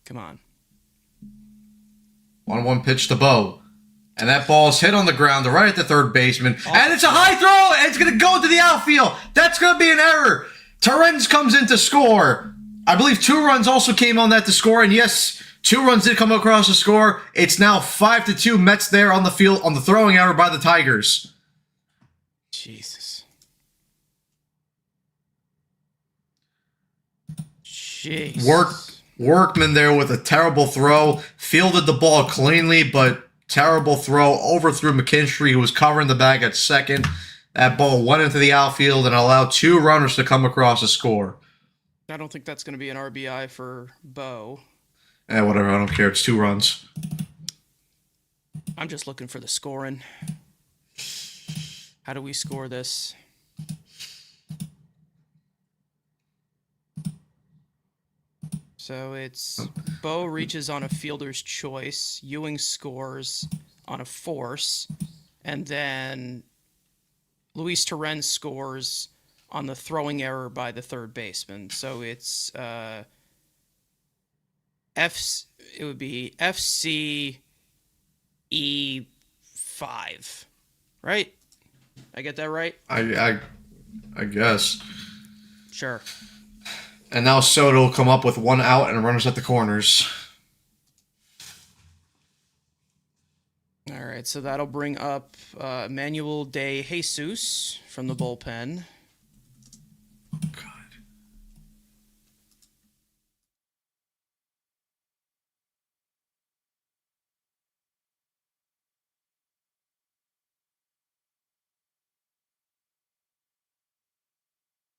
B: Come on.
A: 1-1 pitch to Bo. And that ball is hit on the ground, right at the third baseman. And it's a high throw, and it's going to go into the outfield. That's going to be an error. Torrens comes in to score. I believe 2 runs also came on that to score. And yes, 2 runs did come across the score. It's now 5-2 Mets there on the field on the throwing error by the Tigers.
B: Jesus. Jeez.
A: Workman there with a terrible throw. Fielded the ball cleanly, but terrible throw. Overthrew McKinstry, who was covering the bag at second. That ball went into the outfield and allowed 2 runners to come across the score.
B: I don't think that's going to be an RBI for Bo.
A: Whatever. I don't care. It's 2 runs.
B: I'm just looking for the scoring. How do we score this? So it's Bo reaches on a fielder's choice, Ewing scores on a force, and then Luis Torrens scores on the throwing error by the third baseman. So it's it would be FCE5, right? I get that right?
A: I guess.
B: Sure.
A: And now Soto will come up with 1 out and runners at the corners.
B: All right, so that'll bring up Manuel de Jesus from the bullpen.
A: God.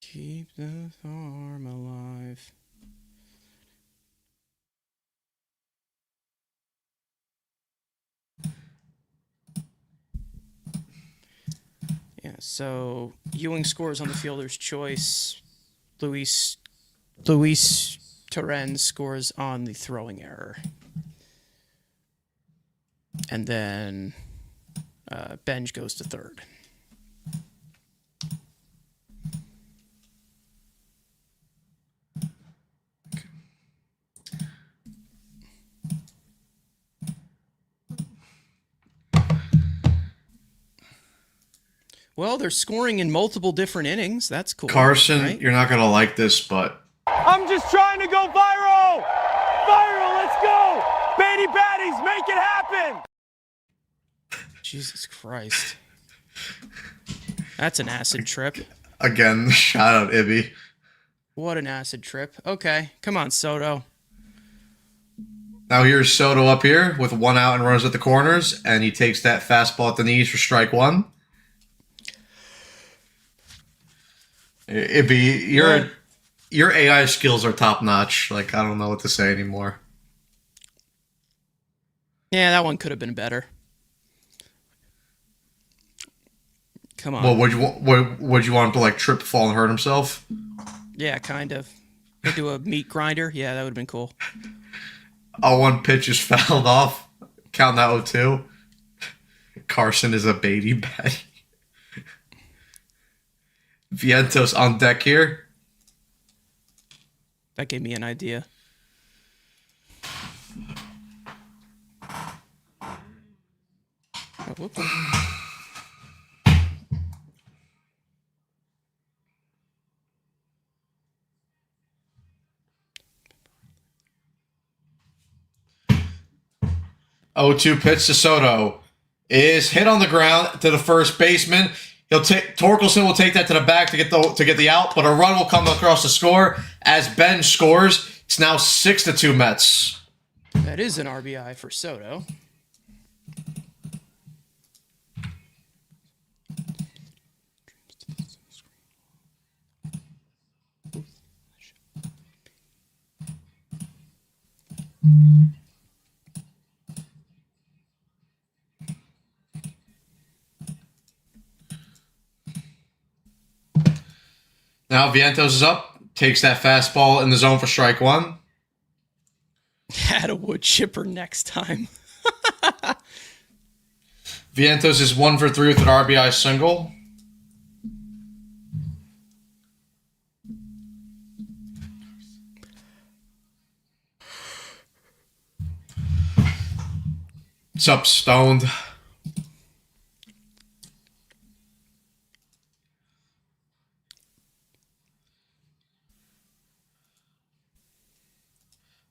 B: Keep the farm alive. Yeah, so Ewing scores on the fielder's choice. Luis Torrens scores on the throwing error. And then Benj goes to third. Well, they're scoring in multiple different innings. That's cool.
A: Carson,
B: right?
A: you're not going to like this, but
E: I'm just trying to go viral! Viral, let's go! Beatty Baddies, make it happen!
B: Jesus Christ. That's an acid trip.
A: again, shout out Ibby.
B: What an acid trip. Okay, come on, Soto.
A: Now here's Soto up here with 1 out and runners at the corners, and he takes that fastball at the knees for strike 1. Ibby, your AI skills are top notch. Like, I don't know what to say anymore.
B: Yeah, that one could have been better. Come on.
A: Well, would you want him to like trip, fall, and hurt himself?
B: Yeah, kind of. Could do a meat grinder. Yeah, that would have been cool.
A: 0-1 pitch is fouled off. Count that 0-2. Carson is a Beatty Batty. Vientos on deck here.
B: That gave me an idea. Oh, whoops.
A: Oh, 2 pitch to Soto is hit on the ground to the first baseman. Torkelson will take that to the back to get the out, but a run will come across the score as Ben scores. It's now 6-2 Mets.
B: That is an RBI for Soto.
A: Now Vientos is up. Takes that fastball in the zone for strike one.
B: Had a wood chipper next time.
A: Vientos is 1 for 3 with an RBI single. What's up, Stoned?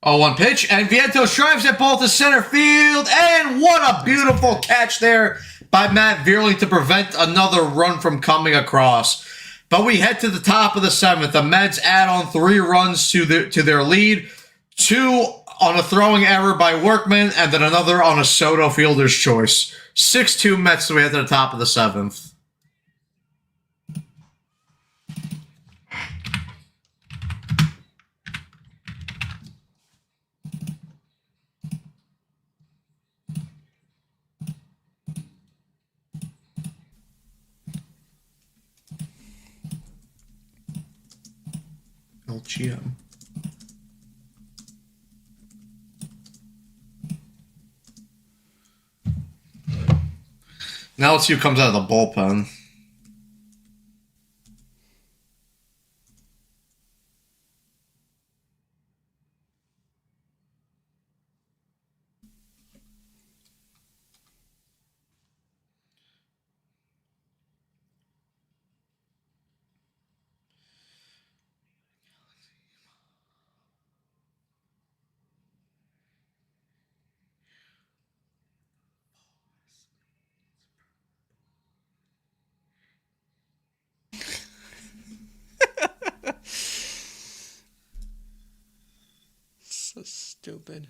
A: Oh, one pitch, and Vientos drives that ball to center field, and what a beautiful catch there by Matt Vierling to prevent another run from coming across. But we head to the top of the 7th. The Mets add on 3 runs to their lead, 2 on a throwing error by Workman, and then another on a Soto fielder's choice. 6-2 Mets, so we head to the top of the 7th. GM. Now let's see who comes out of the bullpen.
B: So stupid.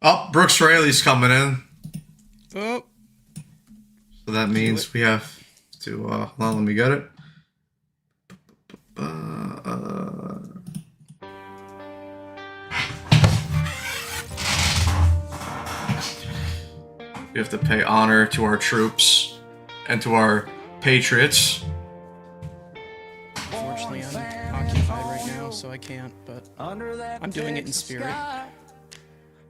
A: Oh, Brooks Raley's coming in.
B: Oh.
A: So that means we have to, hold on, let me get it. We have to pay honor to our troops and to our patriots.
B: Unfortunately, I'm occupied right now, so I can't, but I'm doing it in spirit.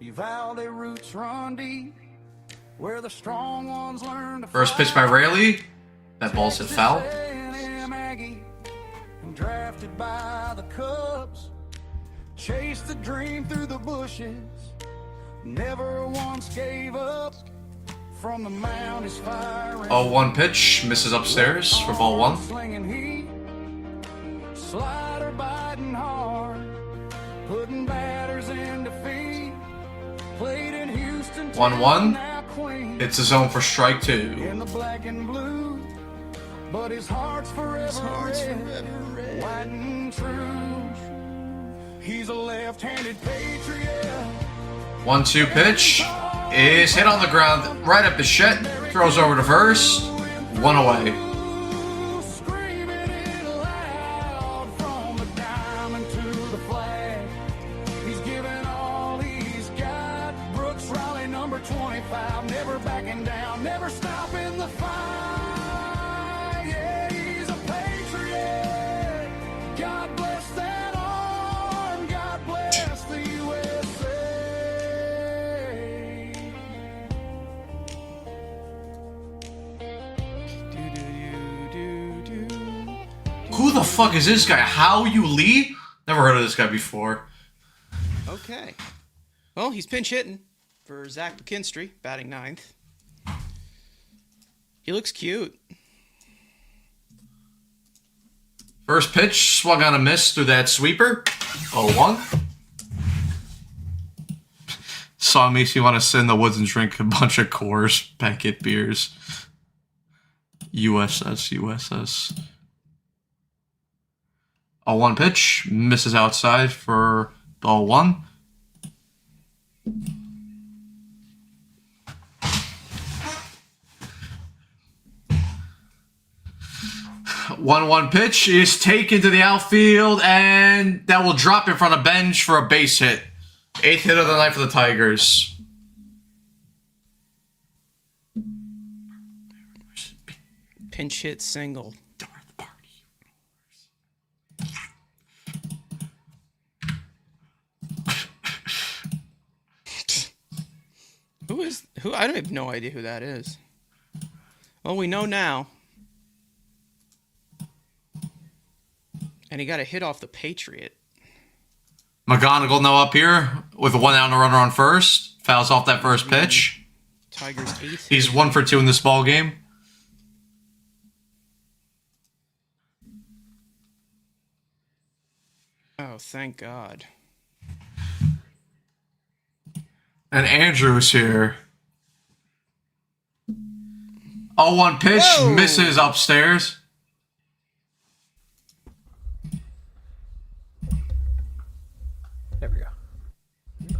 F: Uvalde roots run deep, where the strong ones learn to
A: First pitch by Raley. That ball's hit foul.
F: Drafted by the Cubs, chased the dream through the bushes, never once gave up. From the mound is firing.
A: Oh, one pitch misses upstairs for ball 1.
F: Slinging heat, slider biting hard, putting batters in defeat. Played in Houston,
A: 1-1. It's a zone for strike 2.
F: In the black and blue, but his heart's forever red, white and true. He's a left-handed patriot.
A: 1-2 pitch is hit on the ground right at Bichette. Throws over to first. 1 away.
F: Screaming it loud from the diamond to the flag. He's giving all he's got. Brooks Riley, number 25, never backing down, never stopping the fight. Yeah, he's a patriot. God bless that arm. God bless the USA.
A: Who the fuck is this guy? How you Lee? Never heard of this guy before.
B: Okay. Well, he's pinch hitting for Zach McKinstry, batting 9th. He looks cute.
A: First pitch, swung on a miss through that sweeper. 0-1. Song makes you want to sit in the woods and drink a bunch of Coors, packet beers. USS.
C: 0-1 pitch. Misses outside for ball 1. One pitch is taken to the outfield, and that will drop in front of bench for a base hit. 8th hit of the night for the Tigers.
B: Pinch hit single. Who? I have no idea who that is. Well, we know now. And he got a hit off the Patriot.
C: McGonigal now up here with a 1 out and a runner on first. Fouls off that first pitch.
B: Tigers 8th.
C: He's 1 for 2 in this ball game.
B: Oh, thank God.
C: And Andrew's here. 0-1 pitch.
B: Whoa.
C: Misses upstairs.
G: There we go.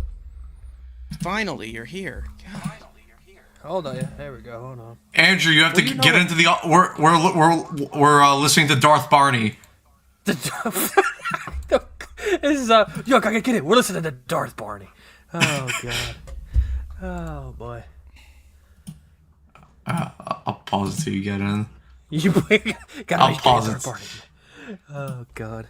B: Finally, you're here. God.
G: Hold on, yeah. There we go. Hold on.
C: Andrew, you have to get into the. We're listening to Darth Barney.
G: This is yo, get it. We're listening to Darth Barney. Oh God. Oh boy.
C: I'll pause until you get in.
G: You gotta
C: I'll
G: be
C: pause
G: Darth
C: it.
G: Barney. Oh God.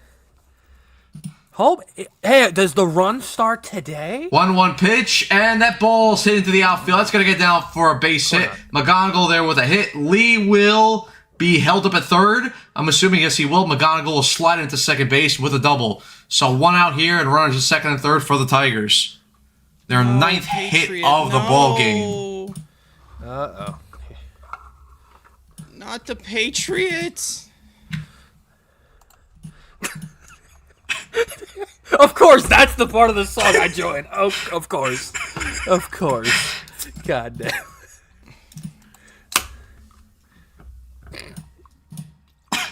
G: Hope. Hey, does the run start today?
C: 1-1 pitch, and that ball's hit into the outfield. That's gonna get down for a base hit. McGonigal there with a hit. Lee will be held up at third. I'm assuming yes he will. McGonigal will slide into second base with a double. So 1 out here and runners at second and third for the Tigers. Their 9th hit
B: Patriot,
C: of the ball game.
G: Uh-oh.
B: Not the Patriots.
G: Of course, that's the part of the song I joined. Oh, of course. Of course. God damn.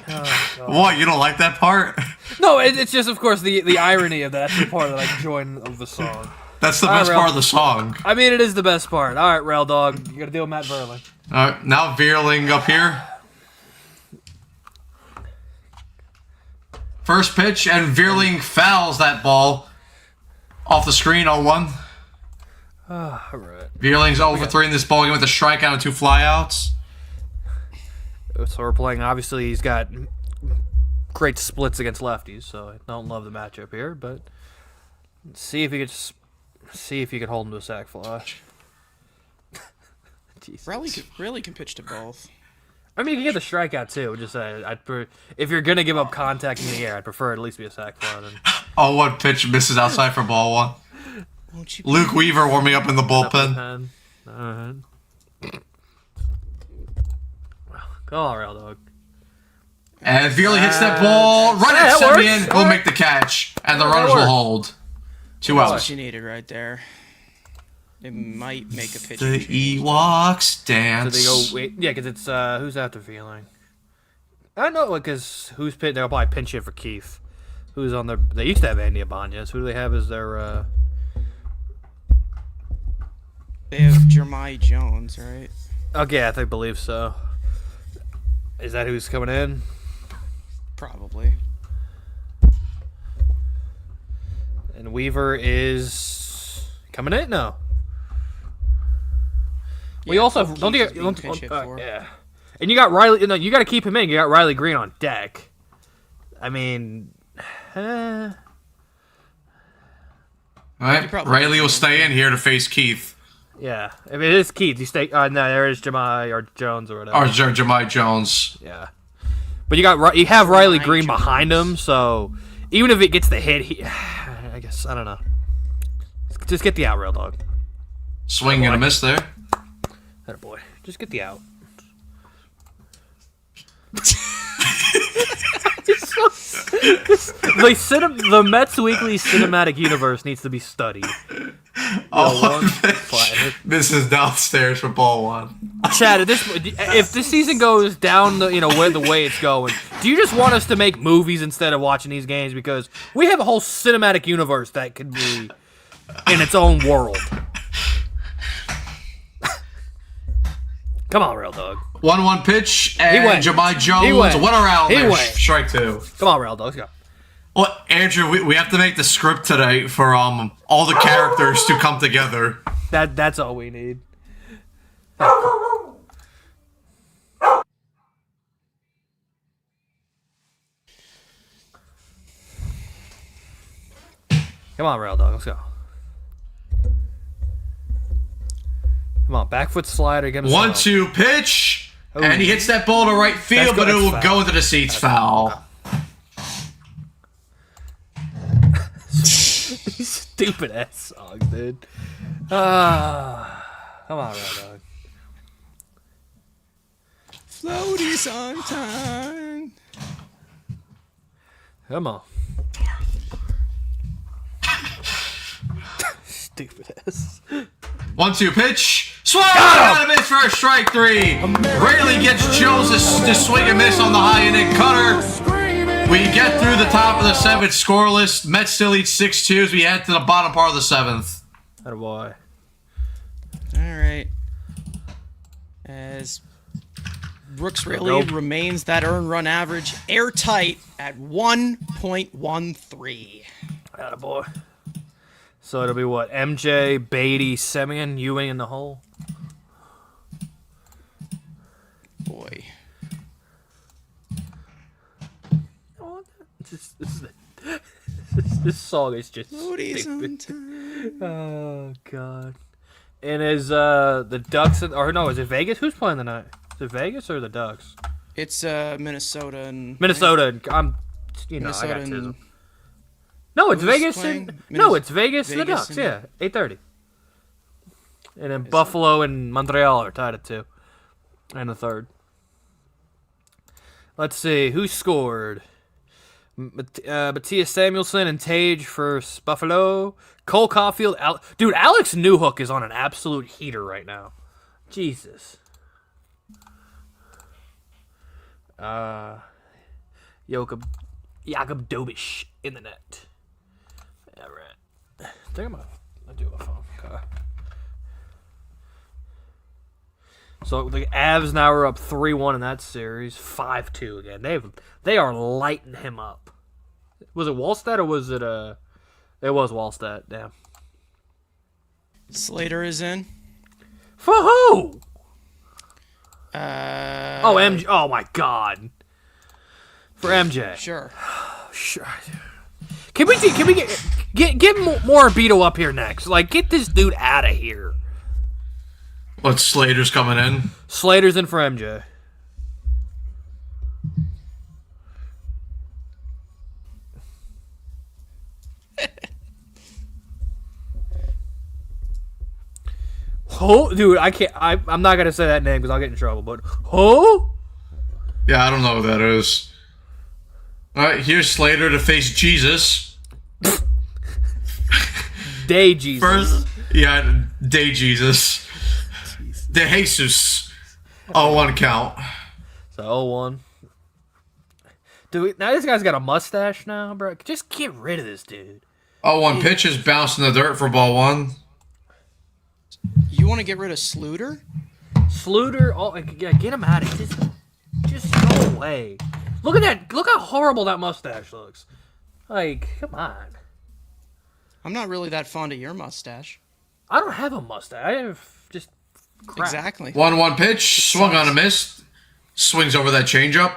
G: Oh,
C: What, you don't like that part?
G: no, it's just, of course, the irony of that. That's the part that I joined of the song.
C: That's the
G: All right,
C: best
G: Ralph.
C: part of the song.
G: I mean, it is the best part. All right, Rail Dog. You gotta deal with Matt Verlin.
C: Alright, now Veerling up here. First pitch, and Veerling fouls that ball off the screen, 0-1.
G: All right.
C: Veerling's 0 for 3 in this ball game with a strikeout and 2 flyouts.
G: So we're playing, obviously, he's got great splits against lefties, so I don't love the matchup here, but see if you can hold him to a sac fly.
B: Really can pitch to both.
G: I mean, you can get the strikeout too. Just say, if you're gonna give up contact in the air, I'd prefer it at least be a sac fly. Than
C: 0-1 pitch misses outside for ball 1.
B: Won't you
C: Luke Weaver warming up in the bullpen.
G: Alright. Go on, Rail Dog.
C: And Veerling hits that ball right
G: that
C: at Semien.
G: works.
C: He'll make the catch, and the runners will
G: works.
C: hold. 2
B: That's
C: outs.
B: what you needed right there. It might make a pitch.
C: The Ewoks
G: So
C: dance.
G: they go wait, yeah, because it's who's after Feeling? I know, because who's pitch? They'll probably pinch hit for Keith. Who's on their? They used to have Andy Ibanez. Who do they have as their?
B: They have Jeremiah Jones, right?
G: Okay, I believe so. Is that who's coming in?
B: Probably.
G: And Weaver is coming in? No. We
B: Yeah,
G: also have,
B: Keith
G: don't you?
B: is being
G: Don't,
B: pinch hit for.
G: yeah. And you got Riley. No, you got to keep him in. You got Riley Green on deck. I mean,
C: All right,
B: probably-
C: Riley will stay in here to face Keith.
G: yeah. I mean, it is Keith. You stay. No, there is Jemai or Jones or whatever.
C: Or Jemai Jones.
G: Yeah. But you have Riley
B: Jemai
G: Green
B: Jones.
G: behind him, so even if it gets the hit, I guess I don't know. Just get the out, Rail Dog.
C: Swing and a miss there.
G: Atta boy. Just get the out. The Mets Weekly cinematic universe needs to be studied.
C: This is downstairs for ball one.
G: Chad, if this season goes down the way it's going, do you just want us to make movies instead of watching these games? Because we have a whole cinematic universe that could be in its own world. Come on, Real Dog.
C: 1-1 pitch, and Jahmai Jones, one around there. Strike two.
G: Come on, Real Dog, let's go.
C: Well, Andrew, we have to make the script today for all the characters to come together.
G: That's all we need. Come on, Real Dog, let's go. Come on, back foot slider. Get him
C: 1-2 pitch, and he hits that ball to right field, but it will go into the seats. Foul.
G: Stupid ass songs, dude. Come on, Real Dog.
B: Floaty song time.
G: Come on. Stupid ass.
C: 1-2 pitch. Swung on a miss for a strike three. Rayleigh gets Jones to swing and miss on the high inning cutter. We get through the top of the seventh scoreless. Mets still lead 6-2 as we head to the bottom part of the seventh.
G: Attaboy.
B: All right. As Brooks Rayleigh remains that earned run average airtight at 1.13.
G: Attaboy. So it'll be what? MJ, Beatty, Semien, Ewing in the hole?
B: Boy.
G: This song is just
B: Floaty
G: stupid.
B: sometime.
G: Oh, God. And is the Ducks, is it Vegas? Who's playing tonight? Is it Vegas or the Ducks?
B: It's Minnesota and...
G: Minnesota. I
B: Minnesota
G: got
B: and...
G: tism. No, it's
B: Who's
G: Vegas.
B: playing?
G: It's Vegas and the
B: Vegas
G: Ducks.
B: and-
G: Yeah, 8:30. And then Buffalo and Montreal are tied at 2. And the third. Let's see who scored. Matthias Samuelson and Tage for Buffalo. Cole Caulfield. Dude, Alex Newhook is on an absolute heater right now. Jesus. Jakob Dobish in the net. All right. I think I'll do my phone. Okay. So the Avs now are up 3-1 in that series, 5-2 again. They are lighting him up. Was it Wallstat or was it it was Wallstat? Damn.
B: Slater is in.
G: For who?
B: Oh,
G: MJ. Oh my God. For MJ.
B: Sure.
G: Sure. Can we get more Beto up here next? Like, get this dude out of here.
C: What, Slater's coming in?
G: Slater's in for MJ. Who? Dude, I can't. I'm not gonna say that name because I'll get in trouble. But who?
C: Yeah, I don't know who that is. All right, here's Slater to face Jesus.
G: Day Jesus.
C: First, Day Jesus. De Jesus. 0-1 count.
G: So 0-1. Dude, now this guy's got a mustache now, bro. Just get rid of this dude.
C: 0-1 pitch is bouncing the dirt for ball one.
B: You want to get rid of Sluter?
G: Sluter, yeah, get him out of here. Just go away. Look at that. Look how horrible that mustache looks. Like, come on.
B: I'm not really that fond of your mustache.
G: I don't have a mustache. I have just crap.
B: Exactly.
C: 1-1 pitch, swung on a miss. Swings over that changeup.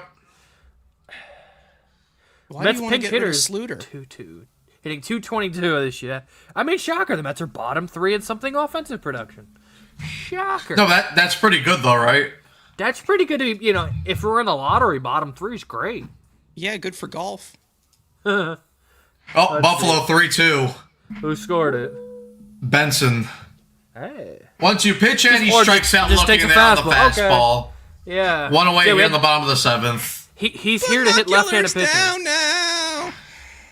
B: Why
G: Mets
B: do you want to
G: pinch
B: get rid of
G: hitters
B: Sluter?
G: 2-2. Hitting 222 this year. I mean, shocker. The Mets are bottom 3 in something offensive production. Shocker.
C: No, that's pretty good though, right?
G: That's pretty good. If we're in the lottery, bottom 3 is great.
B: Yeah, good for golf.
C: Oh, Buffalo 3-2.
G: Who scored it?
C: Benson.
G: Hey.
C: 1-2 pitch and he
G: Or
C: strikes out
G: just
C: looking
G: takes a
C: down the
G: fastball.
C: fastball.
G: Yeah.
C: One away
G: Yeah,
C: here in the bottom of the seventh.
G: He's here to hit left-handed pitching.
B: Down now.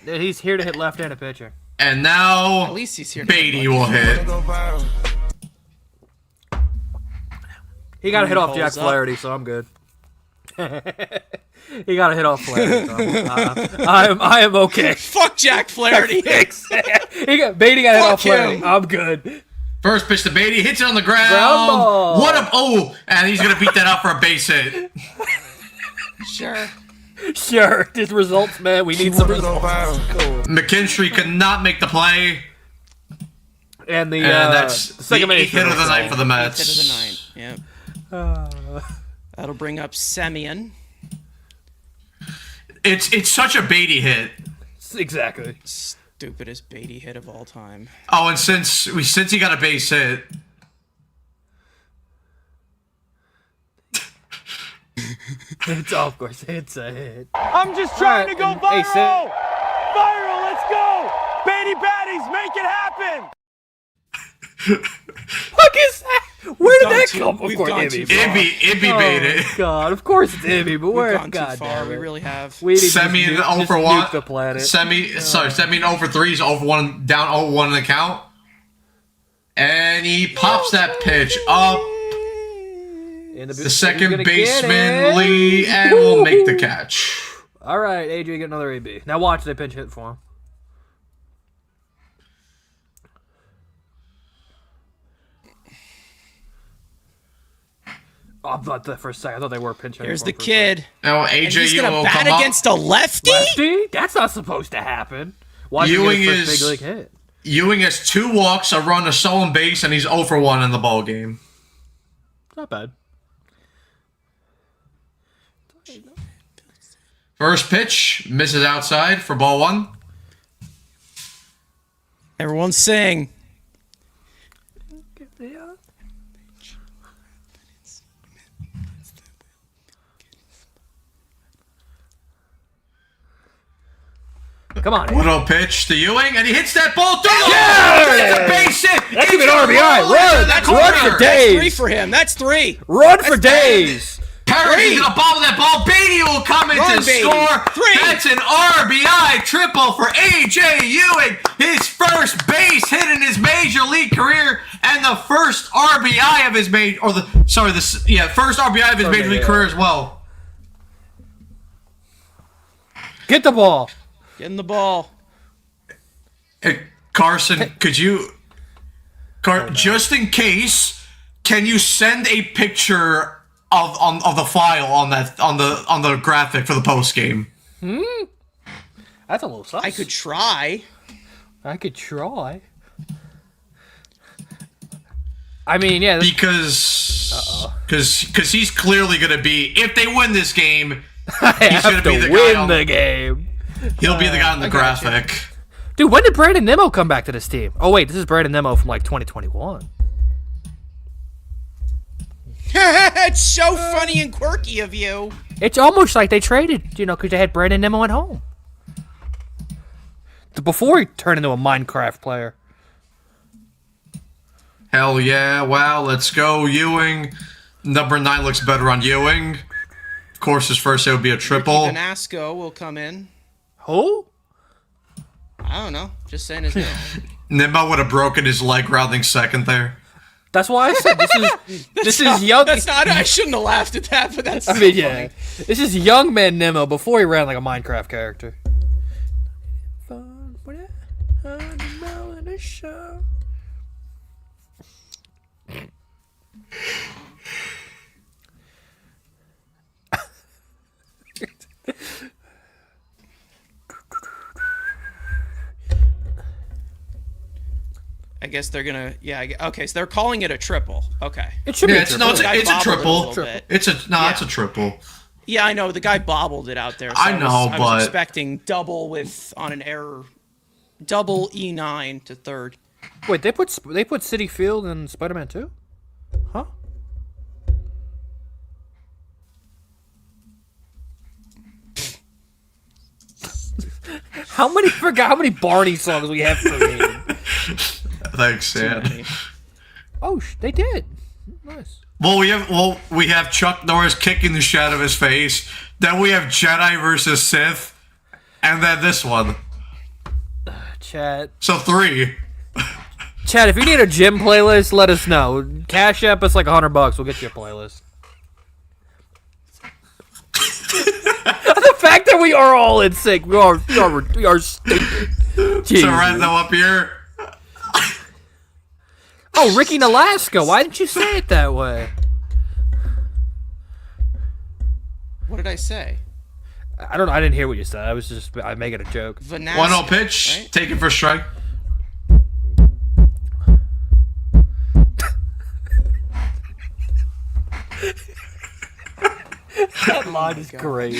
G: He's here to hit left-handed pitching.
C: And now
B: At least he's here.
C: Beatty will hit.
D: Go viral.
G: He got a hit off Jack
B: Pulls up.
G: Flaherty, so I'm good. He got a hit off Flaherty. So I am okay.
B: Fuck Jack Flaherty.
G: Beatty got a hit off
B: Fuck
G: Flaherty.
B: him.
G: I'm good.
C: First pitch to Beatty, hits it on the ground.
G: Ground ball.
C: What a and he's gonna beat that out for a base hit.
B: Sure.
G: Sure, just results, man. We need some
D: Wanna go
G: results.
D: viral.
G: Cool.
C: McKinstry could not make the play,
G: And the
C: and that's
G: the second
C: the
G: base
C: eighth hit of the night for the
B: Eighth
C: Mets.
B: hit of the night. Yep. That'll bring up Semyon.
C: It's such a Beatty hit.
G: Exactly.
B: Stupidest Beatty hit of all time.
C: Oh, and since he got a base hit,
G: Of course, it's a hit.
E: I'm just trying to go
G: Alright, hey,
E: viral. Viral, let's go. Beatty Baddies, make it happen.
G: Fuck is that? Where did that
B: too-
G: come from? Of
B: we've
G: course,
B: gone
G: Ibby.
B: too far.
C: Ibby made it.
G: Oh, God, of course it's Ibby, but
B: We've
G: where?
B: gone too
G: God
B: far.
G: damn
B: We
G: it.
B: really have.
G: We need to
C: Semyon
G: just
C: 0 for
G: nuke
C: 1.
G: the planet.
C: Semyon 0 for 3. He's 0 for 1, down 0-1 in the count. And he pops that pitch up.
G: And
C: The second baseman, Lee, and will make the catch.
G: All right, AJ, get another AB. Now watch, they pinch hit for him. Oh, I thought that for a second. I thought they were pinch hitting.
B: Here's
G: for
B: the
G: him for a second.
B: kid.
C: Now
B: And
C: AJ
B: he's
C: Ewing
B: gonna
C: will
B: bat
C: come
B: against
C: up.
B: a lefty?
G: Lefty? That's not supposed to happen. Watch him get
C: Ewing
G: his first
C: is-
G: big league hit.
C: Ewing has 2 walks, a run, a stolen base, and he's 0 for 1 in the ball game.
G: Not bad.
C: First pitch misses outside for ball 1.
B: Everyone sing.
G: Come on.
C: What a pitch to Ewing, and he hits that ball through the
G: Yeah!
C: hole. It's a base hit.
G: That could be
C: It's
G: an
C: a
G: RBI.
C: roll
G: Run!
C: into the
G: Run
C: corner.
G: for days.
B: 3 for him. That's 3.
G: Run for days.
C: Perez is gonna bobble that ball. Beatty will come in
B: Run,
C: to
B: Beatty.
C: score.
B: 3.
C: That's an RBI triple for AJ Ewing. His first base hit in his major league career, and the first RBI of his first RBI of his major league career as well.
G: Get the ball.
B: Getting the ball.
C: Hey, Carson, could you, just in case, can you send a picture of the file on the graphic for the post game?
G: That's a little sus.
B: I could try.
G: I could try. I mean, yeah.
C: Because he's clearly gonna be, if they win this game,
G: I
C: he's
G: have
C: gonna
G: to
C: be the guy
G: win
C: on
G: the game.
C: He'll be the guy on the
B: I got you.
C: graphic.
G: Dude, when did Brandon Nimmo come back to this team? Oh, wait, this is Brandon Nimmo from, like, 2021.
B: It's so funny and quirky of you.
G: It's almost like they traded, because they had Brandon Nimmo at home. Before he turned into a Minecraft player.
C: Hell yeah! Wow, let's go, Ewing. Number 9 looks better on Ewing. Of course, his first hit would be a triple.
B: Vanasco will come in.
G: Who?
B: I don't know. Just saying his name.
C: Nimmo would have broken his leg rounding second there.
G: That's why I said this is young.
B: That's not. I shouldn't have laughed at that, but that's.
G: I
B: so
G: mean,
B: funny.
G: yeah. This is young man Nimmo before he ran like a Minecraft character. Fun with a 100 mile in a show.
B: I guess they're gonna. Yeah. Okay. So they're calling it a triple. Okay.
G: It should
C: Yeah,
G: be a
C: it's
G: triple.
C: no, it's a
B: Guy bobbled it a
C: triple.
B: little bit.
C: It's a triple.
B: Yeah, I know. The guy bobbled it out there. So
C: I know,
B: I was
C: but-
B: expecting double with on an error. Double E9 to third.
G: Wait, they put City Field in Spider-Man 2? Huh? How many Barney songs we have for me?
C: Thanks, Sam.
G: Oh, they did. Nice.
A: Well, we have Chuck Norris kicking the shit out of his face. Then we have Jedi versus Sith, and then this one.
G: Chat.
A: So 3.
G: Chad, if you need a gym playlist, let us know. Cash App us like $100. We'll get you a playlist. The fact that we are all in sync, we are stupid. Jesus.
A: Sorrento up here.
G: Oh, Ricky Alaska. Why didn't you say it that way?
B: What did I say?
G: I don't know. I didn't hear what you said. I'm making a joke.
B: Vanasca,
A: 1-0 pitch.
B: right?
A: Take it for strike.
G: That line is great.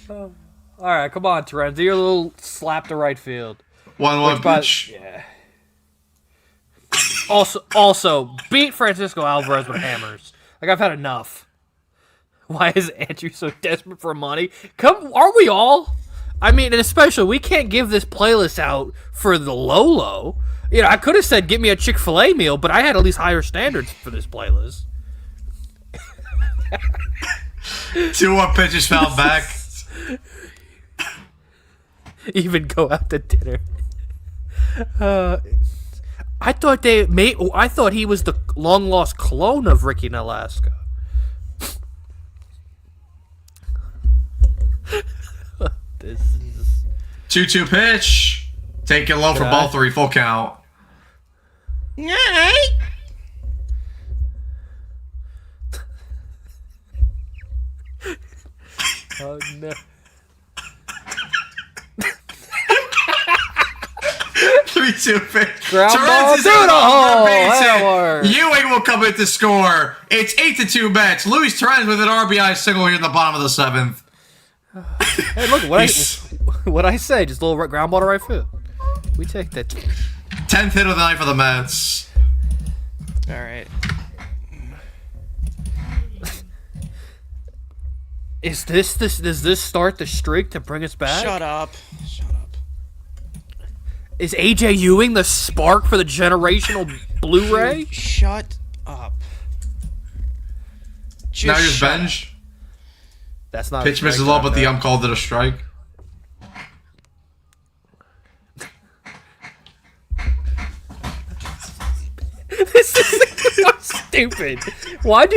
G: All right, come on, Trent. Do your little slap to right field.
A: 1-1 pitch.
G: Yeah. Also, beat Francisco Alvarez with hammers. Like, I've had enough. Why is Andrew so desperate for money? Aren't we all? I mean, and especially, we can't give this playlist out for the Lolo. You know, I could have said, get me a Chick-fil-A meal, but I had at least higher standards for this playlist.
A: 2-1 pitches fouled back.
G: Even go out to dinner. I thought he was the long lost clone of Ricky in Alaska. This is
A: 2-2 pitch. Take it low for ball 3. Full count.
G: oh no.
A: 3-2 pitch.
G: Ground ball
A: Torrens is
G: through
A: on
G: the hole.
A: for a base hit.
G: Howard.
A: Ewing will come in to score. It's 8-2 Mets. Luis Torrens with an RBI single here in the bottom of the 7th.
G: Hey, look what I say. Just a little ground ball to right field. We take that.
A: 10th hit of the night for the Mets.
B: All right.
G: Does this start the streak to bring us back?
B: Shut up.
G: Is AJ Ewing the spark for the generational Blu-ray?
B: Shut up.
A: Now you're
B: shut up.
A: benched.
G: That's not
A: Pitch
G: a
A: misses
G: strike,
A: low, but the
G: though.
A: called it a strike.
G: This is so stupid. Why do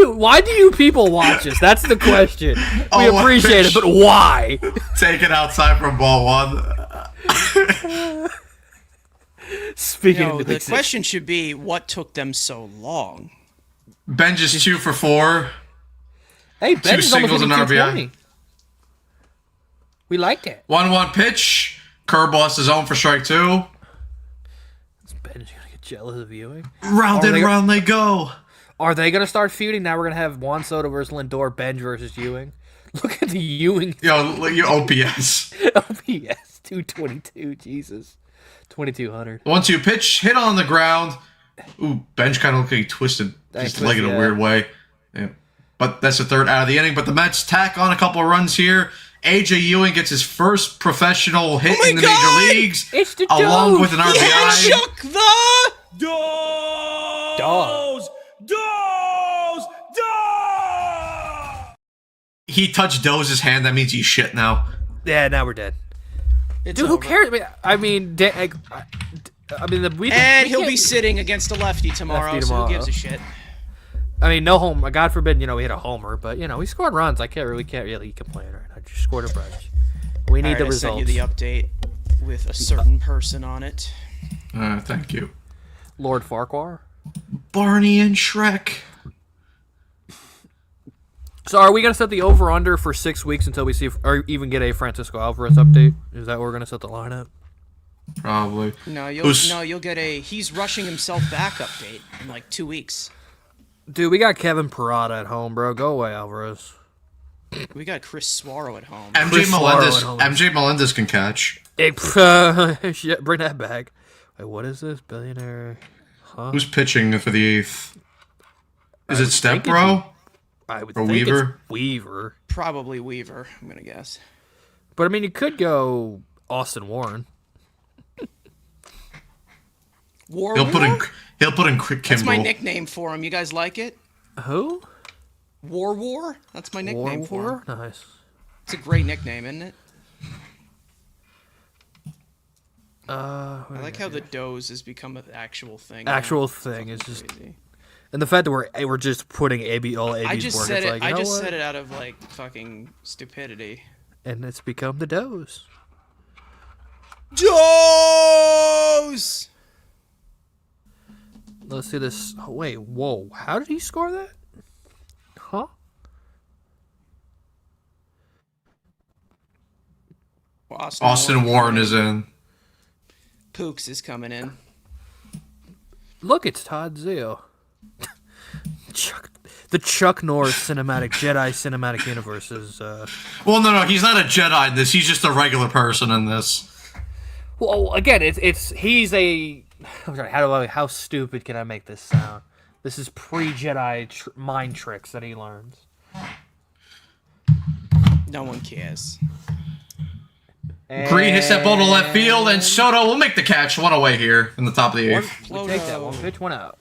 G: you people watch us? That's the question. We
A: Oh,
G: appreciate it,
A: bitch.
G: but why?
A: Take it outside from ball 1.
G: Speaking
B: No,
G: of
B: the question should be, what took them so long?
A: Benj is 2 for 4.
G: hey, Ben is almost
A: singles and
G: hitting
A: RBI.
G: 220. We like that.
A: 1-1 pitch. Curveball is his own for strike 2.
G: Ben's gonna get jealous of Ewing.
A: Round
G: Are
A: and
G: they-
A: round they go.
G: Are they gonna start feuding? Now we're gonna have Juan Soto versus Lindor, Benj versus Ewing. Look at the Ewing
A: Yo, your OPS.
G: OPS 222. Jesus, 2200.
A: 1-2 pitch. Hit on the ground. Ooh, Benj kind of looked like he twisted his leg in a
G: yeah.
A: weird way. Yeah. But that's the 3rd out of the inning. But the Mets tack on a couple of runs here. AJ Ewing gets his first professional hit in the major leagues,
G: It's the
A: along
G: Doge.
A: with an RBI.
B: Shook the
E: Does! Does!
A: He touched Doze's hand. That means he's shit now.
G: Yeah, now we're dead.
B: It's
G: Dude, who
B: over.
G: cares? I mean,
B: And he'll be sitting against a lefty tomorrow,
G: Lefty
B: so who
G: tomorrow.
B: gives a shit?
G: I mean, no home. God forbid, we hit a homer, but we scored runs. I can't really complain right now. Just scored a bunch. We need
B: All right,
G: the
B: I sent
G: results.
B: you the update with a certain person on it.
A: Thank you.
G: Lord Farquhar.
A: Barney and Shrek.
G: So, are we gonna set the over under for 6 weeks until we see or even get a Francisco Alvarez update? Is that where we're gonna set the lineup?
A: Probably.
B: No, you'll get a he's rushing himself back update in like 2 weeks.
G: Dude, we got Kevin Parada at home, bro. Go away, Alvarez.
B: We got Chris Suaro at home.
A: MJ
G: Suaro
A: Melendez.
G: at home.
A: MJ Melendez can catch.
G: Hey, shit, bring that back. Wait, what is this? Billionaire.
A: Who's pitching for the 8th? Is it
G: think
A: Stepbro?
G: I would
A: Or
G: think
A: Weaver?
G: it's Weaver.
B: Probably Weaver, I'm gonna guess.
G: But I mean, you could go Austin Warren.
B: War.
A: He'll put in quick
B: That's my
A: Kimbrel.
B: nickname for him. You guys like it?
G: Who?
B: War? That's my nickname for him.
G: Nice.
B: It's a great nickname, isn't it?
G: I
B: I like how the doze has become an actual thing.
G: actual
B: now.
G: thing is just,
B: Crazy.
G: and the fact that we're just putting all AB's
B: I just
G: work.
B: said
G: It's
B: it.
G: like, you
B: I
G: know
B: just
G: what?
B: said it out of like fucking stupidity.
G: And it's become the doze.
B: Doze.
G: Let's see this. Oh, wait, whoa! How did he score that? Huh?
C: Austin Warren is in.
B: Pooks is coming in.
G: Look, it's Todd Zio. The Chuck Norris Jedi Cinematic Universe is.
C: Well, no, he's not a Jedi in this. He's just a regular person in this.
G: Well, again, he's a. I'm sorry, how stupid can I make this sound? This is pre-Jedi mind tricks that he learns.
B: No one cares.
C: Green hits that ball to left field, and Soto will make the catch. One away here in the top of the eighth.
G: We take that one pitch, one out.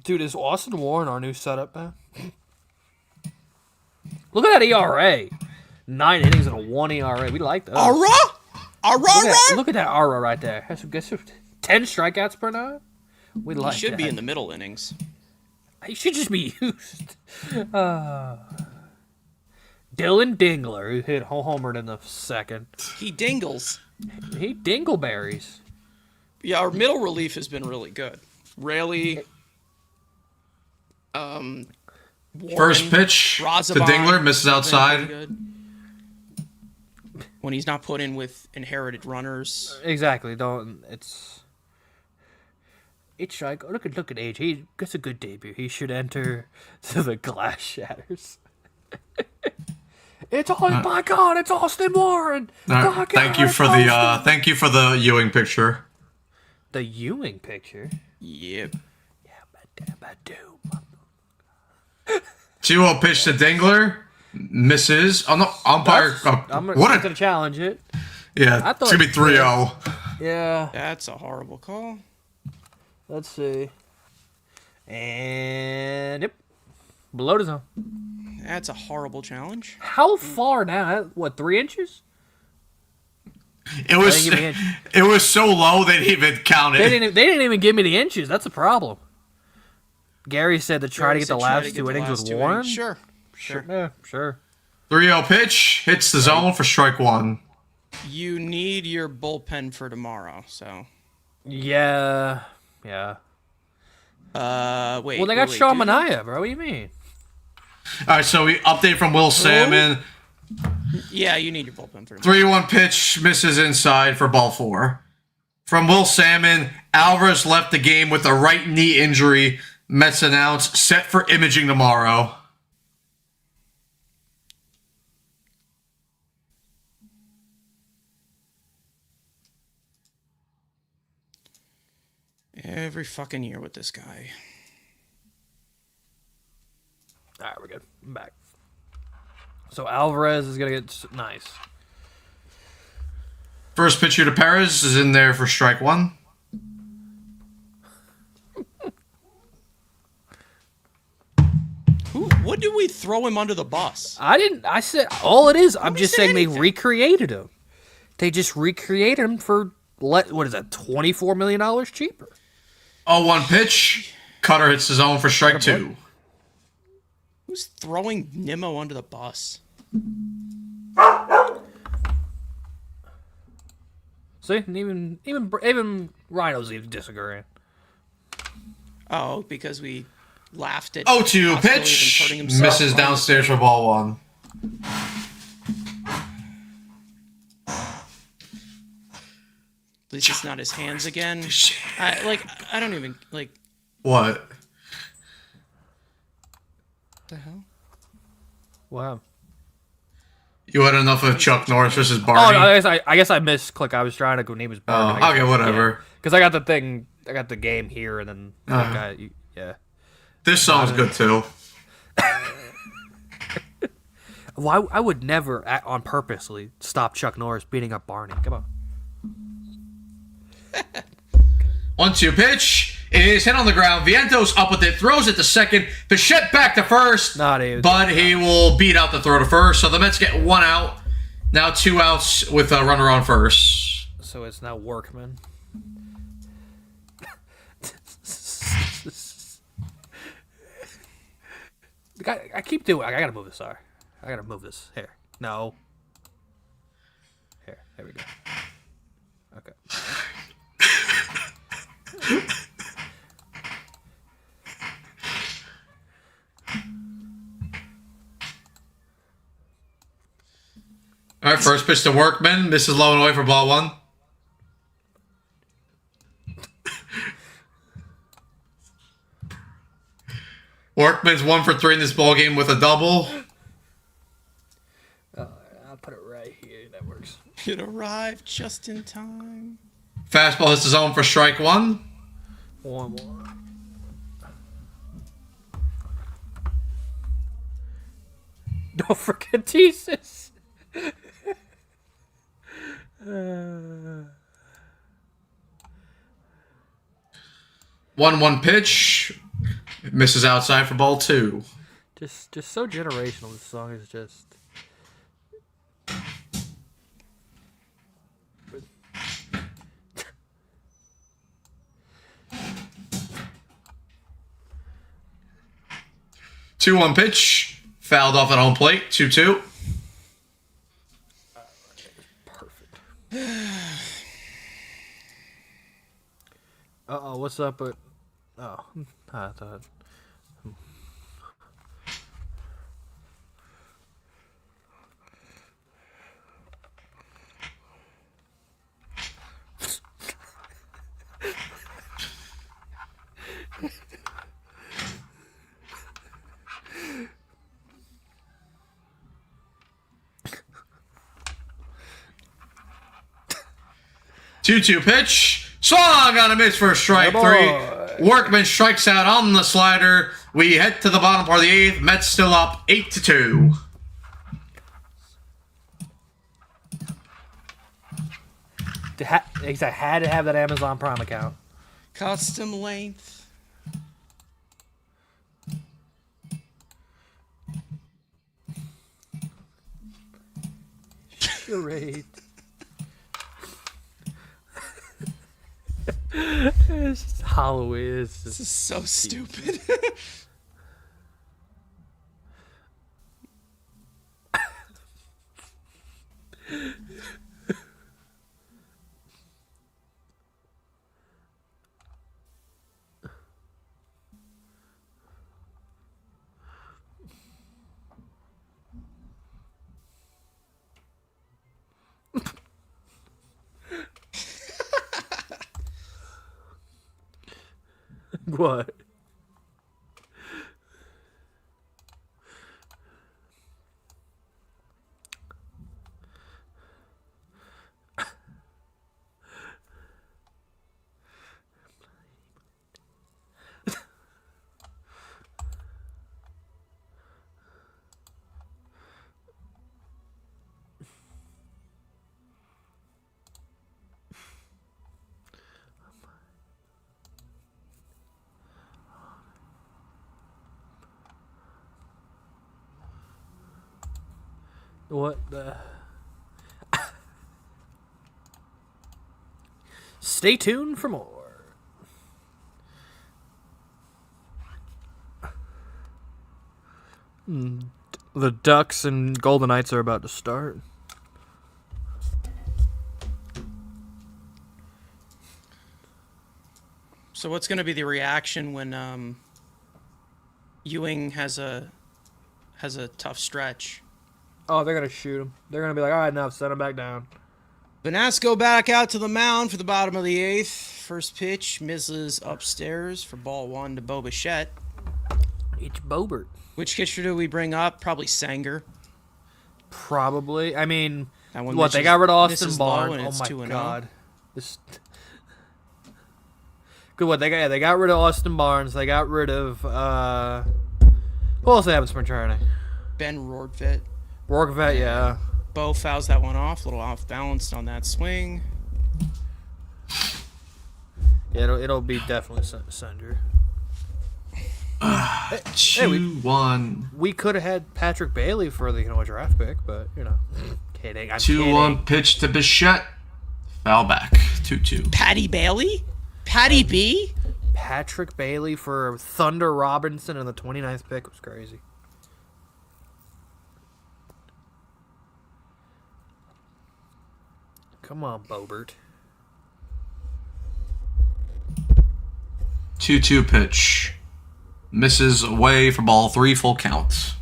G: Dude, is Austin Warren our new setup man? Look at that ERA. 9 innings and a 1 ERA. We like that. Look at that Ara right there. Guess 10 strikeouts per 9. We like that.
B: He should be in the middle innings.
G: He should just be used. Dylan Dingler, who hit homered in the second.
B: He dingles.
G: He dingleberries.
B: Yeah, our middle relief has been really good. Rayleigh, Warren,
C: First pitch to
B: Razabon,
C: Dingler, misses outside.
B: good. When he's not put in with inherited runners.
G: Exactly. It's like look at age. He gets a good debut. He should enter to the glass shatters. It's all my God! It's Austin Warren.
C: Right, thank you for the Ewing picture.
G: The Ewing picture.
B: Yep.
G: Yeah, I do.
C: 2-0 pitch to Dingler, misses. Oh no, umpire.
G: I'm
C: What
G: gonna challenge it.
C: Yeah, it's gonna be 3-0.
G: Yeah.
B: That's a horrible call.
G: Let's see. And yep, below the zone.
B: That's a horrible challenge.
G: How far down? What, 3 inches?
C: It was
G: They didn't give me
C: it was so low they didn't even count
G: They
C: it.
G: didn't even give me the inches. That's a problem. Gary said to try to get the
B: Try
G: last
B: get
G: 2
B: the
G: innings
B: last
G: with
B: 2
G: Warren.
B: innings. Sure.
G: Yeah, sure.
C: 3-0 pitch hits the zone for strike one.
B: You need your bullpen for tomorrow, so.
G: Yeah.
B: Wait.
G: Well, they got Sean Manaea, bro. What do you mean?
C: All right, so we update from Will Salmon.
B: Yeah, you need your bullpen for tomorrow.
C: 3-1 pitch misses inside for ball 4. From Will Salmon, Alvarez left the game with a right knee injury. Mets announced set for imaging tomorrow.
B: Every fucking year with this guy.
G: All right, we're good. I'm back. So Alvarez is gonna get nice.
C: First pitcher to Perez is in there for strike one.
B: What did we throw him under the bus?
G: I didn't. I said all it is. I'm
B: Nobody
G: just
B: said
G: saying
B: anything.
G: they recreated him. They just recreated him for what is that? $24 million cheaper.
C: 0-1 pitch. Cutter hits the zone for strike 2.
B: Who's throwing Nimmo under the bus?
G: See, even Rhino's even disagreeing.
B: Oh, because we laughed at
C: 0-2
B: possibly even
C: pitch.
B: hurting himself.
C: Misses downstairs for ball 1.
B: At least it's not his hands again. I don't even like.
C: What?
B: What the hell?
G: Wow.
C: You had enough of Chuck Norris versus
G: Oh,
C: Barney?
G: no, I guess I missed click. I was trying to go name his Barney.
C: Okay, whatever.
G: Because I got the thing. I got the game here, and then yeah.
C: This song's good too.
G: Well, I would never on purposely stop Chuck Norris beating up Barney. Come on.
C: 1-2 pitch It is hit on the ground. Vientos up with it, throws it to second. Bichette back to first.
G: Not even.
C: But he will beat out the throw to first. So the Mets get 1 out. Now 2 outs with a runner on first.
G: So it's now Workman. I keep doing. I gotta move this. Sorry, I gotta move this. Here, no. Here, there we go. Okay.
C: All right, first pitch to Workman. Misses low and away for ball 1. Workman's 1 for 3 in this ball game with a double.
G: I'll put it right here. That works.
B: It arrived just in time.
C: Fastball hits the zone for strike 1.
G: 1-1. Don't forget Jesus.
C: 1-1 pitch. Misses outside for ball 2.
G: Just so generational. This song is just.
C: Two one pitch. Fouled off at home plate. 2-2.
G: Perfect. Uh-oh, what's up? I thought.
C: 2-2 pitch. Swung on a miss for strike 3. Workman strikes out on the slider. We head to the bottom part of the 8th. Mets still up 8-2.
G: I had to have that Amazon Prime account.
B: Custom length.
G: Charade. It's just Halloween.
B: This is so stupid.
G: What? What the? Stay tuned for more. The Ducks and Golden Knights are about to start.
B: So what's going to be the reaction when Ewing has a tough stretch?
G: Oh, they're gonna shoot him. They're gonna be like, all right, enough, send him back down.
B: Vanasco back out to the mound for the bottom of the 8th. First pitch misses upstairs for ball 1 to Bo Bichette.
G: It's Bobert.
B: Which pitcher do we bring up? Probably Sanger.
G: Probably. I mean,
B: That one
G: what, they
B: misses-
G: got rid of Austin
B: misses low
G: Barnes.
B: and
G: Oh
B: it's
G: my
B: 2-0.
G: god. This. Good. What they got rid of Austin Barnes. They got rid of who else they have in spring training?
B: Ben Rortvedt.
G: Rorkevet, yeah.
B: Bo fouls that one off, a little off balanced on that swing.
G: Yeah, it'll be definitely Sender.
C: 2-1.
G: We could have had Patrick Bailey for the draft pick, but kidding. I'm
C: 2-1 pitch to Bichette. Foul back. 2-2.
B: Patty Bailey? Patty B?
G: Patrick Bailey for Thunder Robinson in the 29th pick was crazy. Come on, Bobert.
C: 2-2 pitch. Misses away for ball 3, full count.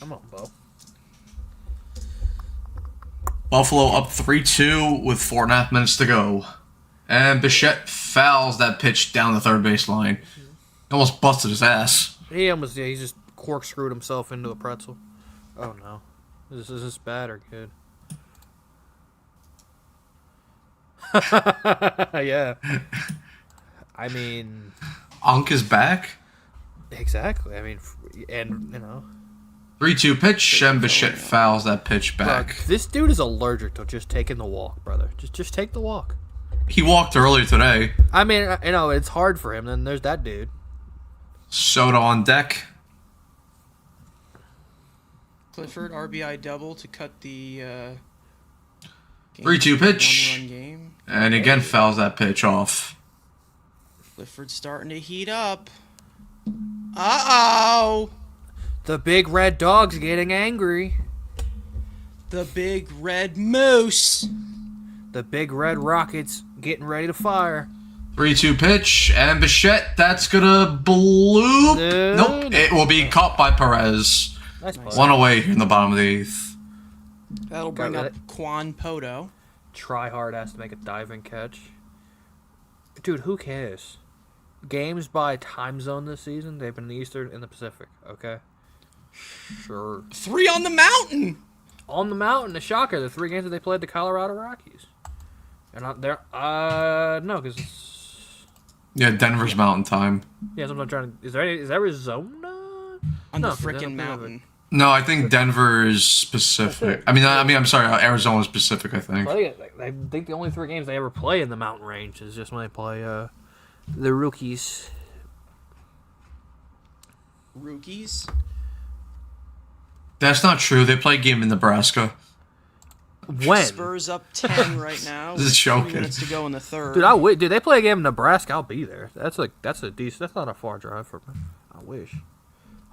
G: Come on, Bo.
C: Buffalo up 3-2 with 4.5 minutes to go. And Bichette fouls that pitch down the third base line. Almost busted his ass.
G: He just corkscrewed himself into a pretzel. Oh no. Is this bad or good? Yeah. I mean...
C: Unk is back.
G: Exactly. I mean, and,
C: 3-2 pitch, and Bichette fouls that pitch back.
G: Look, this dude is allergic to just taking the walk, brother. Just take the walk.
C: He walked earlier today.
G: I mean, it's hard for him. Then there's that dude.
C: Soto on deck.
B: Clifford RBI double to cut the
C: 3-2 pitch.
B: 1-run game.
C: And again fouls that pitch off.
B: Clifford's starting to heat up. Uh-oh!
G: The big red dog's getting angry.
B: The big red moose.
G: The big red rocket's getting ready to fire.
C: 3-2 pitch, and Bichette, that's gonna bloop. Nope, it will be caught by Perez.
G: Nice play.
C: One away here in the bottom of the 8th.
B: That'll bring
G: Got
B: up
G: it.
B: Quan Poto.
G: Try hard has to make a diving catch. Dude, who cares? Games by time zone this season, they've been in the Eastern and the Pacific, okay? Sure.
B: 3 on the mountain!
G: On the mountain, the shocker, the 3 games that they played the Colorado Rockies. They're not there. No, because
C: Yeah, Denver's mountain time.
G: yeah, so I'm not trying to. Is Arizona?
B: On
G: No,
B: the
G: 'cause they
B: frickin'
G: don't have
B: mountain.
C: No, I think Denver is specific. I'm sorry, Arizona's specific, I think.
G: I think the only 3 games they ever play in the mountain range is just when they play the rookies.
B: Rookies?
C: That's not true. They play a game in Nebraska.
G: When?
B: Spurs up 10 right now.
C: This is
B: with 3
C: joking.
B: minutes to go in the third.
G: Dude, they play a game in Nebraska. I'll be there. That's a decent. That's not a far drive for me. I wish.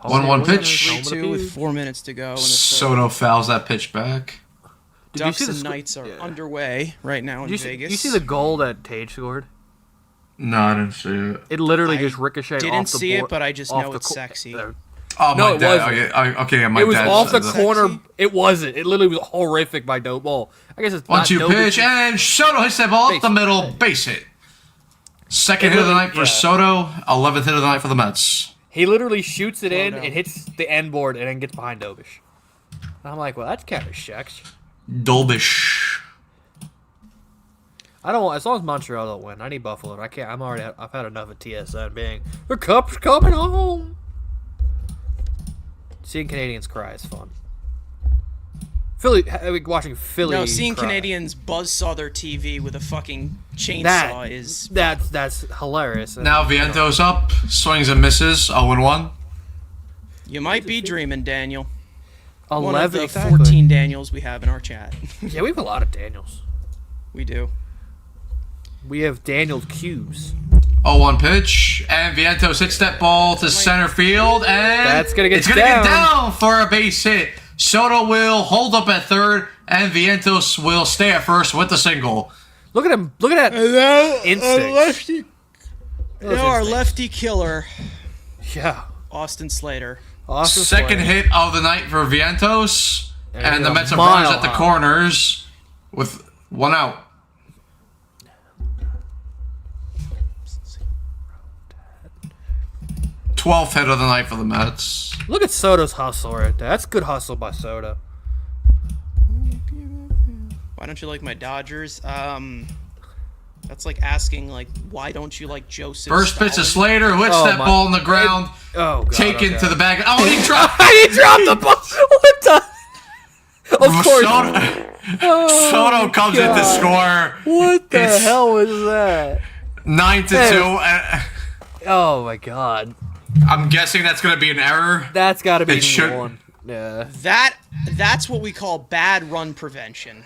C: 1-1 pitch.
B: 3-2 with 4 minutes to go in the third.
C: Soto fouls that pitch back.
B: Ducks
G: you see
B: and
G: the
B: Knights are underway right now in Vegas.
G: You see the goal that Tage scored?
C: No, I didn't see it.
G: It literally
B: I
G: just ricocheted
B: didn't
G: off the
B: see
G: board.
B: it, but I just
G: off
B: know
G: the
B: it's sexy.
C: Oh,
G: No,
C: my
G: it
C: dad.
G: wasn't.
C: Okay, yeah, my
G: It was
C: dad
G: off the
C: said that.
G: corner.
B: Sexy?
G: It wasn't. It literally was horrific by dope ball. I guess it's not
C: 1-2
G: dope,
C: pitch,
G: it's-
C: and Soto hits that ball up
G: Base
C: the
G: hit.
C: middle. Base hit. Second hit of the night for
G: Yeah.
C: Soto. 11th hit of the night for the Mets.
G: He literally shoots it in,
B: down.
G: it hits the end board, and then gets behind Dobish. I'm like, well, that's kind of shucks.
C: Dolbish.
G: I don't want, as long as Montreal don't win. I need Buffalo. I can't. I've had enough of TSN being the Cup's coming home. Seeing Canadians cry is fun. Watching Philly.
B: No, seeing
G: cry.
B: Canadians buzzsaw their TV with a fucking chainsaw is...
G: That's hilarious.
C: Now Vientos up. Swings and misses. 0-1.
B: You might be dreaming, Daniel.
G: 11
B: One of the
G: exactly.
B: 14 Daniels we have in our chat.
G: Yeah, we have a lot of Daniels.
B: We do.
G: We have Daniel Cubes.
C: 0-1 pitch, and Vientos hits that ball to center field, and
G: That's gonna get
C: it's gonna
G: down.
C: get down for a base hit. Soto will hold up at third, and Vientos will stay at first with the single.
G: Look at him. Look at that instinct.
B: Our lefty killer,
G: Yeah.
B: Austin Slater.
G: Awesome
C: Second
G: play.
C: hit of the night for Vientos, and the
G: a
C: Mets have
G: mile
C: runners at the
G: high.
C: corners with 1 out. Twelfth hit of the night for the Mets.
G: Look at Soto's hustle right there. That's good hustle by Soto.
B: Why don't you like my Dodgers? That's like asking, like, why don't you like Joseph
C: First pitch to
B: Stalin?
C: Slater, hits
G: Oh,
C: that
G: my-
C: ball on the ground,
G: Oh, God.
C: taken
G: okay.
C: to the back. Oh, he dropped.
G: He dropped the ball. What the? Of course.
C: Soto, Soto comes in to score.
G: What the
C: It's
G: hell was that?
C: 9-2.
G: Oh my god.
C: I'm guessing that's going to be an error.
G: That's got to be
C: It should-
G: one. Yeah.
B: That's what we call bad run prevention.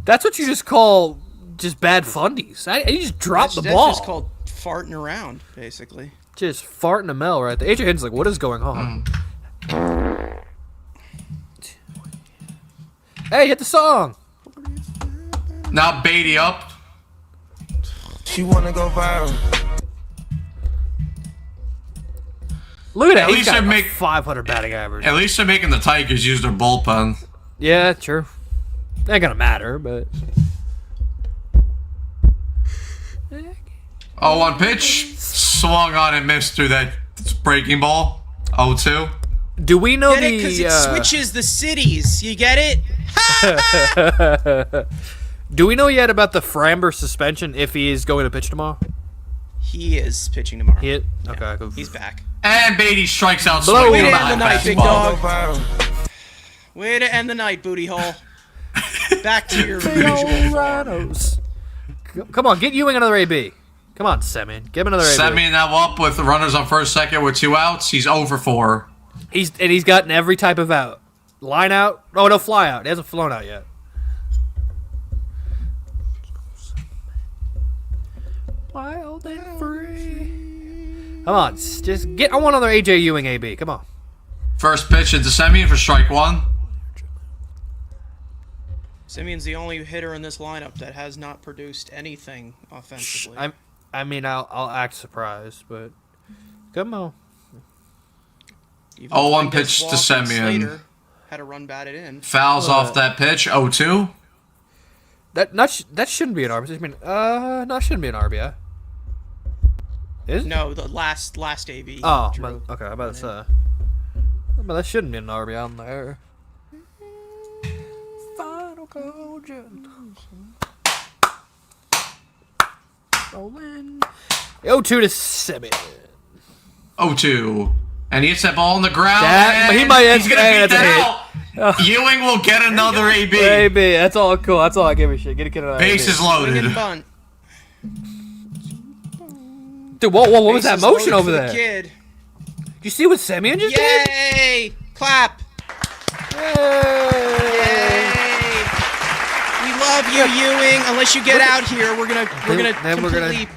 G: That's what you just call just bad fundies. You just drop the ball.
B: That's just called farting around, basically.
G: Just farting a mill right there. AJ Hinton's like, what is going on? Hey, hit the song.
C: Now Beatty up.
D: She wanna go viral.
G: Look at that.
C: At
G: He's
C: least
G: got
C: they're
G: a
C: make-
G: 500 batting average.
C: At least they're making the Tigers use their bullpen.
G: Yeah, true. Ain't gonna matter, but
C: 0-1 pitch. Swung on and missed through that breaking ball. 0-2.
G: do we know
B: Get it? Because it switches the cities. You get it?
G: do we know yet about the Framber suspension if he is going to pitch tomorrow?
B: He is pitching tomorrow.
G: Okay, cool.
B: He's back.
C: And Beatty strikes out
G: Blow
C: swinging
G: it
C: on
G: in
C: the
B: the night, big
C: fastball.
B: dog.
D: Go viral.
B: Way to end the night, booty hole. Back to your usual form.
G: Rhinos. Come on, get Ewing another AB. Come on, Semyon. Give him another AB.
C: Semyon now up with the runners on first, second with 2 outs. He's 0-4.
G: He's gotten every type of out. Line out. Oh, no, fly out. He hasn't flown out yet. Wild and free. Come on, just get. I want another AJ Ewing AB. Come on.
C: First pitch into Semyon for strike 1.
B: Simeon's the only hitter in this lineup that has not produced anything offensively.
G: I mean, I'll act surprised, but come on.
B: Even
C: 0-1
B: Lucas
C: pitch to
B: Walker
C: Semyon.
B: Slater had a run batted in.
C: Fouls off that pitch. 0-2.
G: That shouldn't be an RBI. I mean, no, it shouldn't be an RBI. Is it?
B: No, the last AB.
G: Oh,
B: Drew.
G: okay. I'm about to say. But that shouldn't be an RBI on there. Final call, rolling. 0-2 to Semyon.
C: 0-2. And he hits that ball on the ground.
G: That-
C: and
G: he might
C: he's gonna
G: end-
C: beat
G: that's a
C: that out. Ewing will get another AB.
G: AB, that's all cool. That's all I give a shit. Get another
C: Bases
G: AB.
C: loaded.
B: Swing and bunt.
G: Dude, whoa, what was that
B: Bases
G: motion
B: loaded
G: over
B: for the
G: there?
B: Kid.
G: Did you see what Semyon just did?
B: Yay! Clap.
G: Yay!
B: We love you, Ewing. Unless you get out here, we're gonna
G: Then we're
B: completely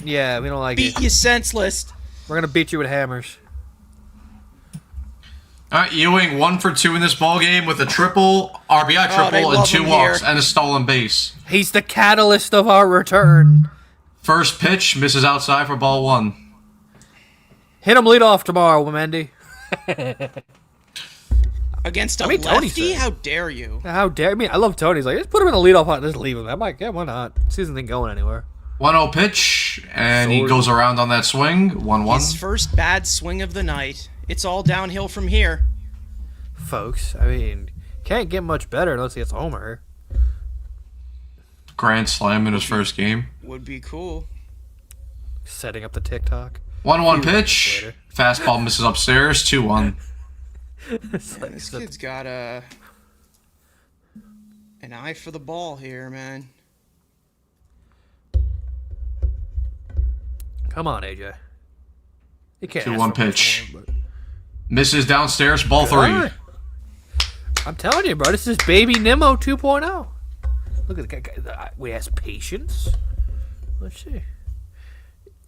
G: Yeah, we don't like
B: beat
G: it.
B: you senseless.
G: We're gonna beat you with hammers.
C: All right, Ewing 1 for 2 in this ball game with a triple, RBI
B: Oh, they
C: triple, and
B: love
C: 2
B: him
C: walks
B: here.
C: and a stolen base.
G: He's the catalyst of our return.
C: First pitch misses outside for ball 1.
G: Hit him lead off tomorrow, Mendy.
B: Against a
G: I mean, Tony
B: lefty?
G: said.
B: How dare you?
G: How dare I mean, I love Tony. He's like, just put him in the leadoff pot, just leave him. I'm like, yeah, why not? Season ain't going anywhere.
C: 1-0 pitch, and he
G: Sword.
C: goes around on that swing. 1-1.
B: His first bad swing of the night. It's all downhill from here.
G: Folks, I mean, can't get much better unless he gets a homer.
C: Grand slam in his first game.
B: Would be cool.
G: Setting up the TikTok.
C: 1-1 pitch.
G: later.
C: Fastball misses upstairs. 2-1.
G: It's like,
B: This kid's got an eye for the ball here, man.
G: come on, AJ. You can't.
C: 2-1
G: ask for much
C: pitch.
G: more, but-
C: Misses downstairs. Ball 3.
G: Alright. I'm telling you, bro, this is Baby Nimmo 2.0. Look at the guy. We has patience. Let's see.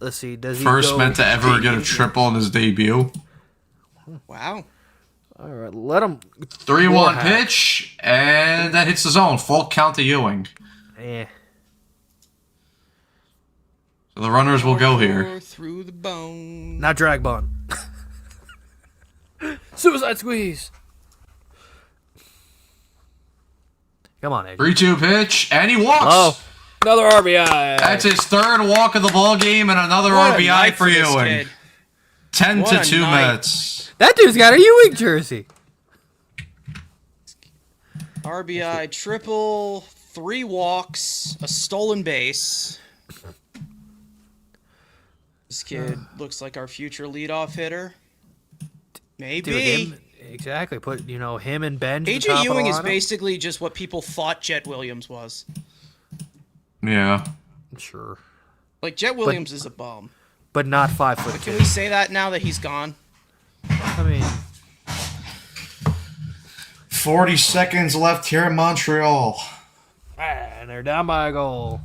G: Let's see. Does he
C: First
G: go
C: meant to ever get a triple in his debut.
B: Wow.
G: All right, let him.
C: 3-1
G: Warhat.
C: pitch, and that hits the zone. Full count to Ewing.
G: Eh.
C: So the runners will go here.
B: Or through the bone.
G: Not drag bun. Suicide squeeze. Come on, AJ.
C: 3-2 pitch, and he walks.
G: Oh, another RBI.
C: That's his third walk of the ball game, and another
B: What a
C: RBI
B: night
C: for
B: this
C: Ewing.
B: kid.
C: 10
B: What
C: to
B: a
C: 2
B: night.
C: Mets.
G: That dude's got a Ewing jersey.
B: RBI triple, 3 walks, a stolen base. This kid looks like our future leadoff hitter. Maybe.
G: Dude, Exactly. Put him and Benj. at the
B: AJ
G: top of the
B: Ewing is
G: lineup.
B: basically just what people thought Jet Williams was.
C: Yeah.
G: Sure,
B: Like Jet Williams is a bum.
G: but not 5 foot.
B: Can we say that now that he's gone?
G: I mean,
A: 40 seconds left here in Montreal.
G: and they're down by a goal.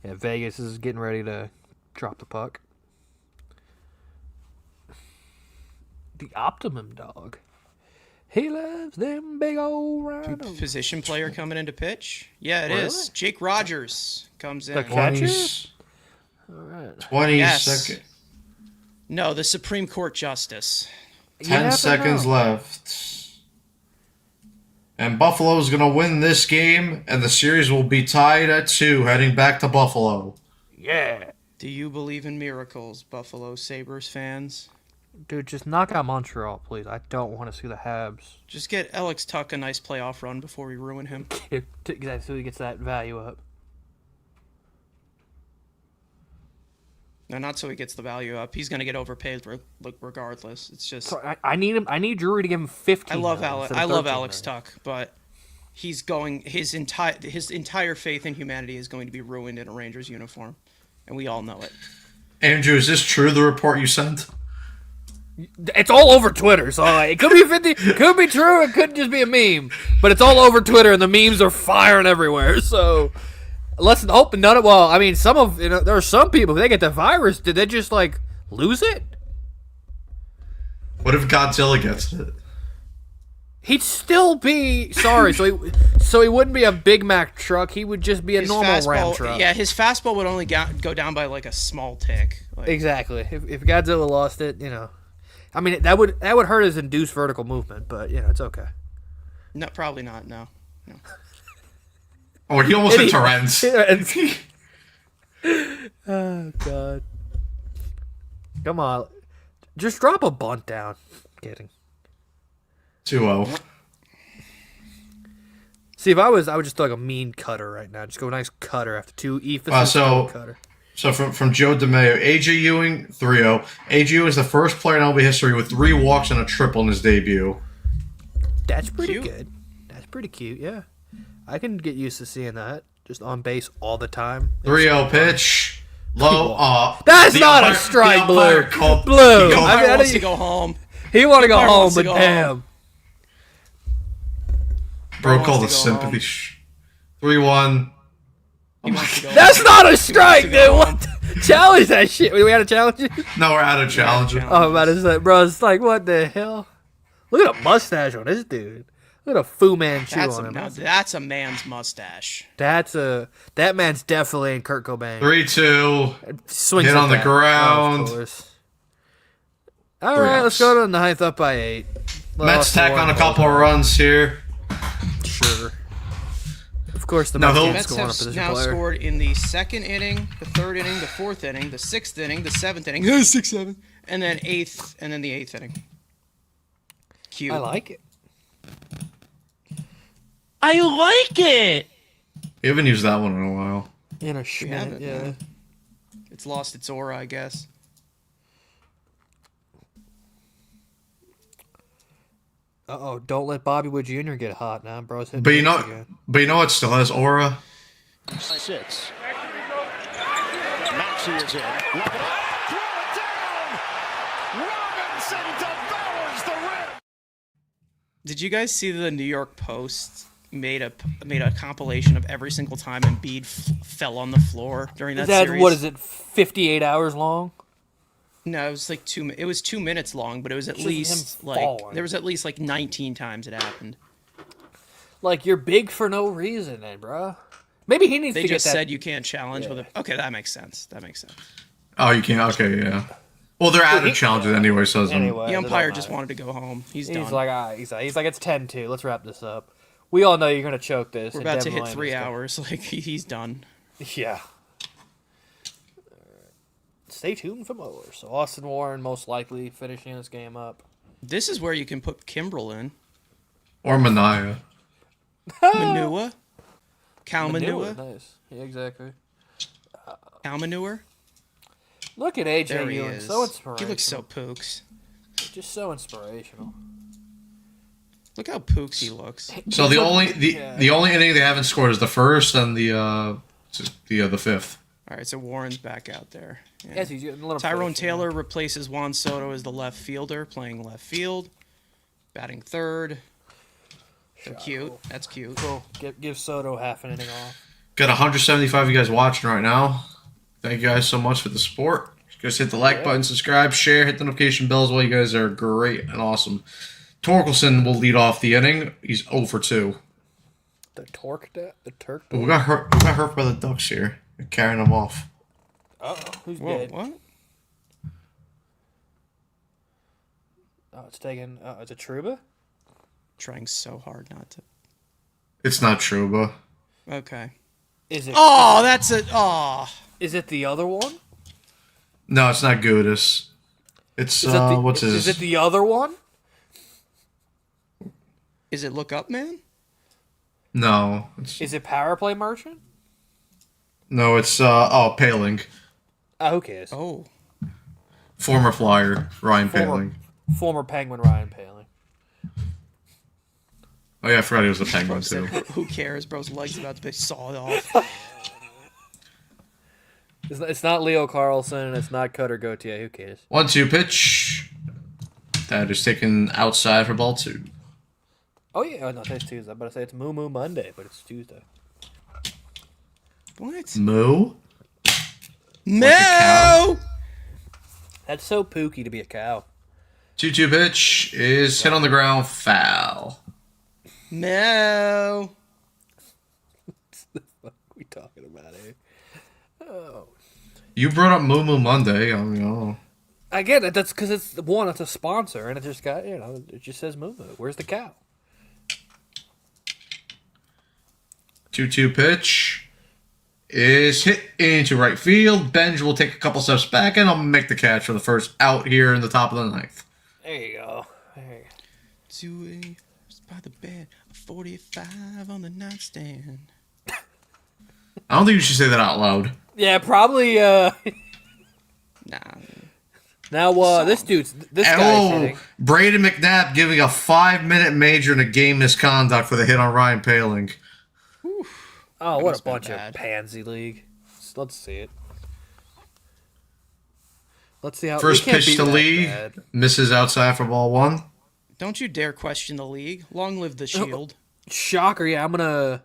G: Yeah, Vegas is getting ready to drop the puck. The Optimum Dog. He loves them big old rhinos.
B: Position player coming into pitch? Yeah, it is.
G: Really?
B: Jake Rogers comes in.
G: The catcher?
A: 20
B: Yes.
A: seconds.
B: No, the Supreme Court Justice.
A: 10 seconds left. And Buffalo's going to win this game, and the series will be tied at 2, heading back to Buffalo.
G: Yeah.
B: Do you believe in miracles, Buffalo Sabres fans?
G: Dude, just knock out Montreal, please. I don't want to see the Habs.
B: Just get Alex Tuck a nice playoff run before we ruin him.
G: Exactly, so he gets that value up.
B: No, not so he gets the value up. He's going to get overpaid regardless. It's just
G: So I need him. I need Drury to give him 15.
B: I love
G: million
B: Alex.
G: instead
B: I
G: of
B: love
G: 13
B: Alex
G: million.
B: Tuck, but he's going. His entire faith in humanity is going to be ruined in a Rangers uniform, and we all know it.
A: Andrew, is this true, the report you sent?
G: It's all over Twitter, so it could be 50, could be true, it could just be a meme, but it's all over Twitter, and the memes are firing everywhere. So let's hope none of. Well, I mean, there are some people, if they get the virus, did they just lose it?
A: What if Godzilla gets it?
G: He'd still be sorry. So he wouldn't be a Big Mac truck. He would just be a normal Ram truck.
B: Yeah, his fastball would only go down by a small tick.
G: Exactly. If Godzilla lost it, I mean that would hurt his induced vertical movement, but it's okay.
B: No, probably not. No.
A: Oh, he almost hit Torrens.
G: Oh God! Come on, just drop a bunt down. Kidding.
A: 2-0.
G: See, if I would just throw a mean cutter right now. Just go nice cutter after 2 emphasis cutter.
A: So from Joe DeMayo, AJ Ewing 3-0. AJ Ewing is the first player in MLB history with 3 walks and a triple in his debut.
G: That's pretty
B: Cute.
G: good. That's pretty cute. Yeah, I can get used to seeing that. Just on base all the time.
A: 3-0 pitch. Low.
G: That's
A: the
G: not a
A: umpire-
G: strike,
A: the umpire
G: Blue.
A: called-
G: Blue.
A: he called-
G: I mean,
B: wants to go home.
G: He want to go
B: Umpire
G: home,
B: wants to
G: but
B: go
G: damn.
B: home.
A: Bro
B: wants
A: called
B: to
A: a
B: go
A: sympathy.
B: home.
A: 3-1.
B: He wants to go
G: That's
B: home.
G: not a strike,
B: to
G: dude.
B: go
G: What? Challenge that shit. We had a challenge.
A: No, we're out of challenge.
B: challenge.
G: Oh, I'm about to say, bro, it's like, what the hell? Look at a mustache on this dude. Look at a Fu Manchu on him.
B: That's a man's mustache.
G: That man's definitely in Kurt Cobain.
A: 3-2.
G: Swings
A: hit
G: at
A: on the
G: that.
A: ground.
G: Of course. All right, let's go to the 9th, up by 8.
A: Mets tack on a couple of runs here.
G: Sure. Of course, the
A: No,
G: Mets
A: he'll-
G: can't
B: Mets
G: score on a
B: have
G: position
B: now
G: player.
B: scored in the 2nd inning, the 3rd inning, the 4th inning, the 6th inning, the 7th inning, 6, 7, and then 8th, and then the 8th inning. Cute.
G: I like it.
H: I like it.
A: We haven't used that one in a while.
G: In a
B: We haven't,
G: Schmidt, yeah.
B: no. It's lost its aura, I guess.
G: Uh-oh, don't let Bobby Wood Jr. get hot now, bro. It's hitting
A: But you
G: hits
A: know,
G: again.
A: what still has aura?
H: Sits. Maxey is in. Look at that. Throw it down. Robinson devours the rim.
B: Did you guys see the New York Post made a compilation of every single time Embiid fell on the floor during that series?
G: What is it, 58 hours long?
B: No, it was like 2. It was 2 minutes long, but it was at
G: It's just
B: least
G: him
B: like
G: falling.
B: there was at least 19 times it happened.
G: Like, you're big for no reason, then, bro. Maybe he needs
B: They
G: to
B: just
G: get that.
B: said you can't challenge with a. Okay, that makes sense. That makes sense.
A: Oh, you can't. Okay, yeah. Well, they're out of challenges anyway, so it doesn't.
G: Anyway,
B: The
G: it
B: umpire
G: don't
B: just
G: matter.
B: wanted to go home. He's done.
G: He's like, he's like, it's 10-2. Let's wrap this up. We all know you're gonna choke this.
B: We're
G: and
B: about to
G: Devin
B: hit
G: Williams
B: 3
G: is gonna-
B: hours. Like he's done.
G: Yeah. Stay tuned for more. So Austin Warren most likely finishing this game up.
B: This is where you can put Kimbrel in.
A: Or Mania.
B: Manua. Cow manure.
G: Nice. Yeah, exactly.
B: Cow manure.
G: Look at
B: There
G: AJ
B: he
G: Ewing.
B: is.
G: So
B: He
G: inspirational.
B: looks so pooks.
G: Just so inspirational.
B: Look how pooks he looks.
A: So the only inning they haven't scored is the first and the fifth.
B: All right, so Warren's back out there. Yeah.
G: Yes, he's getting a little
B: Tyrone
G: push,
B: Taylor replaces Juan Soto as the left fielder, playing left field, batting third. So cute. That's cute.
G: Cool. Give Soto half an inning off.
A: Got 175 of you guys watching right now. Thank you guys so much for the support. Just hit the like button, subscribe, share, hit the notification bell as well. You guys are great and awesome. Torkelson will lead off the inning. He's 0 for 2.
G: The Turk.
A: We got hurt by the Ducks here. They're carrying them off.
G: Who's
B: Whoa,
G: dead?
B: what?
G: Oh, it's taking. Is it Truba?
B: Trying so hard not to.
A: It's not Truba.
B: Okay.
G: Is it?
B: Oh, that's it. Oh.
G: Is it the other one?
A: No, it's not Gudis. It's what's his?
G: Is it the other one?
B: Is it Look Up Man?
A: No.
G: Is it Power Play Merchant?
A: No, it's Paling.
G: Who cares?
B: Oh.
A: Former Flyer Ryan Paling.
G: Former Penguin Ryan Paling.
A: Oh yeah, I forgot he was a Penguin
B: Bro
A: too.
B: said, who cares? Bro's leg's about to be sawed off.
G: It's not Leo Carlson and it's not Cutter Gauthier. Who cares?
A: 1-2 pitch. That is taken outside for ball 2.
G: Oh yeah, no, today's Tuesday. I'm about to say it's Moo Moo Monday, but it's Tuesday.
B: What?
A: Moo?
B: No!
G: That's so pooky to be a cow.
A: 2-2 pitch is hit on the ground, foul.
B: No.
G: What are we talking about here? Oh.
A: You brought up Moo Moo Monday. I mean,
G: I get it. That's because it's a sponsor, and it just got it just says Moo Moo. Where's the cow?
A: 2-2 pitch is hit into right field. Benj will take a couple steps back, and I'll make the catch for the first out here in the top of the ninth.
G: There you go. There you go.
B: 2 by the bed, 45 on the nightstand.
A: I don't think you should say that out loud.
G: Yeah, probably.
B: Nah.
G: Now, this guy's hitting.
A: Braden McNabb giving a 5-minute major in a game misconduct for the hit on Ryan Paling.
G: Oh, what a
B: must've been
G: bunch
B: bad.
G: of pansy league. Let's see it. Let's see how
A: First
G: we can't
A: pitch
G: beat
A: to
G: that
A: Lee,
G: bad.
A: misses outside for ball 1.
B: Don't you dare question the league. Long live the Shield.
G: Shocker! Yeah, I'm gonna.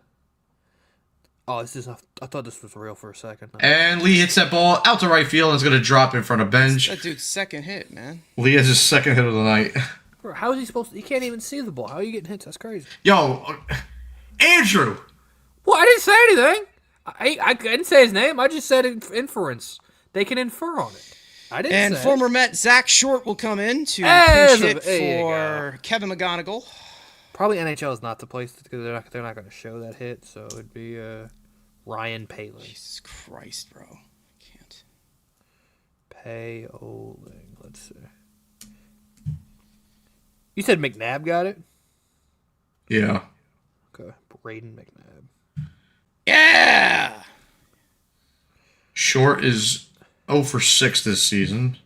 G: Oh, this is. I thought this was real for a second.
A: And Lee hits that ball out to right field and it's going to drop in front of Benj.
B: That dude's second hit, man.
A: Lee has his second hit of the night.
G: Bro, how is he supposed to? He can't even see the ball. How are you getting hits? That's crazy.
A: Yo, Andrew!
G: Well, I didn't say anything. I didn't say his name. I just said inference. They can infer on it. I didn't
B: And
G: say.
B: former Met Zach Short will come in to
G: Hey,
B: pinch hit
G: there you
B: for Kevin McGonigal.
G: Probably NHL is not the place because they're not going to show that hit. So it'd be Ryan Palin.
B: Jesus Christ, bro. Can't.
G: Payoling. Let's see. You said McNabb got it?
A: Yeah.
G: Okay. Braden McNabb.
B: Yeah!
A: Short is 0 for 6 this season.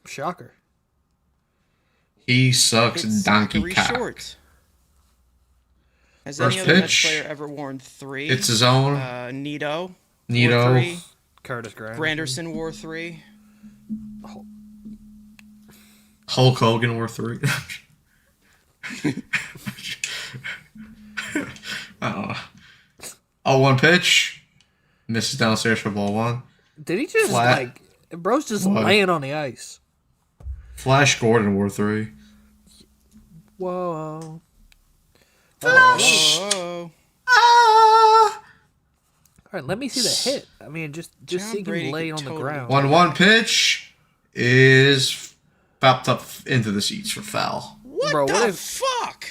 G: Shocker.
A: He sucks
B: It's
A: donkey
B: three
A: cock.
B: short. Has
A: First
B: any other Mets
A: pitch.
B: player ever worn 3?
A: It's his own.
B: Nito.
A: Nito.
B: Wore 3.
G: Curtis Grant.
B: Granderson wore 3.
A: Hulk Hogan wore 3. I don't know. 0-1 pitch. Misses downstairs for ball 1.
G: Did he just
A: Flat.
G: bro's just
A: What?
G: laying on the ice.
A: Flash Gordon wore 3.
G: Whoa.
A: Flash!
B: Oh.
A: Ah!
G: All right, let me see the hit. I mean, just
B: John
G: see him
B: Brady
G: lay
B: could
G: on the
B: totally
G: ground.
A: 1-1 pitch is popped up into the seats for foul.
B: What
G: Bro,
B: the
G: what if-
B: fuck?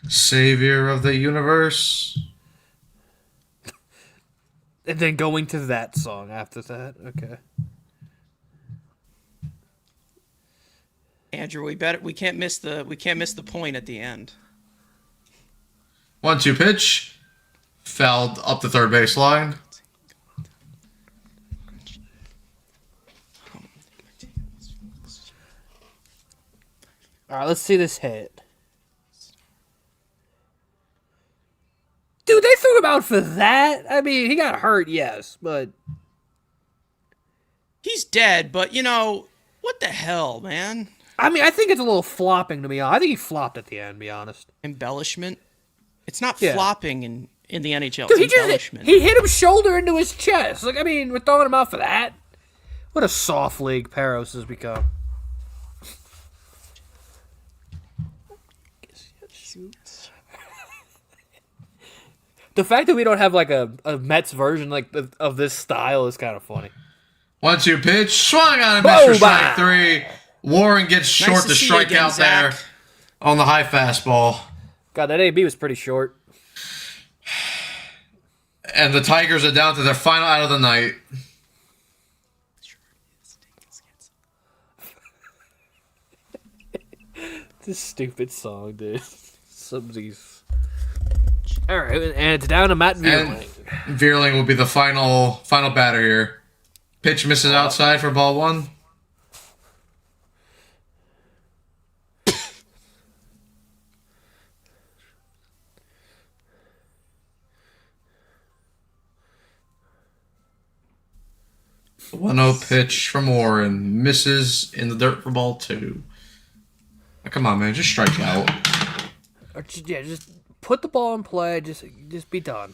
A: Savior of the universe.
G: And then going to that song after that. Okay.
B: Andrew, we can't miss the point at the end.
A: 1-2 pitch. Fouled up the third base line.
G: All right, let's see this hit. Dude, they threw him out for that? I mean, he got hurt, yes, but...
B: He's dead, but, what the hell, man?
G: I mean, I think it's a little flopping to me. I think he flopped at the end, to be honest.
B: Embellishment? It's not
G: Yeah.
B: flopping in the NHL.
G: Dude,
B: It's embellishment.
G: he hit him shoulder into his chest. Like, I mean, we're throwing him out for that. What a soft league Peros has become. The fact that we don't have like a Mets version of this style is kind of funny.
C: 1-2 pitch, swung on a miss for strike 3. Warren gets short
B: to
C: to
B: see you
C: strike
B: again,
C: out there
B: Zach.
C: on the high fastball.
G: God, that AB was pretty short.
C: And the Tigers are down to their final out of the night.
G: This stupid song, dude. Somebody's. All right, and it's down to Matt Vierling.
C: And Vierling will be the final batter here. Pitch misses outside for ball 1. The 1-0 pitch from Warren misses in the dirt for ball 2. Oh, come on, man, just strike out.
G: Or just put the ball in play. Just be done.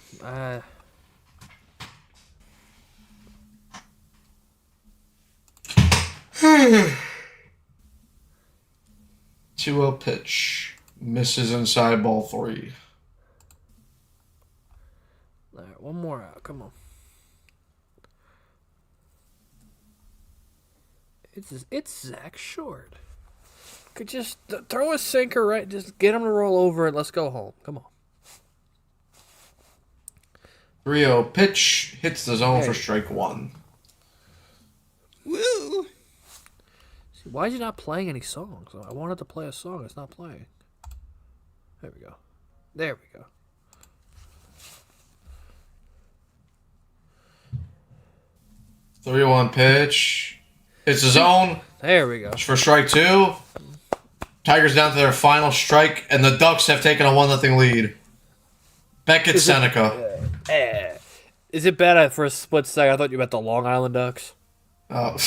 C: 2-0 pitch misses inside ball 3.
G: All right, one more out. Come on. It's Zach Short. Could just throw a sinker right. Just get him to roll over and let's go home. Come on.
C: 3-0 pitch hits the zone
G: Hey.
C: for strike 1.
B: Woo!
G: See, why is he not playing any songs? I wanted to play a song. It's not playing. There we go. There we go.
C: Three one pitch. It's the zone
G: There we go.
C: for strike 2. Tigers down to their final strike, and the Ducks have taken a 1-0 lead. Beckett Seneca.
G: Is it bad for a split second? I thought you meant the Long Island Ducks.
C: Oh.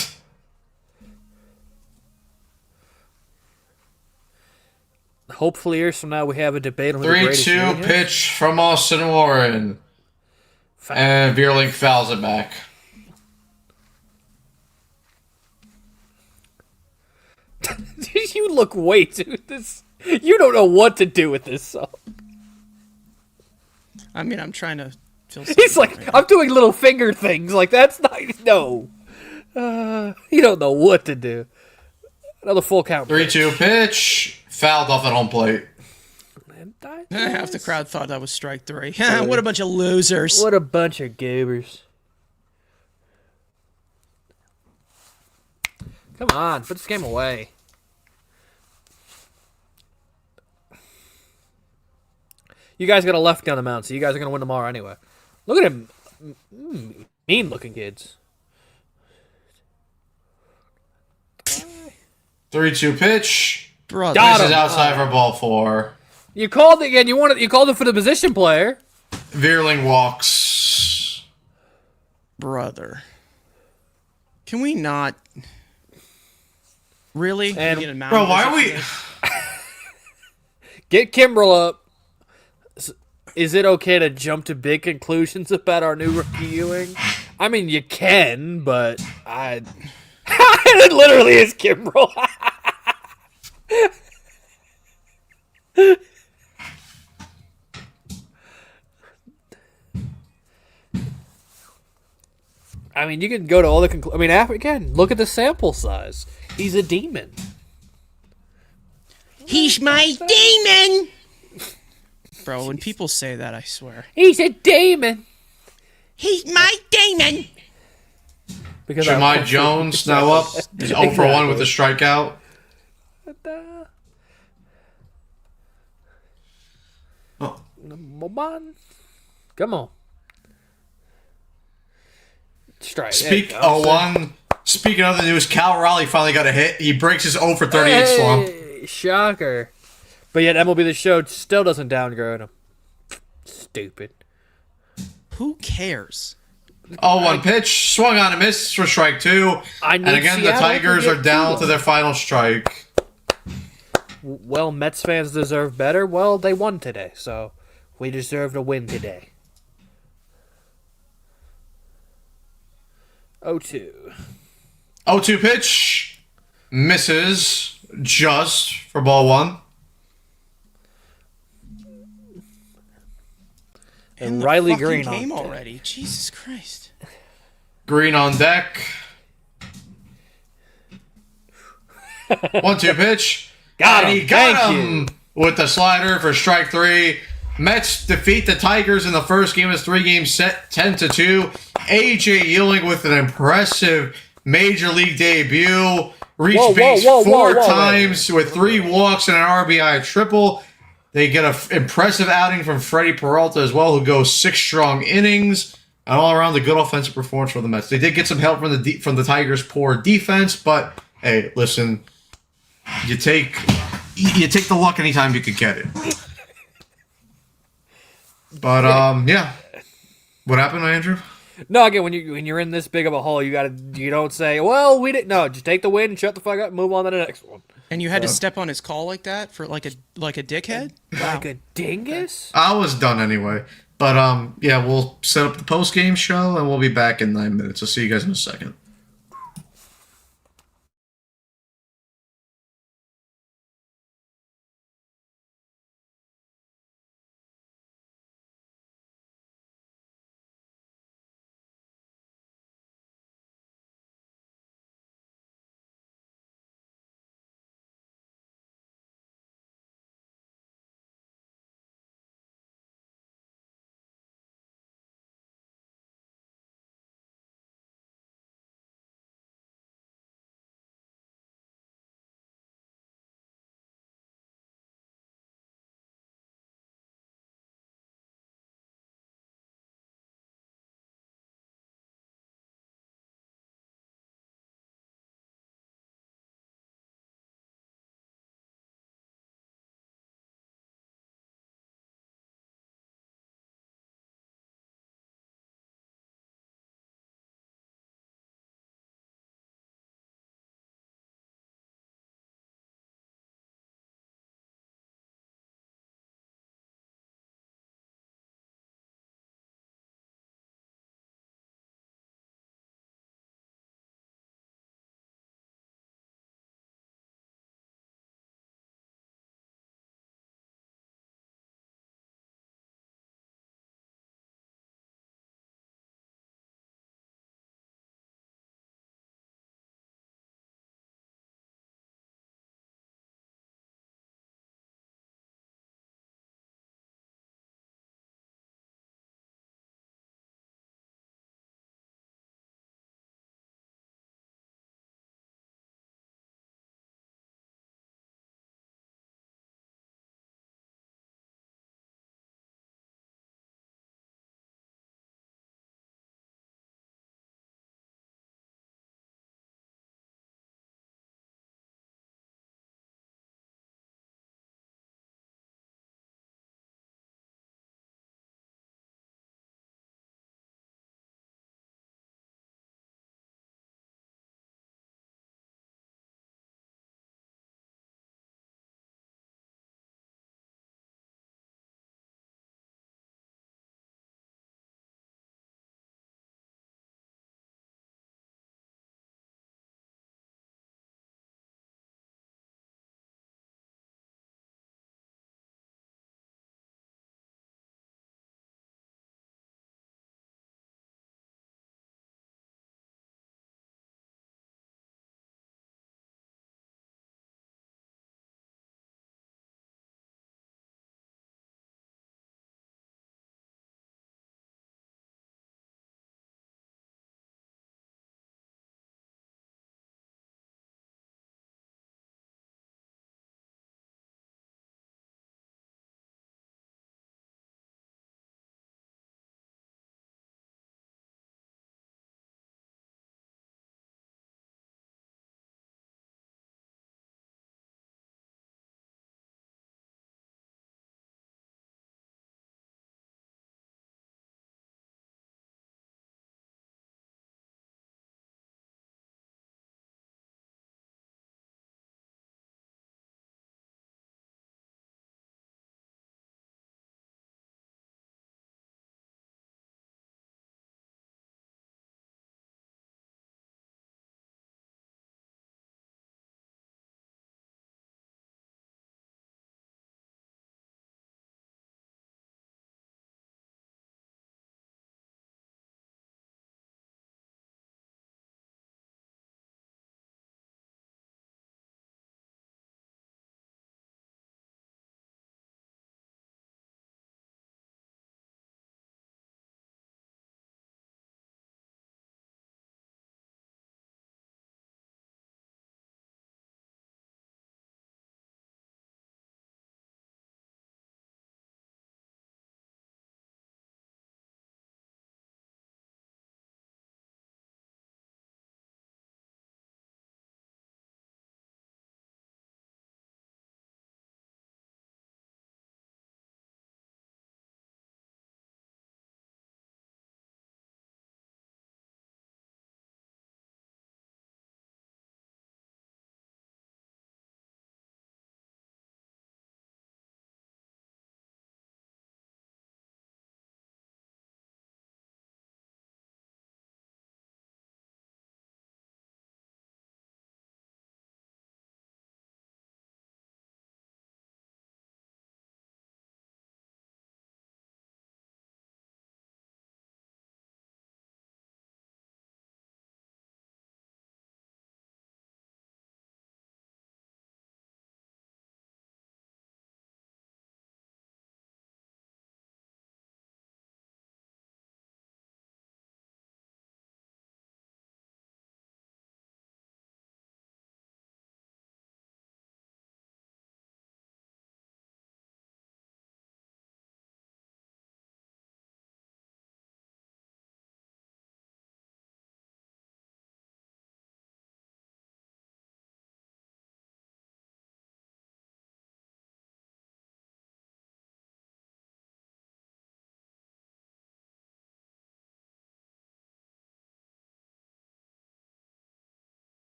G: Hopefully, years from now, we have a debate on who the greatest
C: 3-2
G: union is.
C: pitch from Austin Warren. And Vierling fouls it back.
G: You look way too. You don't know what to do with this song.
B: I mean, I'm trying to feel
G: He's
B: something
G: like,
B: right now.
G: I'm doing little finger things. Like, that's not. No. You don't know what to do. Another full count.
C: 3-2 pitch. Fouled off at home plate.
B: Half the crowd thought that was strike 3. What a bunch of losers.
G: What a bunch of goobers. Come on, put this game away. You guys got a lefty on the mound, so you guys are going to win tomorrow anyway. Look at him. Mean-looking kids.
C: 3-2 pitch.
B: Brother.
G: Got
C: This is
G: him.
C: outside for ball 4.
G: You called it again. You called it for the position player.
C: Vierling walks.
B: Brother. Can we not... Really?
G: And-
B: Get a mound
C: Bro, why are
B: visit
C: we...
B: for this?
G: Get Kimbrel up. Is it okay to jump to big conclusions about our new rookie Ewing? I mean, you can, but I... It literally is Kimbrel. I mean, you can go to all the conclusions. I mean, again, look at the sample size. He's a demon.
B: He's my demon! Bro, when people say that, I swear.
G: He's a demon.
B: He's my demon!
G: Because
C: Jahmai Jones now up. He's 0 for 1 with a strikeout. Oh.
G: Come on. Strike.
C: Speaking of the news, Cal Raleigh finally got a hit. He breaks his 0 for 38 slump.
G: Shocker. But yet MLB The Show still doesn't downgrade him. Stupid.
B: Who cares?
C: 0-1 pitch, swung on a miss for strike 2. And again, the
G: Seattle
C: Tigers
G: to
C: are
G: get
C: down
G: 2,
C: to their final strike.
G: Well, Mets fans deserve better. Well, they won today, so we deserve to win today. 0-2.
C: 0-2 pitch, misses just for ball 1.
G: And
B: the
G: Riley
B: fucking
G: Green
B: game
G: on
B: already. Jesus Christ.
C: Green on deck. 1-2 pitch.
G: Got
C: And
G: him.
C: he got
G: Thank
C: him with the slider for strike 3. Mets defeat the Tigers in the first game of this 3-game set, 10-2. AJ Ewing with an impressive major league debut. Reached base 4 times with 3 walks and an RBI triple. They get an impressive outing from Freddie Peralta as well, who goes 6 strong innings. And all around a good offensive performance for the Mets. They did get some help from the Tigers' poor defense, but hey, listen, you take the luck anytime you could get it. But yeah, what happened, Andrew?
G: No, again, when you're in this big of a hole, you don't say, "Well, we didn't." No, just take the win, shut the fuck up, and move on to the next one.
B: And you had to step on his call like that for like a dickhead? Wow.
G: Like a dingus.
C: I was done anyway. But yeah, we'll set up the post-game show, and we'll be back in 9 minutes. I'll see you guys in a second.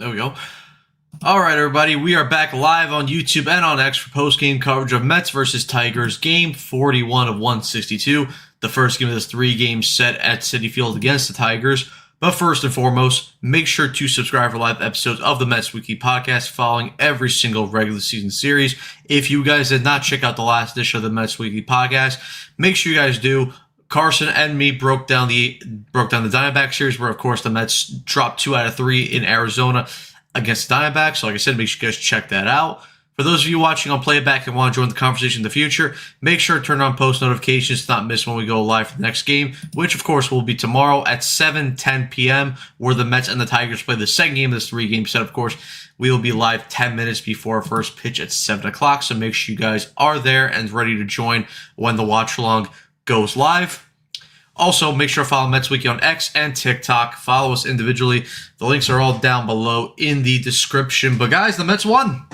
A: There we go. All right, everybody. We are back live on YouTube and on X for post-game coverage of Mets versus Tigers, game 41 of 162. The first game of this 3-game set at Citi Field against the Tigers. But first and foremost, make sure to subscribe for live episodes of the Mets Weekly Podcast following every single regular season series. If you guys did not check out the last edition of the Mets Weekly Podcast, make sure you guys do. Carson and me broke down the Diamondback series, where of course the Mets dropped 2 out of 3 in Arizona against the Diamondbacks. So like I said, make sure you guys check that out. For those of you watching on playback and want to join the conversation in the future, make sure to turn on post notifications to not miss when we go live for the next game, which of course will be tomorrow at 7:10 p.m., where the Mets and the Tigers play the second game of this 3-game set. Of course, we will be live 10 minutes before our first pitch at 7 o'clock, so make sure you guys are there and ready to join when the watch along goes live. Also, make sure to follow Mets Weekly on X and TikTok. Follow us individually. The links are all down below in the description. But guys, the Mets won.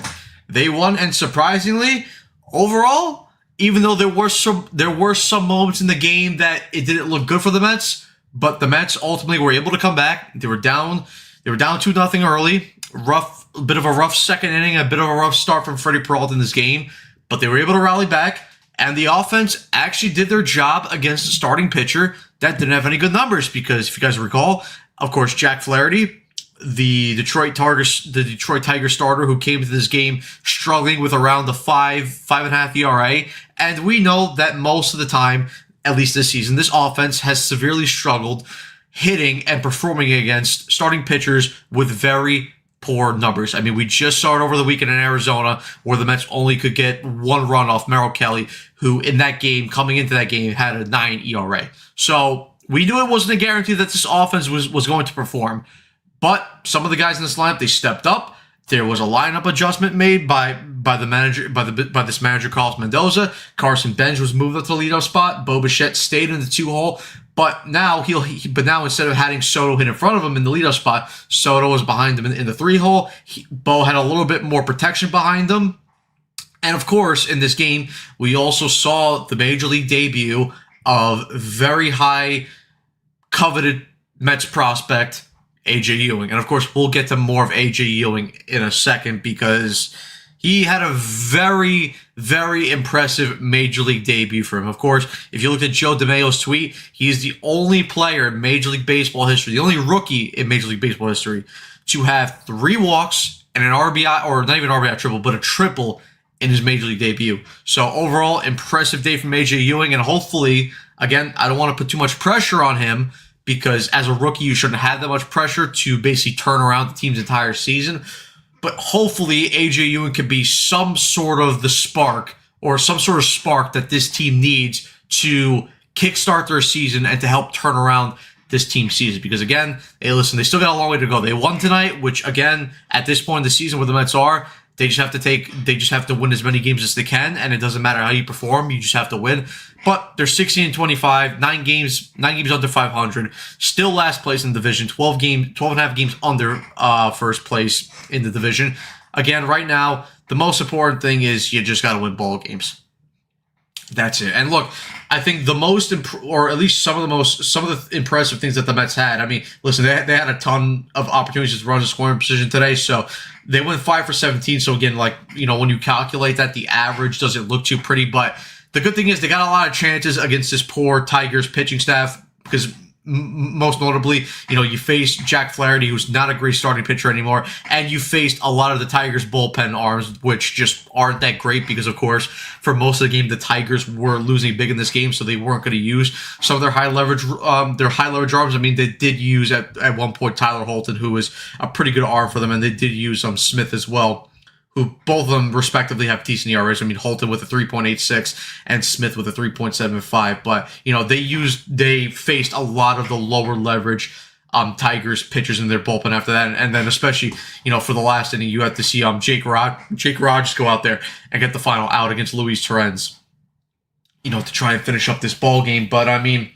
A: They won, and surprisingly, overall, even though there were some moments in the game that it didn't look good for the Mets, but the Mets ultimately were able to come back. They were down 2-0 early. A bit of a rough second inning, a bit of a rough start from Freddie Peralta in this game, but they were able to rally back. And the offense actually did their job against a starting pitcher that didn't have any good numbers, because if you guys recall, of course, Jack Flaherty, the Detroit Tiger starter who came into this game struggling with around the 5.5 ERA. And we know that most of the time, at least this season, this offense has severely struggled hitting and performing against starting pitchers with very poor numbers. I mean, we just saw it over the weekend in Arizona, where the Mets only could get 1 run off Merrill Kelly, who in that game, coming into that game, had a 9 ERA. So we knew it wasn't a guarantee that this offense was going to perform. But some of the guys in this lineup, they stepped up. There was a lineup adjustment made by this manager, Carlos Mendoza. Carson Bench was moved up to the leadoff spot. Bo Bichette stayed in the 2-hole. But now instead of having Soto hit in front of him in the leadoff spot, Soto was behind him in the 3-hole. Bo had a little bit more protection behind him. And of course, in this game, we also saw the major league debut of very high coveted Mets prospect, A.J. Ewing. And of course, we'll get to more of A.J. Ewing in a second, because he had a very, very impressive major league debut for him. Of course, if you look at Joe DeMayo's tweet, he is the only player in Major League Baseball history, the only rookie in Major League Baseball history, to have 3 walks and an RBI, or not even RBI triple, but a triple in his Major League debut. So overall, impressive day from A.J. Ewing, and hopefully, again, I don't want to put too much pressure on him, because as a rookie, you shouldn't have that much pressure to basically turn around the team's entire season. But hopefully, A.J. Ewing could be some sort of the spark, or some sort of spark that this team needs to kickstart their season and to help turn around this team's season. Because again, hey, listen, they still got a long way to go. They won tonight, which again, at this point in the season where the Mets are, they just have to win as many games as they can, and it doesn't matter how you perform, you just have to win. But they're 16-25, 9 games under 500, still last place in the division, 12 and a half games under first place in the division. Again, right now, the most important thing is you just got to win ball games. That's it. And look, I think the most, or at least some of the impressive things that the Mets had. I mean, listen, they had a ton of opportunities to run a scoring position today, so they went 5 for 17. So again, like, you know, when you calculate that, the average doesn't look too pretty. But the good thing is they got a lot of chances against this poor Tigers pitching staff, because most notably, you know, you faced Jack Flaherty, who's not a great starting pitcher anymore, and you faced a lot of the Tigers' bullpen arms, which just aren't that great, because, of course, for most of the game, the Tigers were losing big in this game, so they weren't going to use some of their high leverage arms. I mean, they did use at one point Tyler Holton, who was a pretty good arm for them, and they did use Smith as well, who both of them respectively have decent ERAs. I mean, Holton with a 3.86 and Smith with a 3.75. But, you know, they faced a lot of the lower leverage Tigers pitchers in their bullpen after that. And then especially, you know, for the last inning, you had to see Jake Rogers go out there and get the final out against Luis Torrens, you know, to try and finish up this ball game. But, I mean,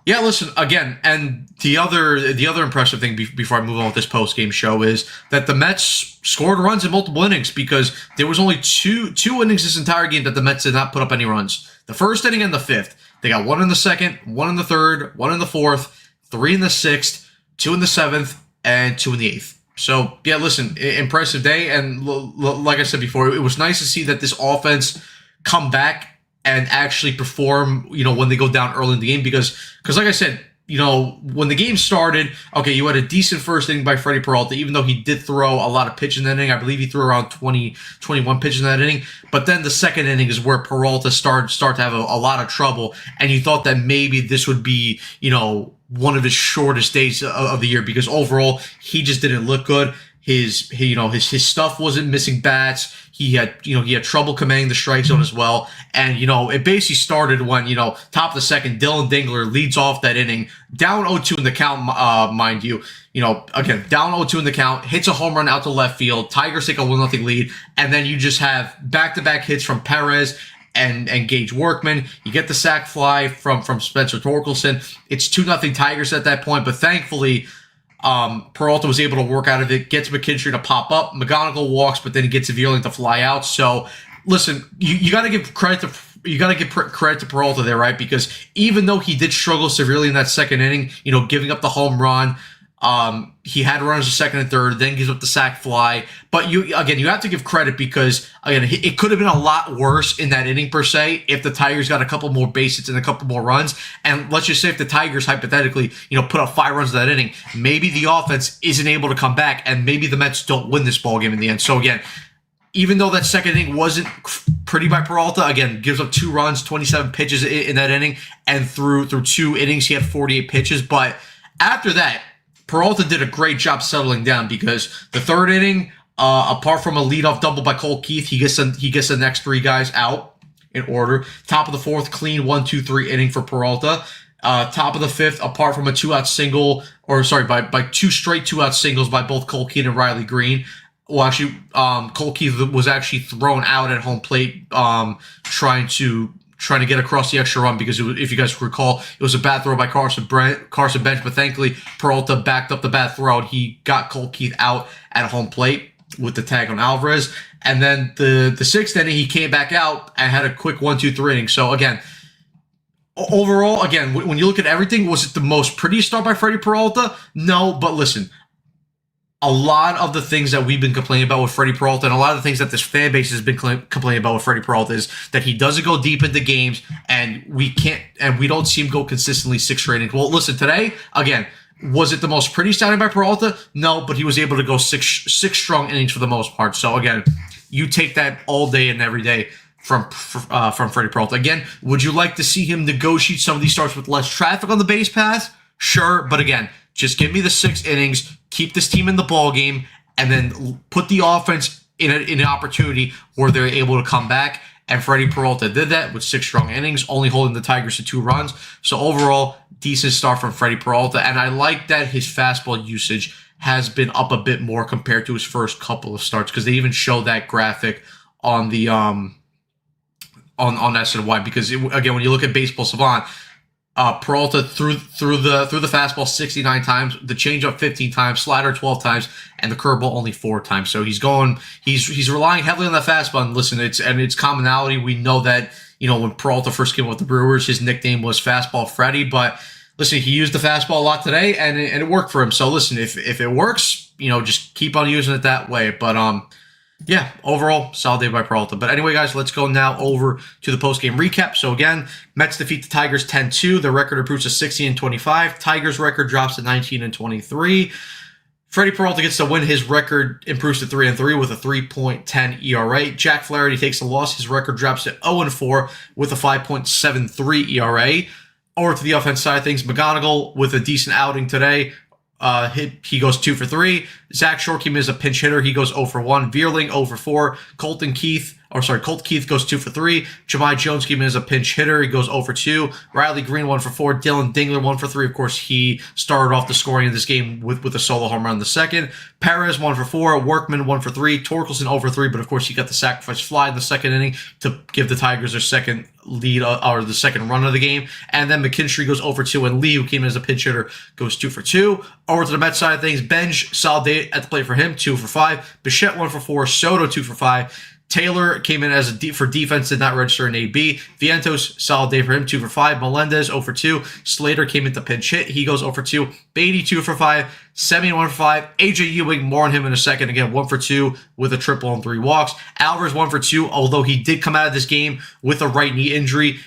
A: yeah, listen, again, and the other impressive thing before I move on with this post-game show is that the Mets scored runs in multiple innings, because there was only two innings this entire game that the Mets did not put up any runs. The first inning and the fifth. They got 1 in the second, 1 in the third, 1 in the fourth, 3 in the sixth, 2 in the seventh, and 2 in the eighth.
C: So, yeah, listen, impressive day. And like I said before, it was nice to see that this offense come back and actually perform, when they go down early in the game. Because like I said, when the game started, okay, you had a decent first inning by Freddie Peralta, even though he did throw a lot of pitches in that inning. I believe he threw around 20, 21 pitches in that inning. But then the second inning is where Peralta start to have a lot of trouble. And you thought that maybe this would be, one of his shortest days of the year, because overall he just didn't look good. His stuff wasn't missing bats. He had trouble commanding the strike zone as well. And, it basically started when, top of the second, Dylan Dingler leads off that inning, down 0-2 in the count, mind you. Again, down 0-2 in the count, hits a home run out to left field. Tigers take a 1-0 lead. And then you just have back-to-back hits from Perez and Gage Workman. You get the sac fly from Spencer Torkelson. It's 2-0 Tigers at that point, but thankfully, Peralta was able to work out of it, gets McKinstry to pop up. McGonigal walks, but then he gets Vierling to fly out. So, listen, you got to give credit to Peralta there, right? Because even though he did struggle severely in that second inning, giving up the home run, he had runners to second and third, then gives up the sac fly. But you have to give credit because, again, it could have been a lot worse in that inning per se if the Tigers got a couple more base hits and a couple more runs. And let's just say if the Tigers hypothetically, put up 5 runs in that inning, maybe the offense isn't able to come back and maybe the Mets don't win this ball game in the end. So again, even though that second inning wasn't pretty by Peralta, again, gives up 2 runs, 27 pitches in that inning, and through 2 innings, he had 48 pitches. But after that, Peralta did a great job settling down because the third inning, apart from a leadoff double by Cole Keith, he gets the next 3 guys out in order. Top of the fourth, clean 1-2-3 inning for Peralta. Top of the fifth, apart from a 2-out single, by 2 straight 2-out singles by both Cole Keith and Riley Green. Well, actually, Cole Keith was actually thrown out at home plate, trying to get across the extra run because if you guys recall, it was a bad throw by Carson Bench, but thankfully Peralta backed up the bad throw and he got Cole Keith out at home plate with the tag on Alvarez. And then the 6th inning, he came back out and had a quick 1-2-3 inning. So again, overall, again, when you look at everything, was it the most pretty start by Freddie Peralta? No, but listen, a lot of the things that we've been complaining about with Freddie Peralta and a lot of the things that this fan base has been complaining about with Freddie Peralta is that he doesn't go deep into games and we don't see him go consistently 6 straight innings. Well, listen, today, again, was it the most pretty starting by Peralta? No, but he was able to go six strong innings for the most part. So again, you take that all day and every day from Freddie Peralta. Again, would you like to see him negotiate some of these starts with less traffic on the base paths? Sure, but again, just give me the 6 innings, keep this team in the ball game, and then put the offense in an opportunity where they're able to come back. And Freddie Peralta did that with 6 strong innings, only holding the Tigers to 2 runs. So overall, decent start from Freddie Peralta, and I like that his fastball usage has been up a bit more compared to his first couple of starts because they even show that graphic on the on SNY because again, when you look at Baseball Savant. Peralta threw the fastball 69 times, the changeup 15 times, slider 12 times, and the curveball only 4 times. So he's relying heavily on that fastball. And listen, it's commonality. We know that when Peralta first came with the Brewers, his nickname was Fastball Freddy. But listen, he used the fastball a lot today, and it worked for him. So listen, if it works, just keep on using it that way. But yeah, overall, solid day by Peralta. But anyway, guys, let's go now over to the post-game recap. So again, Mets defeat the Tigers 10-2. Their record improves to 16-25. Tigers' record drops to 19-23. Freddie Peralta gets to win. His record improves to 3-3 with a 3.10 ERA. Jack Flaherty takes a loss. His record drops to 0-4 with a 5.73 ERA. Over to the offense side of things, McGonigal with a decent outing today. He goes 2 for 3. Zach Short came in as a pinch hitter. He goes 0 for 1. Vierling 0 for 4. Colt Keith goes 2 for 3. Jahmai Jones came in as a pinch hitter. He goes 0 for 2. Riley Green 1 for 4. Dylan Dingler 1 for 3. Of course, he started off the scoring in this game with a solo home run in the second. Perez 1 for 4. Workman 1 for 3. Torkelson 0 for 3. But of course, he got the sacrifice fly in the second inning to give the Tigers their second lead or the second run of the game. And then McKinstry goes 0 for 2. And Lee, who came in as a pinch hitter, goes 2 for 2. Over to the Mets side of things, Benj, solid day at the plate for him, 2 for 5. Bichette 1 for 4. Soto 2 for 5. Taylor came in as for defense, did not register an AB. Vientos, solid day for him, 2 for 5. Melendez, 0 for 2. Slater came into pinch hit. He goes 0 for 2. Beatty, 2 for 5. Semien, 1 for 5. AJ Ewing, more on him in a second. Again, 1 for 2 with a triple and 3 walks. Alvarez, 1 for 2, although he did come out of this game with a right knee injury.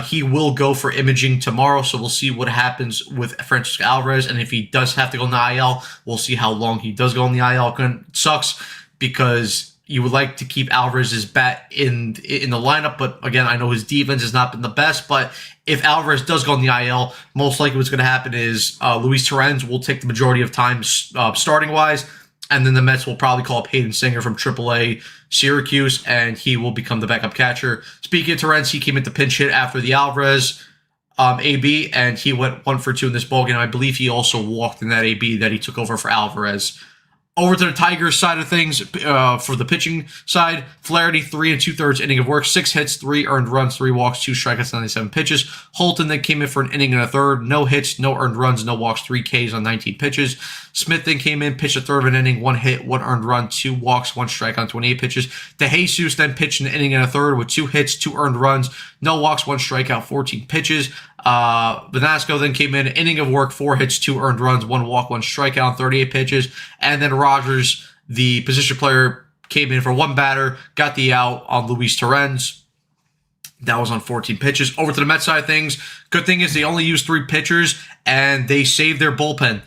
C: He will go for imaging tomorrow, so we'll see what happens with Francisco Alvarez. And if he does have to go in the IL, we'll see how long he does go in the IL. It sucks because you would like to keep Alvarez's bat in the lineup, but again, I know his defense has not been the best. But if Alvarez does go in the IL, most likely what's going to happen is Luis Torrens will take the majority of time starting wise, and then the Mets will probably call up Hayden Singer from AAA Syracuse, and he will become the backup catcher. Speaking of Torrens, he came into pinch hit after the Alvarez AB, and he went 1 for 2 in this ballgame. I believe he also walked in that AB that he took over for Alvarez. Over to the Tigers side of things, for the pitching side, Flaherty, 3 2/3 inning of work, 6 hits, 3 earned runs, 3 walks, 2 strikeouts, 97 pitches. Holton then came in for an inning and a third, no hits, no earned runs, no walks, 3 Ks on 19 pitches. Smith then came in, pitched a third of an inning, 1 hit, 1 earned run, 2 walks, 1 strike on 28 pitches. DeJesus then pitched an inning and a third with 2 hits, 2 earned runs, no walks, 1 strikeout, 14 pitches. Vanasco then came in, inning of work, 4 hits, 2 earned runs, 1 walk, 1 strikeout on 38 pitches. And then Rogers, the position player, came in for 1 batter, got the out on Luis Torrens. That was on 14 pitches. Over to the Mets side of things, good thing is they only used 3 pitchers, and they saved their bullpen,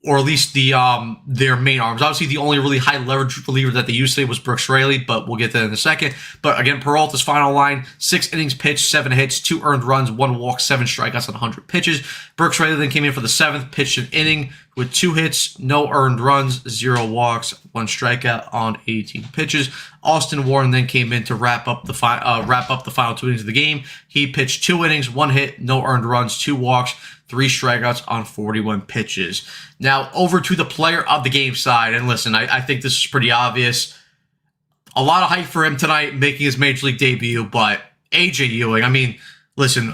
C: or at least their main arms. Obviously, the only really high leverage reliever that they used today was Brooks Raley, but we'll get to that in a second. But again, Peralta's final line, 6 innings pitched, 7 hits, 2 earned runs, 1 walk, 7 strikeouts on 100 pitches. Brooks Raley then came in for the 7th, pitched an inning with 2 hits, no earned runs, 0 walks, 1 strikeout on 18 pitches. Austin Warren then came in to wrap up the final 2 innings of the game. He pitched 2 innings, 1 hit, no earned runs, 2 walks, 3 strikeouts on 41 pitches. Now, over to the player of the game side. And listen, I think this is pretty obvious. A lot of hype for him tonight, making his Major League debut, but AJ Ewing, I mean, listen,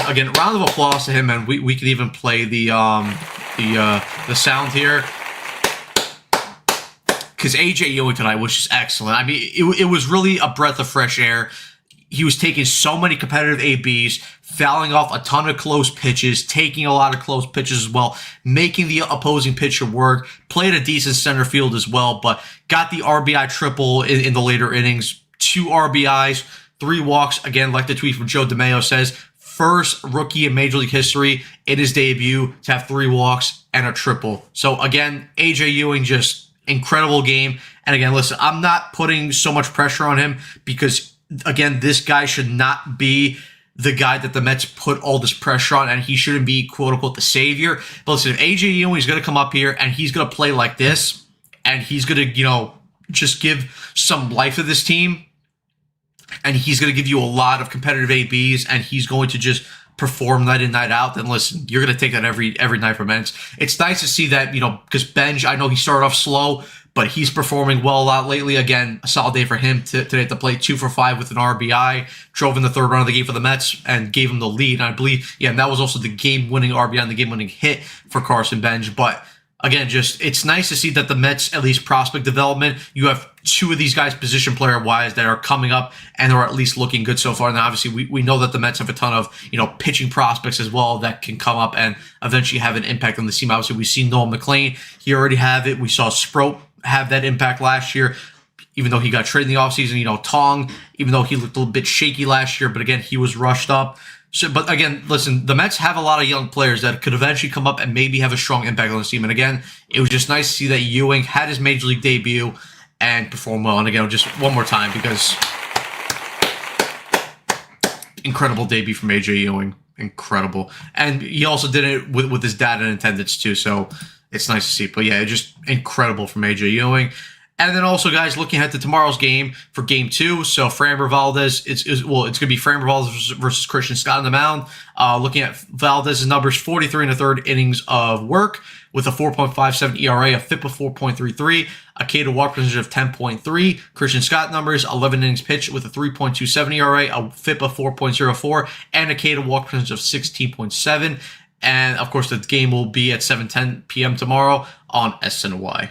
C: again, round of applause to him, and we can even play the sound here. Because AJ Ewing tonight was just excellent. I mean, it was really a breath of fresh air. He was taking so many competitive ABs, fouling off a ton of close pitches, taking a lot of close pitches as well, making the opposing pitcher work, played a decent center field as well, but got the RBI triple in the later innings, 2 RBIs, 3 walks. Again, like the tweet from Joe DeMeo says, first rookie in Major League history in his debut to have 3 walks and a triple. So again, AJ Ewing, just incredible game. And again, listen, I'm not putting so much pressure on him because, again, this guy should not be the guy that the Mets put all this pressure on, and he shouldn't be, quote-unquote, the savior. But listen, if AJ Ewing is going to come up here and he's going to play like this, and he's going to, just give some life to this team, and he's going to give you a lot of competitive ABs, and he's going to just perform night in, night out, then listen, you're going to take that every night from Mets. It's nice to see that, because Benj, I know he started off slow, but he's performing well a lot lately. Again, a solid day for him today at the plate, 2 for 5 with an RBI, drove in the 3rd run of the game for the Mets and gave him the lead. And I believe, and that was also the game-winning RBI and the game-winning hit for Carson Benj. But again, it's nice to see that the Mets, at least prospect development, you have 2 of these guys position player-wise that are coming up and are at least looking good so far. And obviously, we know that the Mets have a ton of, pitching prospects as well that can come up and eventually have an impact on the team. Obviously, we've seen Noah McLean. He already have it. We saw Sproat have that impact last year, even though he got traded in the offseason. Tong, even though he looked a little bit shaky last year, but again, he was rushed up. So, but again, listen, the Mets have a lot of young players that could eventually come up and maybe have a strong impact on the team. And again, it was just nice to see that Ewing had his Major League debut and performed well. And again, just one more time, because incredible debut from AJ Ewing. Incredible. And he also did it with his dad in attendance too, so it's nice to see. But yeah, just incredible from AJ Ewing. And then also, guys, looking ahead to tomorrow's game for Game 2. So Framber Valdez, it's going to be Framber Valdez versus Christian Scott on the mound. Looking at Valdez's numbers, 43 1/3 innings of work with a 4.57 ERA, a FIP of 4.33, a K to walk percentage of 10.3. Christian Scott numbers, 11 innings pitched with a 3.27 ERA, a FIP of 4.04, and a K to walk percentage of 16.7. And of course, the game will be at 7:10 p.m. tomorrow on SNY.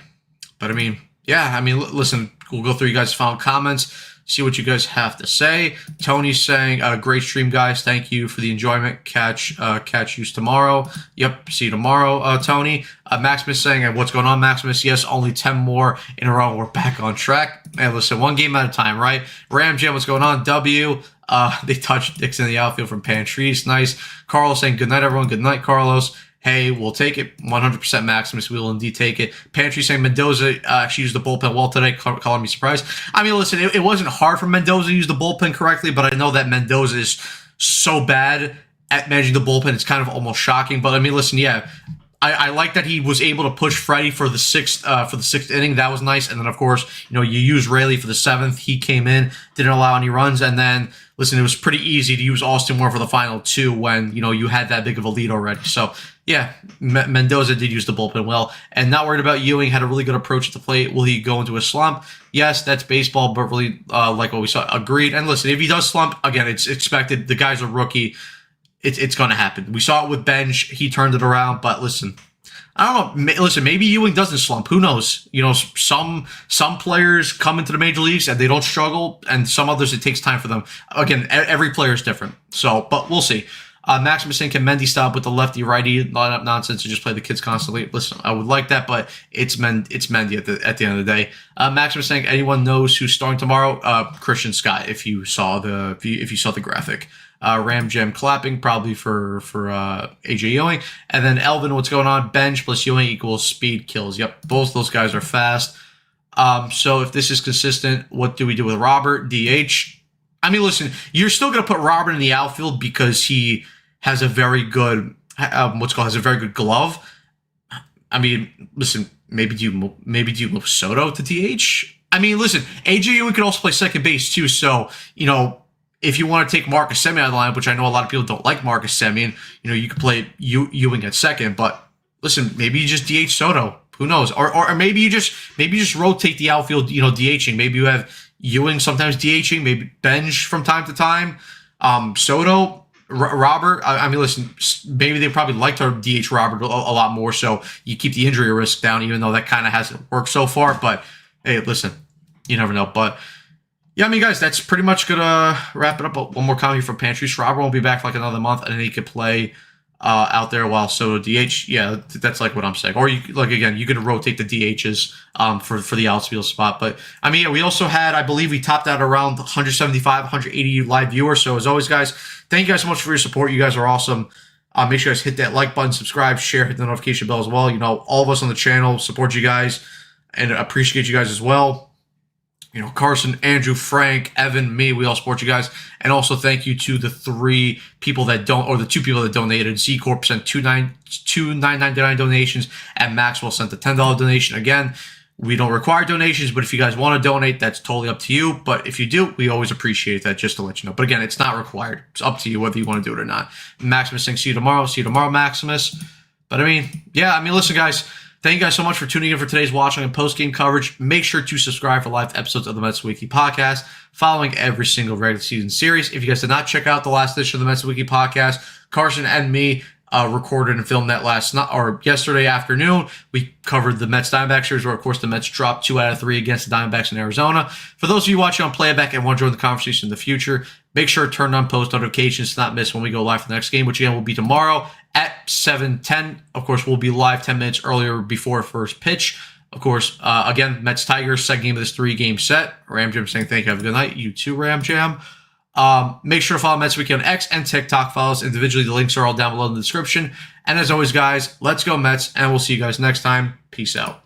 C: But listen, we'll go through you guys' final comments. see what you guys have to say. Tony's saying, great stream, guys. Thank you for the enjoyment. Catch you tomorrow. Yep, see you tomorrow, Tony. Maximus saying, what's going on, Maximus? Yes, only 10 more in a row. We're back on track. And listen, one game at a time, right? Ram Jam, what's going on? W. They touched Dixon in the outfield from Pantries. Nice. Carlos saying, good night, everyone. Good night, Carlos. Hey, we'll take it. 100% Maximus. We will indeed take it. Pantry saying Mendoza actually used the bullpen well today, calling me surprised. I mean, listen, it wasn't hard for Mendoza to use the bullpen correctly, but I know that Mendoza is so bad at managing the bullpen. It's kind of almost shocking. But I mean, listen, yeah, I like that he was able to push Freddie for the sixth inning. That was nice. And then, of course, you use Rayleigh for the 7th. He came in, didn't allow any runs, and then. Listen, it was pretty easy to use Austin Moore for the final 2 when, you had that big of a lead already. So, yeah, Mendoza did use the bullpen well. And not worried about Ewing, had a really good approach at the plate. Will he go into a slump? Yes, that's baseball, but really, like what we saw, agreed. And listen, if he does slump, again, it's expected. The guy's a rookie. It's going to happen. We saw it with Benj. He turned it around, but listen. I don't know. Listen, maybe Ewing doesn't slump. Who knows? Some players come into the major leagues and they don't struggle, and some others it takes time for them. Again, every player is different. So, but we'll see. Maximus saying, can Mendy stop with the lefty-righty lineup nonsense and just play the kids constantly? Listen, I would like that, but it's Mendy at the end of the day. Maximus saying, anyone knows who's starting tomorrow? Christian Scott. If you saw the graphic. Ram Jam clapping probably for AJ Ewing. And then Elvin, what's going on? Bench plus Ewing equals speed kills. Yep, both those guys are fast. So if this is consistent, what do we do with Robert? DH. I mean, listen, you're still going to put Robert in the outfield because he has a very good has a very good glove. I mean, listen, maybe do you move Soto to DH? I mean, listen, AJ Ewing can also play second base too. So if you want to take Marcus Semien out of the line, which I know a lot of people don't like Marcus Semien, you could play Ewing at second. But listen, maybe you just DH Soto. Who knows? Or maybe you just rotate the outfield. DHing. Maybe you have Ewing sometimes DHing. Maybe Benj from time to time. Soto, Robert. I mean, listen. Maybe they probably like to DH Robert a lot more, so you keep the injury risk down. Even though that kind of hasn't worked so far. But hey, listen, you never know. But yeah, I mean, guys, that's pretty much gonna wrap it up. One more comment from Pantries. Robert won't be back for like another month, and then he could play out there while Soto DH. Yeah, that's like what I'm saying. Or you could rotate the DHs for the outfield spot. But I mean, we also had, I believe, we topped out around 175, 180 live viewers. So as always, guys, thank you guys so much for your support. You guys are awesome. Make sure you guys hit that like button, subscribe, share, hit the notification bell as well. All of us on the channel support you guys and appreciate you guys as well. Carson, Andrew, Frank, Evan, me, we all support you guys. And also thank you to the the 2 people that donated. Z Corp sent $2.99 donations, and Maxwell sent a $10 donation. Again, we don't require donations, but if you guys want to donate, that's totally up to you. But if you do, we always appreciate that, just to let you know. But again, it's not required. It's up to you whether you want to do it or not. Maximus saying, see you tomorrow. See you tomorrow, Maximus. But listen, guys. Thank you guys so much for tuning in for today's watching and post-game coverage. Make sure to subscribe for live episodes of the Mets Weekly Podcast, following every single regular season series. If you guys did not check out the last edition of the Mets Weekly Podcast, Carson and me recorded and filmed that yesterday afternoon. We covered the Mets Diamondbacks series, where of course the Mets dropped 2 out of 3 against the Diamondbacks in Arizona. For those of you watching on playback and want to join the conversation in the future, make sure to turn on post notifications to not miss when we go live for the next game, which again will be tomorrow at 7:10. Of course, we'll be live 10 minutes earlier before first pitch. Of course, again, Mets Tigers, second game of this 3-game set. Ram Jam saying thank you. Have a good night. You too, Ram Jam. Make sure to follow Mets Weekly on X and TikTok. Follow us individually. The links are all down below in the description. And as always, guys, let's go Mets, and we'll see you guys next time. Peace out.